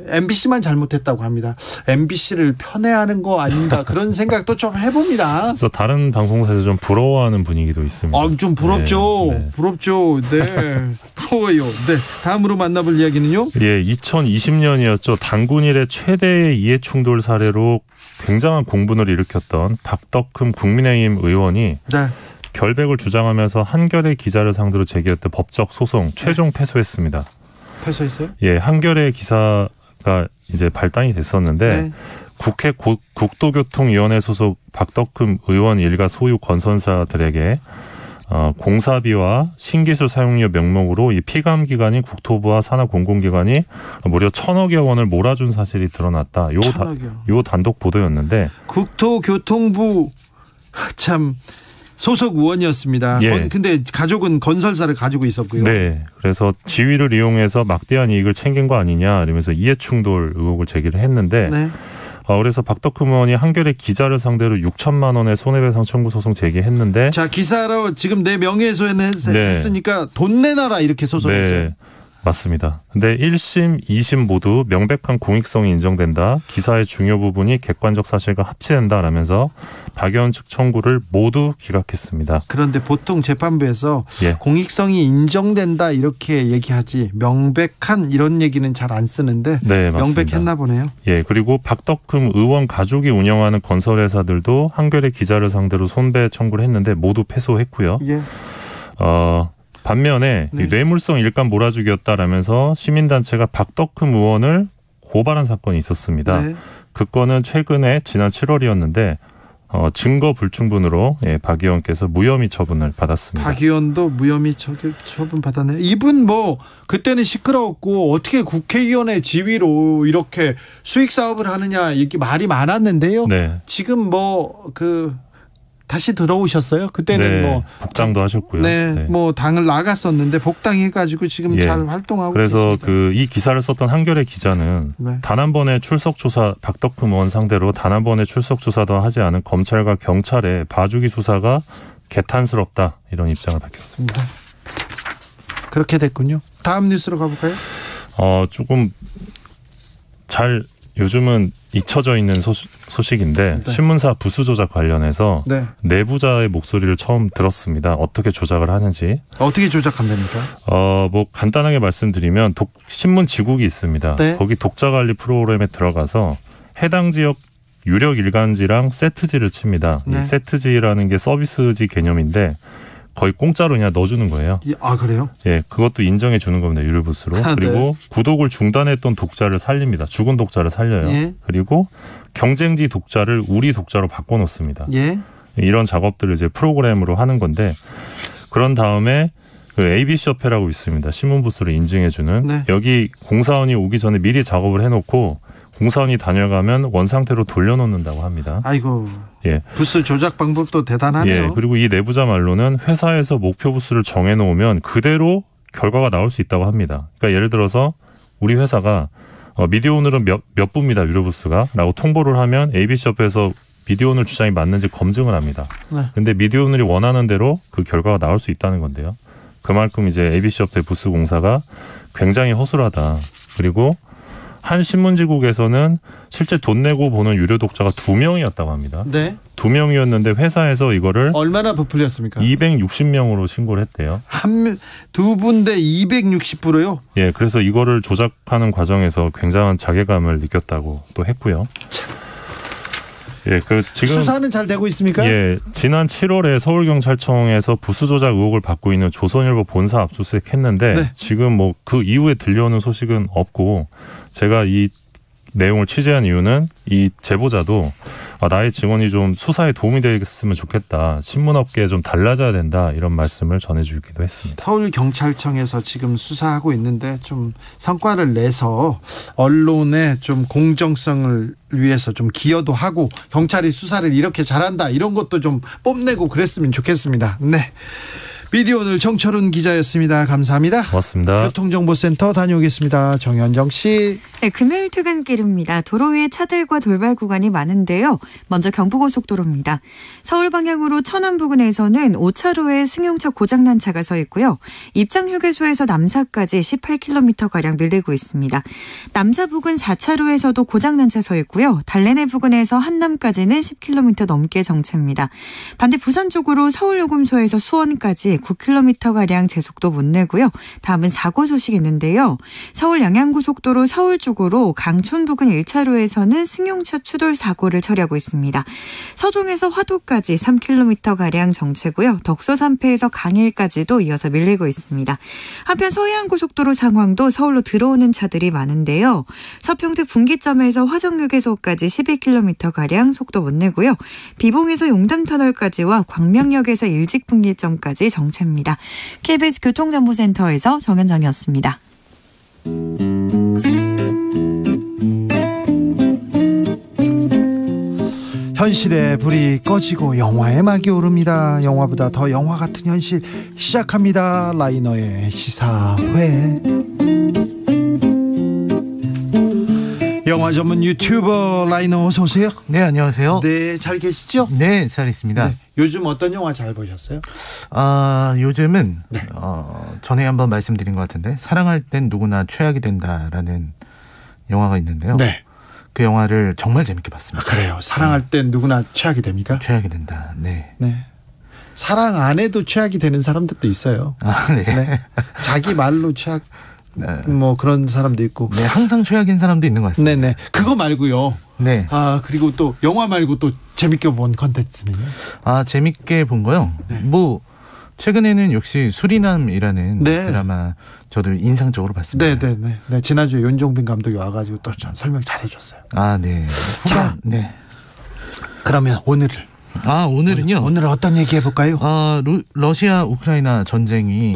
MBC만 잘못했다고 합니다. MBC를 편애하는 거 아닌가 그런 생각도 좀 해봅니다. 그래서 다른 방송사에서 좀 부러워하는 분위기도 있습니다. 좀 부럽죠. 네. 부럽죠. 네. 부러워요. 네. 다음으로 만나볼 이야기는요. 예, 2020년이었죠. 단군 일의 최대의 이해충돌 사례로 굉장한 공분을 일으켰던 박덕흠 국민의힘 의원이 네. 결백을 주장하면서 한겨레 기자를 상대로 제기했던 법적 소송 최종 패소했습니다. 패소했어요? 예, 한겨레 기사가 이제 발단이 됐었는데 네. 국회 국도교통위원회 소속 박덕흠 의원 일가 소유 건설사들에게 공사비와 신기술 사용료 명목으로 이 피감 기관인 국토부와 산하 공공기관이 무려 1,000억여 원을 몰아준 사실이 드러났다. 요 단독 보도였는데 국토교통부 참 소속 의원이었습니다. 예. 근데 가족은 건설사를 가지고 있었고요. 네. 그래서 지위를 이용해서 막대한 이익을 챙긴 거 아니냐 이러면서 이해충돌 의혹을 제기를 했는데 네. 그래서 박덕흠 의원이 한겨레 기자를 상대로 6천만 원의 손해배상 청구 소송 제기했는데 자, 기사로 지금 내 명예훼손 네. 했으니까 돈 내놔라 이렇게 소송했어요. 네. 맞습니다. 근데 1심, 2심 모두 명백한 공익성이 인정된다. 기사의 중요 부분이 객관적 사실과 합치된다라면서 박 의원 측 청구를 모두 기각했습니다. 그런데 보통 재판부에서 예. 공익성이 인정된다 이렇게 얘기하지 명백한 이런 얘기는 잘 안 쓰는데 네, 맞습니다. 명백했나 보네요. 예, 그리고 박덕흠 의원 가족이 운영하는 건설회사들도 한겨레 기자를 상대로 손배 청구를 했는데 모두 패소했고요. 예. 반면에 네. 뇌물성 일감 몰아주기였다라면서 시민단체가 박덕흠 의원을 고발한 사건이 있었습니다. 네. 그 건은 최근에 지난 7월이었는데 증거 불충분으로 박 의원께서 무혐의 처분을 받았습니다. 박 의원도 무혐의 처분 받았네요. 이분 뭐 그때는 시끄러웠고 어떻게 국회의원의 지위로 이렇게 수익 사업을 하느냐 이렇게 말이 많았는데요. 네. 지금 다시 들어오셨어요? 그때는 네, 복당도 하셨고요. 네, 네. 뭐 당을 나갔었는데 복당해가지고 지금 예. 잘 활동하고 그래서 계십니다. 이 기사를 썼던 한겨레 기자는 네. 단 한 번의 출석 조사 박덕흠 의원 상대로 단 한 번의 출석 조사도 하지 않은 검찰과 경찰의 봐주기 수사가 개탄스럽다 이런 입장을 밝혔습니다. 그렇게 됐군요. 다음 뉴스로 가볼까요? 조금 요즘은 잊혀져 있는 소식인데 네. 신문사 부수 조작 관련해서 네. 내부자의 목소리를 처음 들었습니다. 어떻게 조작을 하는지. 어떻게 조작한답니까? 뭐 간단하게 말씀드리면 신문 지국이 있습니다. 네. 거기 독자 관리 프로그램에 들어가서 해당 지역 유력 일간지랑 세트지를 칩니다. 네. 이 세트지라는 게 서비스지 개념인데 거의 공짜로 그냥 넣어주는 거예요. 그래요? 예, 그것도 인정해 주는 겁니다. 유료 부스로. 그리고 네. 구독을 중단했던 독자를 살립니다. 죽은 독자를 살려요. 예. 그리고 경쟁지 독자를 우리 독자로 바꿔놓습니다. 예. 이런 작업들을 이제 프로그램으로 하는 건데 그런 다음에 그 ABC협회라고 있습니다. 신문 부스를 인증해주는. 네. 여기 공사원이 오기 전에 미리 작업을 해놓고 공사원이 다녀가면 원상태로 돌려놓는다고 합니다. 아이고. 예. 부스 조작 방법도 대단하네요. 예. 그리고 이 내부자 말로는 회사에서 목표 부스를 정해놓으면 그대로 결과가 나올 수 있다고 합니다. 그러니까 예를 들어서 우리 회사가 미디어 오늘은 몇 부입니다. 유료 부스가 라고 통보를 하면 ABC협회에서 미디어 오늘 주장이 맞는지 검증을 합니다. 그런데 미디어 오늘이 원하는 대로 그 결과가 나올 수 있다는 건데요. 그만큼 이제 ABC협회 부스 공사가 굉장히 허술하다. 그리고 한 신문지국에서는 실제 돈 내고 보는 유료 독자가 2명이었다고 합니다. 네. 2명이었는데 회사에서 이거를 얼마나 부풀렸습니까? 260명으로 신고를 했대요. 두 분대 260%요? 예, 그래서 이거를 조작하는 과정에서 굉장한 자괴감을 느꼈다고 또 했고요. 예, 지금 수사는 잘 되고 있습니까? 예, 지난 7월에 서울경찰청에서 부수 조작 의혹을 받고 있는 조선일보 본사 압수수색했는데 네. 지금 그 이후에 들려오는 소식은 없고 제가 이 내용을 취재한 이유는 이 제보자도 나의 증언이 좀 수사에 도움이 되겠으면 좋겠다. 신문업계에 좀 달라져야 된다. 이런 말씀을 전해주기도 했습니다. 서울경찰청에서 지금 수사하고 있는데 좀 성과를 내서 언론의 좀 공정성을 위해서 좀 기여도 하고 경찰이 수사를 이렇게 잘한다 이런 것도 좀 뽐내고 그랬으면 좋겠습니다. 네. 미디어 오늘 정철훈 기자였습니다. 감사합니다. 고맙습니다. 교통정보센터 다녀오겠습니다. 정현정 씨. 네, 금요일 퇴근길입니다. 도로 위에 차들과 돌발 구간이 많은데요. 먼저 경부고속도로입니다. 서울 방향으로 천안 부근에서는 5차로에 승용차 고장난 차가 서 있고요. 입장휴게소에서 남사까지 18km가량 밀리고 있습니다. 남사 부근 4차로에서도 고장난 차 서 있고요. 달래내 부근에서 한남까지는 10km 넘게 정체입니다. 반대 부산 쪽으로 서울요금소에서 수원까지 9km가량 제속도 못 내고요. 다음은 사고 소식이 있는데요. 서울 양양고속도로 서울 쪽으로 강촌 부근 1차로에서는 승용차 추돌 사고를 처리하고 있습니다. 서종에서 화도까지 3km가량 정체고요. 덕소 3패에서 강일까지도 이어서 밀리고 있습니다. 한편 서해안고속도로 상황도 서울로 들어오는 차들이 많은데요. 서평택 분기점에서 화정휴게소까지 11km가량 속도 못 내고요. 비봉에서 용담터널까지와 광명역에서 일직분기점까지 정체입니다. KBS 교통정보센터에서 정현정이었습니다. 현실의 불이 꺼지고 영화의 막이 오릅니다. 영화보다 더 영화 같은 현실 시작합니다. 라이너의 시사회. 영화 전문 유튜버 라이너 어서 오세요. 네, 안녕하세요. 네, 잘 계시죠? 네, 잘 있습니다. 네, 요즘 어떤 영화 잘 보셨어요? 요즘은 전에 한번 말씀드린 것 같은데 사랑할 땐 누구나 최악이 된다라는 영화가 있는데요. 네. 그 영화를 정말 재밌게 봤습니다. 그래요. 사랑할 땐 누구나 최악이 됩니까? 최악이 된다. 네. 네. 사랑 안 해도 최악이 되는 사람들도 있어요. 네. 네. 자기 말로 최악. 네. 뭐 그런 사람도 있고. 네, 항상 최악인 사람도 있는 것 같습니다. 네네. 그거 말고요. 네. 그리고 또 영화 말고 또 재밌게 본 컨텐츠는요? 재밌게 본 거요. 네. 뭐 최근에는 역시 수리남이라는 네. 드라마 저도 인상적으로 봤습니다. 네. 지난주에 윤종빈 감독이 와가지고 또 설명 잘해줬어요. 네. 자, 네. 그러면 오늘은요? 오늘 어떤 얘기 해볼까요? 러시아 우크라이나 전쟁이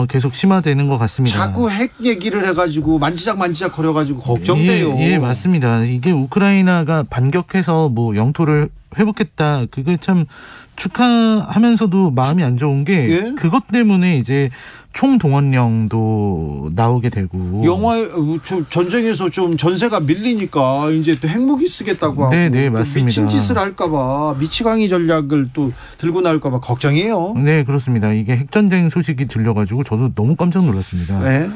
계속 심화되는 것 같습니다. 자꾸 핵 얘기를 해가지고 만지작 거려가지고 걱정돼요. 예, 맞습니다. 이게 우크라이나가 반격해서 뭐 영토를 회복했다. 그게 참 축하하면서도 마음이 안 좋은 게 그것 때문에 이제 총동원령도 나오게 되고 전쟁에서 좀 전세가 밀리니까 이제 또 핵무기 쓰겠다고 하고 네, 맞습니다. 미친 짓을 할까봐 미치광이 전략을 또 들고 나올까봐 걱정이에요. 네, 그렇습니다. 이게 핵전쟁 소식이 들려가지고 저도 너무 깜짝 놀랐습니다. 네.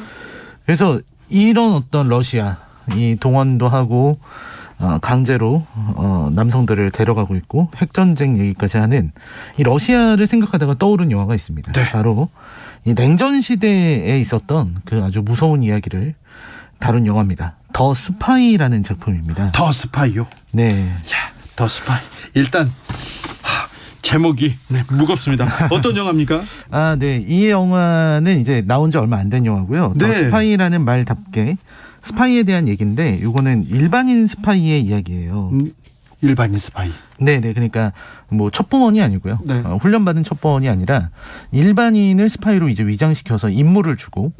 그래서 이런 어떤 러시아 이 동원도 하고 강제로 남성들을 데려가고 있고 핵전쟁 얘기까지 하는 이 러시아를 생각하다가 떠오른 영화가 있습니다. 네. 바로 이 냉전 시대에 있었던 그 아주 무서운 이야기를 다룬 영화입니다. 더 스파이라는 작품입니다. 더 스파이요? 네. 더 스파이. 일단 제목이 무겁습니다. 어떤 영화입니까? 네. 이 영화는 이제 나온 지 얼마 안 된 영화고요. 더 스파이라는 말답게 스파이에 대한 얘기인데 이거는 일반인 스파이의 이야기예요. 일반인 스파이. 네. 그러니까 뭐 첩보원이 아니고요. 네. 훈련받은 첩보원이 아니라 일반인을 스파이로 이제 위장시켜서 임무를 주고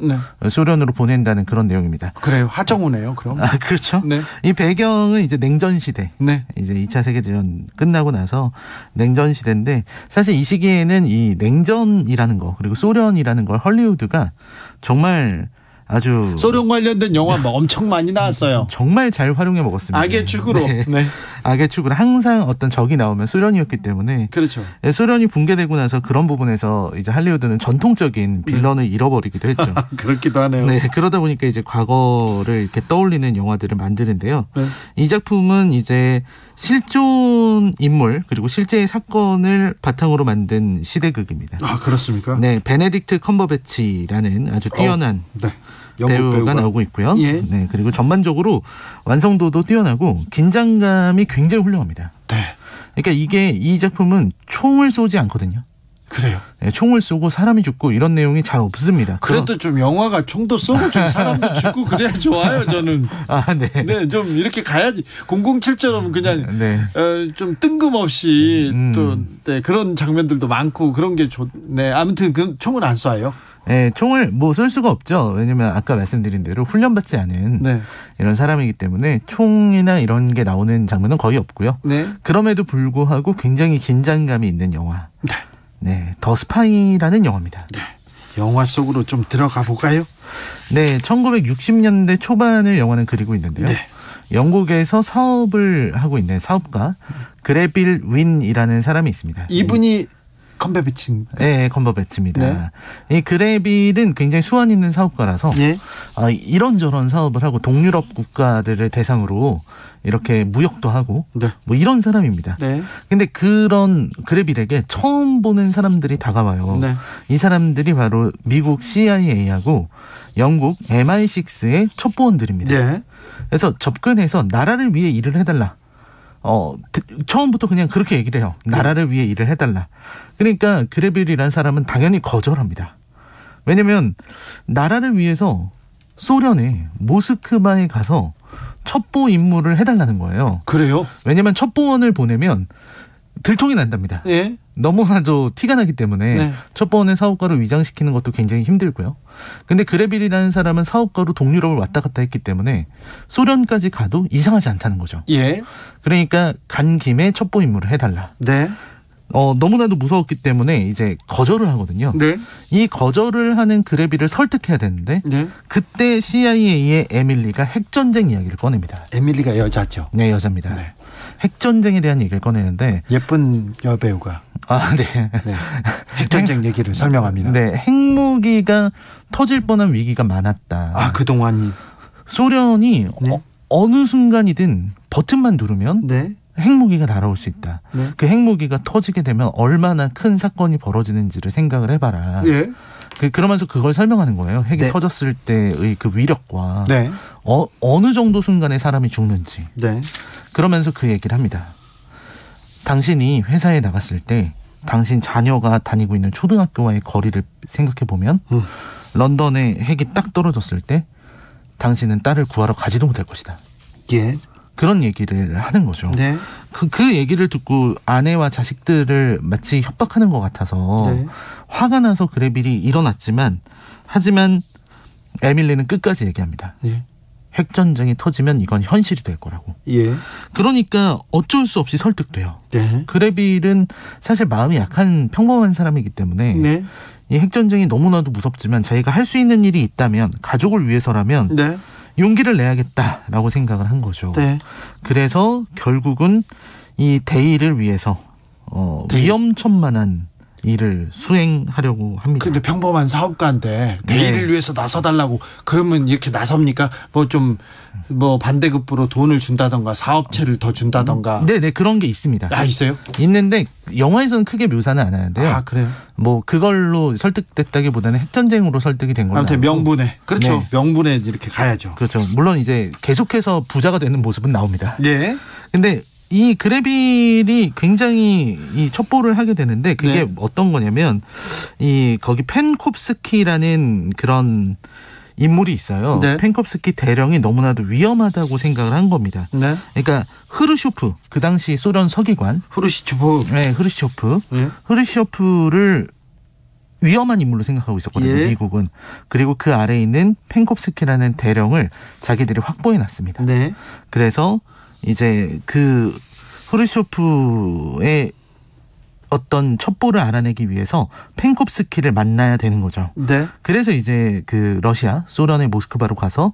소련으로 보낸다는 그런 내용입니다. 그래요. 하정우네요. 그럼. 그렇죠. 네. 이 배경은 이제 냉전 시대. 네. 이제 2차 세계대전 끝나고 나서 냉전 시대인데 사실 이 시기에는 이 냉전이라는 거 그리고 소련이라는 걸 헐리우드가 정말 아주 소련 관련된 영화 엄청 많이 나왔어요. 정말 잘 활용해 먹었습니다. 악의 축으로. 네. 악의 축으로 항상 어떤 적이 나오면 소련이었기 때문에 그렇죠. 소련이 붕괴되고 나서 그런 부분에서 이제 할리우드는 전통적인 빌런을 잃어버리기도 했죠. 그렇기도 하네요. 네, 그러다 보니까 이제 과거를 이렇게 떠올리는 영화들을 만드는데요. 이 작품은 이제 실존 인물 그리고 실제의 사건을 바탕으로 만든 시대극입니다. 그렇습니까? 네, 베네딕트 컴버배치라는 아주 뛰어난 배우가 나오고 있고요. 네, 그리고 전반적으로 완성도도 뛰어나고 긴장감이 굉장히 훌륭합니다. 네. 그러니까 이 작품은 총을 쏘지 않거든요. 그래요. 네, 총을 쏘고 사람이 죽고 이런 내용이 잘 없습니다. 그래도 좀 영화가 총도 쏘고 좀 사람도 죽고 그래야 좋아요. 저는. 네. 네, 좀 이렇게 가야지. 007처럼 그냥 네. 좀 뜬금없이 또 네, 그런 장면들도 많고 그런 게 좋네. 아무튼 그 총은 안 쏴요. 네, 총을 뭐 쏠 수가 없죠. 왜냐면 아까 말씀드린 대로 훈련받지 않은 네. 이런 사람이기 때문에 총이나 이런 게 나오는 장면은 거의 없고요. 네. 그럼에도 불구하고 굉장히 긴장감이 있는 영화. 네. 네, 더 스파이라는 영화입니다. 네. 영화 속으로 좀 들어가 볼까요? 네, 1960년대 초반을 영화는 그리고 있는데요. 네. 영국에서 사업을 하고 있는 사업가 그레빌 윈이라는 사람이 있습니다. 이분이 컴버배치입니다. 네, 컴버배치입니다. 네. 이 그레빌은 굉장히 수완 있는 사업가라서 네. 이런저런 사업을 하고 동유럽 국가들을 대상으로 이렇게 무역도 하고 네. 뭐 이런 사람입니다. 네. 근데 그런 그레빌에게 처음 보는 사람들이 다가와요. 네. 이 사람들이 바로 미국 CIA하고 영국 MI6의 첩보원들입니다. 네. 그래서 접근해서 나라를 위해 일을 해달라. 처음부터 그냥 그렇게 얘기를 해요. 나라를 위해 일을 해달라. 그러니까 그레빌이라는 사람은 당연히 거절합니다. 왜냐면 나라를 위해서 소련의 모스크바에 가서 첩보 임무를 해달라는 거예요. 그래요? 왜냐면 첩보원을 보내면 들통이 난답니다. 예? 너무나도 티가 나기 때문에 네. 첩보원의 사업가로 위장시키는 것도 굉장히 힘들고요. 근데 그레빌이라는 사람은 사업가로 동유럽을 왔다 갔다 했기 때문에 소련까지 가도 이상하지 않다는 거죠. 예. 그러니까 간 김에 첩보 임무를 해달라. 네. 너무나도 무서웠기 때문에 이제 거절을 하거든요. 네. 이 거절을 하는 그레빌을 설득해야 되는데 네. 그때 CIA의 에밀리가 핵전쟁 이야기를 꺼냅니다. 에밀리가 여자죠? 네, 여자입니다. 네. 핵전쟁에 대한 얘기를 꺼내는데 예쁜 여배우가 네. 네. 핵전쟁 얘기를 설명합니다. 네, 핵무기가 터질 뻔한 위기가 많았다. 아, 그동안이 소련이 네. 어느 순간이든 버튼만 누르면 네. 핵무기가 날아올 수 있다. 네. 그 핵무기가 터지게 되면 얼마나 큰 사건이 벌어지는지를 생각을 해봐라. 네. 그러면서 그걸 설명하는 거예요. 핵이 네. 터졌을 때의 그 위력과 네. 어느 정도 순간에 사람이 죽는지. 네. 그러면서 그 얘기를 합니다. 당신이 회사에 나갔을 때 당신 자녀가 다니고 있는 초등학교와의 거리를 생각해 보면 런던에 핵이 딱 떨어졌을 때 당신은 딸을 구하러 가지도 못할 것이다. 예. 그런 얘기를 하는 거죠. 네. 그 얘기를 듣고 아내와 자식들을 마치 협박하는 것 같아서 네. 화가 나서 그레빌이 일어났지만 하지만 에밀리는 끝까지 얘기합니다. 예. 핵전쟁이 터지면 이건 현실이 될 거라고. 예. 그러니까 어쩔 수 없이 설득돼요. 네. 그레빌은 사실 마음이 약한 평범한 사람이기 때문에 네. 이 핵전쟁이 너무나도 무섭지만 자기가 할 수 있는 일이 있다면 가족을 위해서라면 네. 용기를 내야겠다라고 생각을 한 거죠. 네. 그래서 결국은 이 대의를 위해서 위험천만한 일을 수행하려고 합니다. 근데 평범한 사업가인데 대의를 위해서 나서달라고 그러면 이렇게 나섭니까? 뭐 반대급부로 돈을 준다던가 사업체를 더 준다던가. 네네, 그런 게 있습니다. 아, 있어요? 있는데 영화에서는 크게 묘사는 안 하는데요. 아, 그래요? 뭐 그걸로 설득됐다기보다는 핵전쟁으로 설득이 된 걸로. 아무튼 명분에. 그렇죠. 네. 명분에 이렇게 가야죠. 그렇죠. 물론 이제 계속해서 부자가 되는 모습은 나옵니다. 네. 근데 이 그레빌이 굉장히 이 첩보를 하게 되는데 그게 네. 어떤 거냐면 거기 펜콥스키라는 그런 인물이 있어요. 네. 펜콥스키 대령이 너무나도 위험하다고 생각을 한 겁니다. 네. 그러니까 흐르쇼프, 그 당시 소련 서기관 흐르시초프. 네, 흐르쇼프. 네. 흐르쇼프를 위험한 인물로 생각하고 있었거든요. 예. 미국은. 그리고 그 아래에 있는 펜콥스키라는 대령을 자기들이 확보해 놨습니다. 네. 그래서 이제 그 흐르쇼프의 어떤 첩보를 알아내기 위해서 펜콥스키를 만나야 되는 거죠. 네. 그래서 이제 그 러시아, 소련의 모스크바로 가서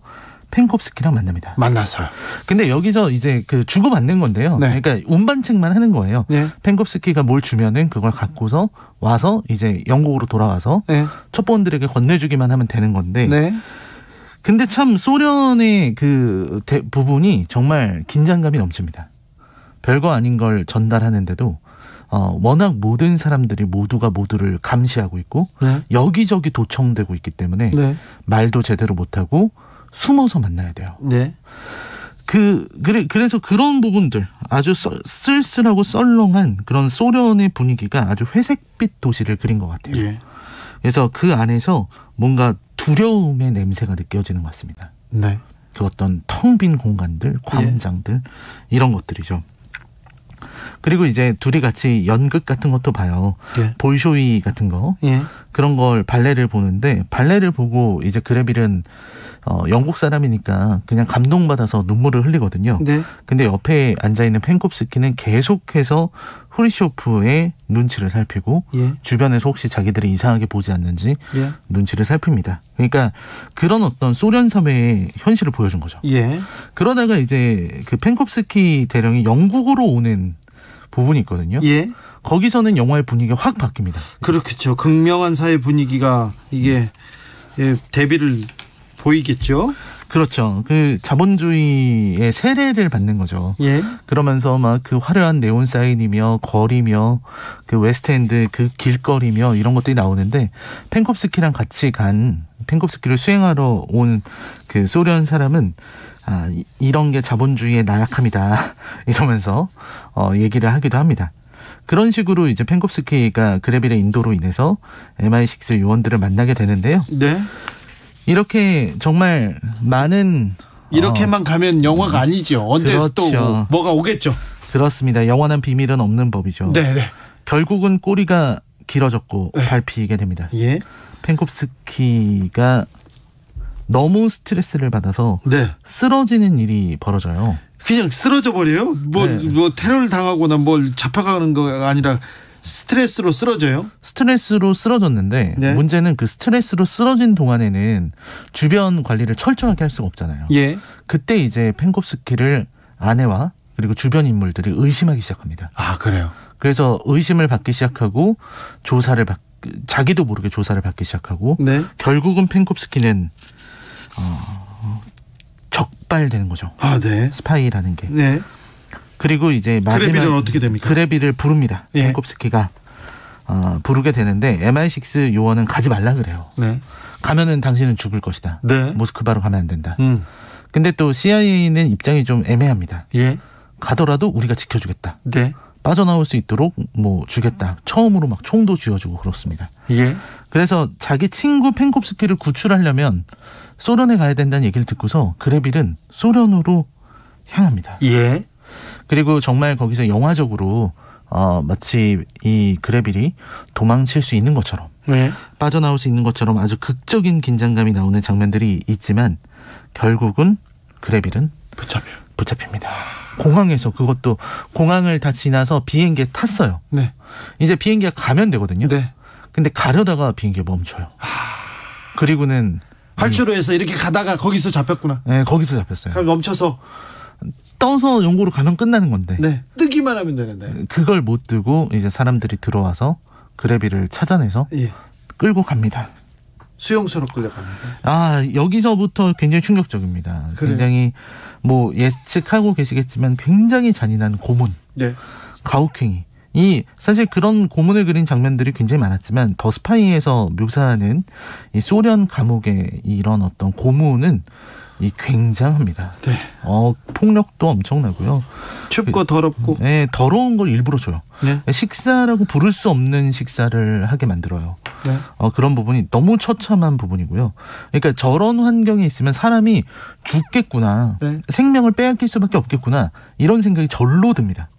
펜콥스키랑 만납니다. 만났어요. 근데 여기서 이제 그 주고받는 건데요. 네. 그러니까 운반책만 하는 거예요. 네. 펜콥스키가 뭘 주면은 그걸 갖고서 와서 이제 영국으로 돌아와서 네. 첩보원들에게 건네주기만 하면 되는 건데. 네. 근데 참 소련의 그 부분이 정말 긴장감이 넘칩니다. 별거 아닌 걸 전달하는데도 워낙 모든 사람들이 모두가 모두를 감시하고 있고 네. 여기저기 도청되고 있기 때문에 네. 말도 제대로 못하고 숨어서 만나야 돼요. 네. 그래서 그런 부분들 아주 쓸쓸하고 썰렁한 그런 소련의 분위기가 아주 회색빛 도시를 그린 것 같아요. 예. 그래서 그 안에서 뭔가 두려움의 냄새가 느껴지는 것 같습니다. 네. 그 어떤 텅 빈 공간들, 광장들 이런 것들이죠. 그리고 이제 둘이 같이 연극 같은 것도 봐요. 예. 볼쇼이 같은 거. 예. 그런 걸 발레를 보는데 발레를 보고 이제 그레빌은 영국 사람이니까 그냥 감동받아서 눈물을 흘리거든요. 네. 근데 옆에 앉아있는 펜콥스키는 계속해서 후리쇼프의 눈치를 살피고 예. 주변에서 혹시 자기들이 이상하게 보지 않는지 예. 눈치를 살핍니다. 그러니까 그런 어떤 소련 사회의 현실을 보여준 거죠. 예. 그러다가 이제 그 펜콥스키 대령이 영국으로 오는 부분이 있거든요. 예. 거기서는 영화의 분위기가 확 바뀝니다. 그렇겠죠. 극명한 사회 분위기가 이게 대비를 보이겠죠. 그렇죠. 그 자본주의의 세례를 받는 거죠. 예. 그러면서 막 그 화려한 네온 사인이며 거리며 그 웨스트엔드 그 길거리며 이런 것들이 나오는데 펜콥스키랑 같이 펜콥스키를 수행하러 온 그 소련 사람은 이런 게 자본주의의 나약함이다 이러면서 얘기를 하기도 합니다. 그런 식으로 이제 펜콥스키가 그레빌의 인도로 인해서 MI6 요원들을 만나게 되는데요. 네. 이렇게 정말 많은 이렇게만 가면 영화가 아니죠. 언제 또 뭐가 오겠죠. 그렇습니다. 영원한 비밀은 없는 법이죠. 네네. 결국은 꼬리가 길어졌고 밟히게 됩니다. 예. 펜콥스키가 너무 스트레스를 받아서 쓰러지는 일이 벌어져요. 그냥 쓰러져 버려요? 뭐 테러를 당하거나 뭘 잡혀가는 거가 아니라 스트레스로 쓰러져요? 스트레스로 쓰러졌는데 문제는 그 스트레스로 쓰러진 동안에는 주변 관리를 철저하게 할 수가 없잖아요. 예. 그때 이제 펜콥스키를 아내와 그리고 주변 인물들이 의심하기 시작합니다. 아, 그래요? 그래서 의심을 받기 시작하고 자기도 모르게 조사를 받기 시작하고 결국은 펜콥스키는 적발되는 거죠. 아, 네. 스파이라는 게. 네. 그리고 이제 마지막 그레빌은 어떻게 됩니까? 그레빌을 부릅니다. 예. 펜콥스키가 부르게 되는데 MI6 요원은 가지 말라 그래요. 네. 가면은 당신은 죽을 것이다. 네. 모스크바로 가면 안 된다. 근데 또 CIA는 입장이 좀 애매합니다. 예. 가더라도 우리가 지켜주겠다. 네. 빠져나올 수 있도록 뭐 주겠다. 처음으로 막 총도 쥐어주고 그렇습니다. 예. 그래서 자기 친구 펜콥스키를 구출하려면 소련에 가야 된다는 얘기를 듣고서 그레빌은 소련으로 향합니다. 예. 그리고 정말 거기서 영화적으로 마치 이 그레빌이 도망칠 수 있는 것처럼 빠져나올 수 있는 것처럼 아주 극적인 긴장감이 나오는 장면들이 있지만 결국은 그레빌은 붙잡힙니다. 공항에서 그것도 공항을 다 지나서 비행기에 탔어요. 네. 이제 비행기가 가면 되거든요. 네. 근데 가려다가 비행기가 멈춰요. 그리고는 활주로에서 이렇게 가다가 거기서 잡혔구나. 네, 거기서 잡혔어요. 멈춰서 떠서 영구로 가면 끝나는 건데. 네. 뜨기만 하면 되는데. 그걸 못 뜨고 이제 사람들이 들어와서 그레빌을 찾아내서 끌고 갑니다. 수용소로 끌려갑니다. 아, 여기서부터 굉장히 충격적입니다. 그래요. 굉장히 뭐 예측하고 계시겠지만 굉장히 잔인한 고문, 가혹행위. 사실 그런 고문을 그린 장면들이 굉장히 많았지만 더 스파이에서 묘사하는 이 소련 감옥의 이런 어떤 고문은 굉장합니다. 네. 폭력도 엄청나고요. 춥고 더럽고. 네, 더러운 걸 일부러 줘요. 네. 식사라고 부를 수 없는 식사를 하게 만들어요. 네. 그런 부분이 너무 처참한 부분이고요. 그러니까 저런 환경에 있으면 사람이 죽겠구나. 생명을 빼앗길 수밖에 없겠구나. 이런 생각이 절로 듭니다.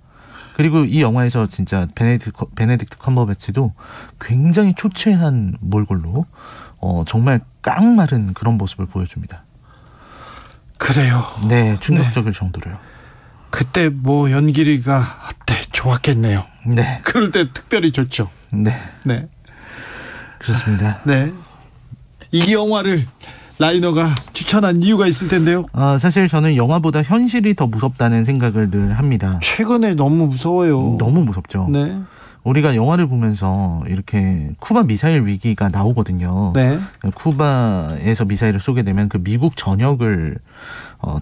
그리고 이 영화에서 진짜 베네딕트 컴버배치도 굉장히 초췌한 몰골로 정말 깡마른 그런 모습을 보여줍니다. 그래요. 네, 충격적일 정도로요. 그때 뭐 연기리가 좋았겠네요. 네. 그럴 때 특별히 좋죠. 네. 네. 그렇습니다. 네. 이 영화를 라이너가 추천한 이유가 있을 텐데요. 사실 저는 영화보다 현실이 더 무섭다는 생각을 늘 합니다. 최근에 너무 무서워요. 너무 무섭죠. 네. 우리가 영화를 보면서 이렇게 쿠바 미사일 위기가 나오거든요. 네. 쿠바에서 미사일을 쏘게 되면 그 미국 전역을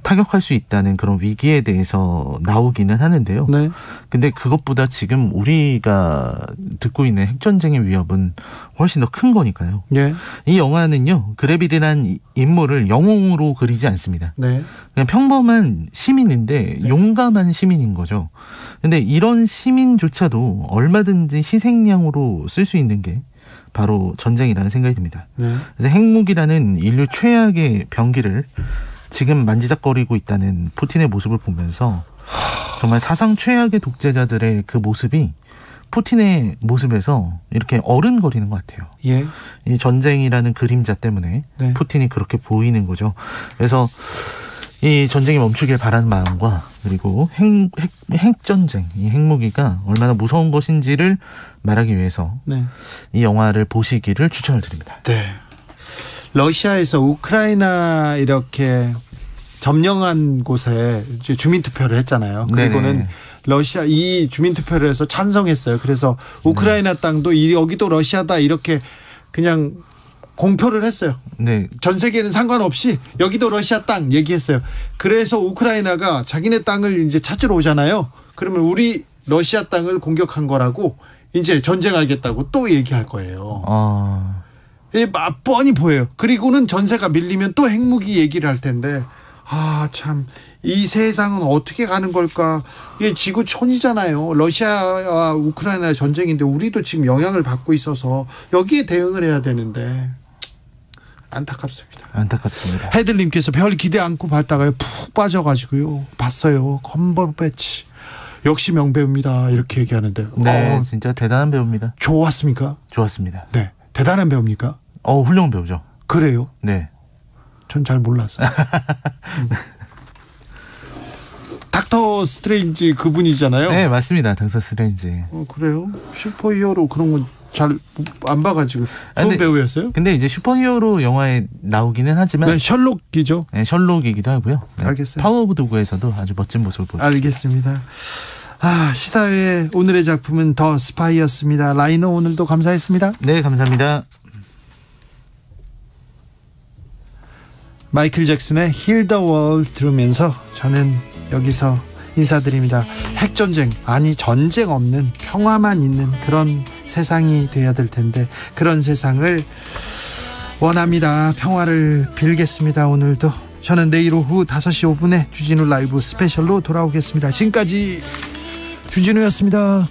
타격할 수 있다는 그런 위기에 대해서 나오기는 하는데요. 네. 근데 그것보다 지금 우리가 듣고 있는 핵전쟁의 위협은 훨씬 더 큰 거니까요. 네. 이 영화는요, 그레빌이란 인물을 영웅으로 그리지 않습니다. 네. 그냥 평범한 시민인데 용감한 시민인 거죠. 근데 이런 시민조차도 얼마든지 희생양으로 쓸 수 있는 게 바로 전쟁이라는 생각이 듭니다. 네. 그래서 핵무기라는 인류 최악의 병기를 지금 만지작거리고 있다는 푸틴의 모습을 보면서 정말 사상 최악의 독재자들의 그 모습이 푸틴의 모습에서 이렇게 어른거리는 것 같아요. 예. 이 전쟁이라는 그림자 때문에 네. 푸틴이 그렇게 보이는 거죠. 그래서 이 전쟁이 멈추길 바라는 마음과 그리고 핵전쟁, 이 핵무기가 얼마나 무서운 것인지를 말하기 위해서 네. 이 영화를 보시기를 추천을 드립니다. 네. 러시아에서 우크라이나 이렇게 점령한 곳에 주민투표를 했잖아요. 그리고는 네네. 러시아 이 주민투표를 해서 찬성했어요. 그래서 우크라이나 땅도 여기도 러시아다 이렇게 그냥 공표를 했어요. 네. 전 세계는 상관없이 여기도 러시아 땅 얘기했어요. 그래서 우크라이나가 자기네 땅을 이제 찾으러 오잖아요. 그러면 우리 러시아 땅을 공격한 거라고 이제 전쟁하겠다고 또 얘기할 거예요. 뻔히 보여요. 그리고는 전세가 밀리면 또 핵무기 얘기를 할 텐데 참 이 세상은 어떻게 가는 걸까? 이게 지구촌이잖아요. 러시아와 우크라이나 전쟁인데 우리도 지금 영향을 받고 있어서 여기에 대응을 해야 되는데 안타깝습니다. 안타깝습니다. 헤들님께서 별 기대 않고 봤다가요 푹 빠져가지고요 봤어요. 컴버배치 역시 명배우입니다 이렇게 얘기하는데 네, 진짜 대단한 배우입니다. 좋았습니까? 좋았습니다. 네, 대단한 배우입니까? 훌륭한 배우죠. 그래요? 네. 전 잘 몰랐어요. 닥터 스트레인지 그분이잖아요. 네, 맞습니다. 닥터 스트레인지. 그래요? 슈퍼히어로 그런 건 잘 안 봐가지고 좋은 배우였어요? 근데 이제 슈퍼히어로 영화에 나오기는 하지만 네, 셜록이죠. 네, 셜록이기도 하고요. 네, 알겠어요. 파워 오브 도구에서도 아주 멋진 모습을 보여요. 알겠습니다. 시사회 오늘의 작품은 더 스파이였습니다. 라이너 오늘도 감사했습니다. 네, 감사합니다. 마이클 잭슨의 Heal the World 들으면서 저는 여기서 인사드립니다. 핵전쟁, 아니 전쟁 없는 평화만 있는 그런 세상이 돼야 될 텐데 그런 세상을 원합니다. 평화를 빌겠습니다. 오늘도 저는 내일 오후 5시 5분에 주진우 라이브 스페셜로 돌아오겠습니다. 지금까지 주진우였습니다.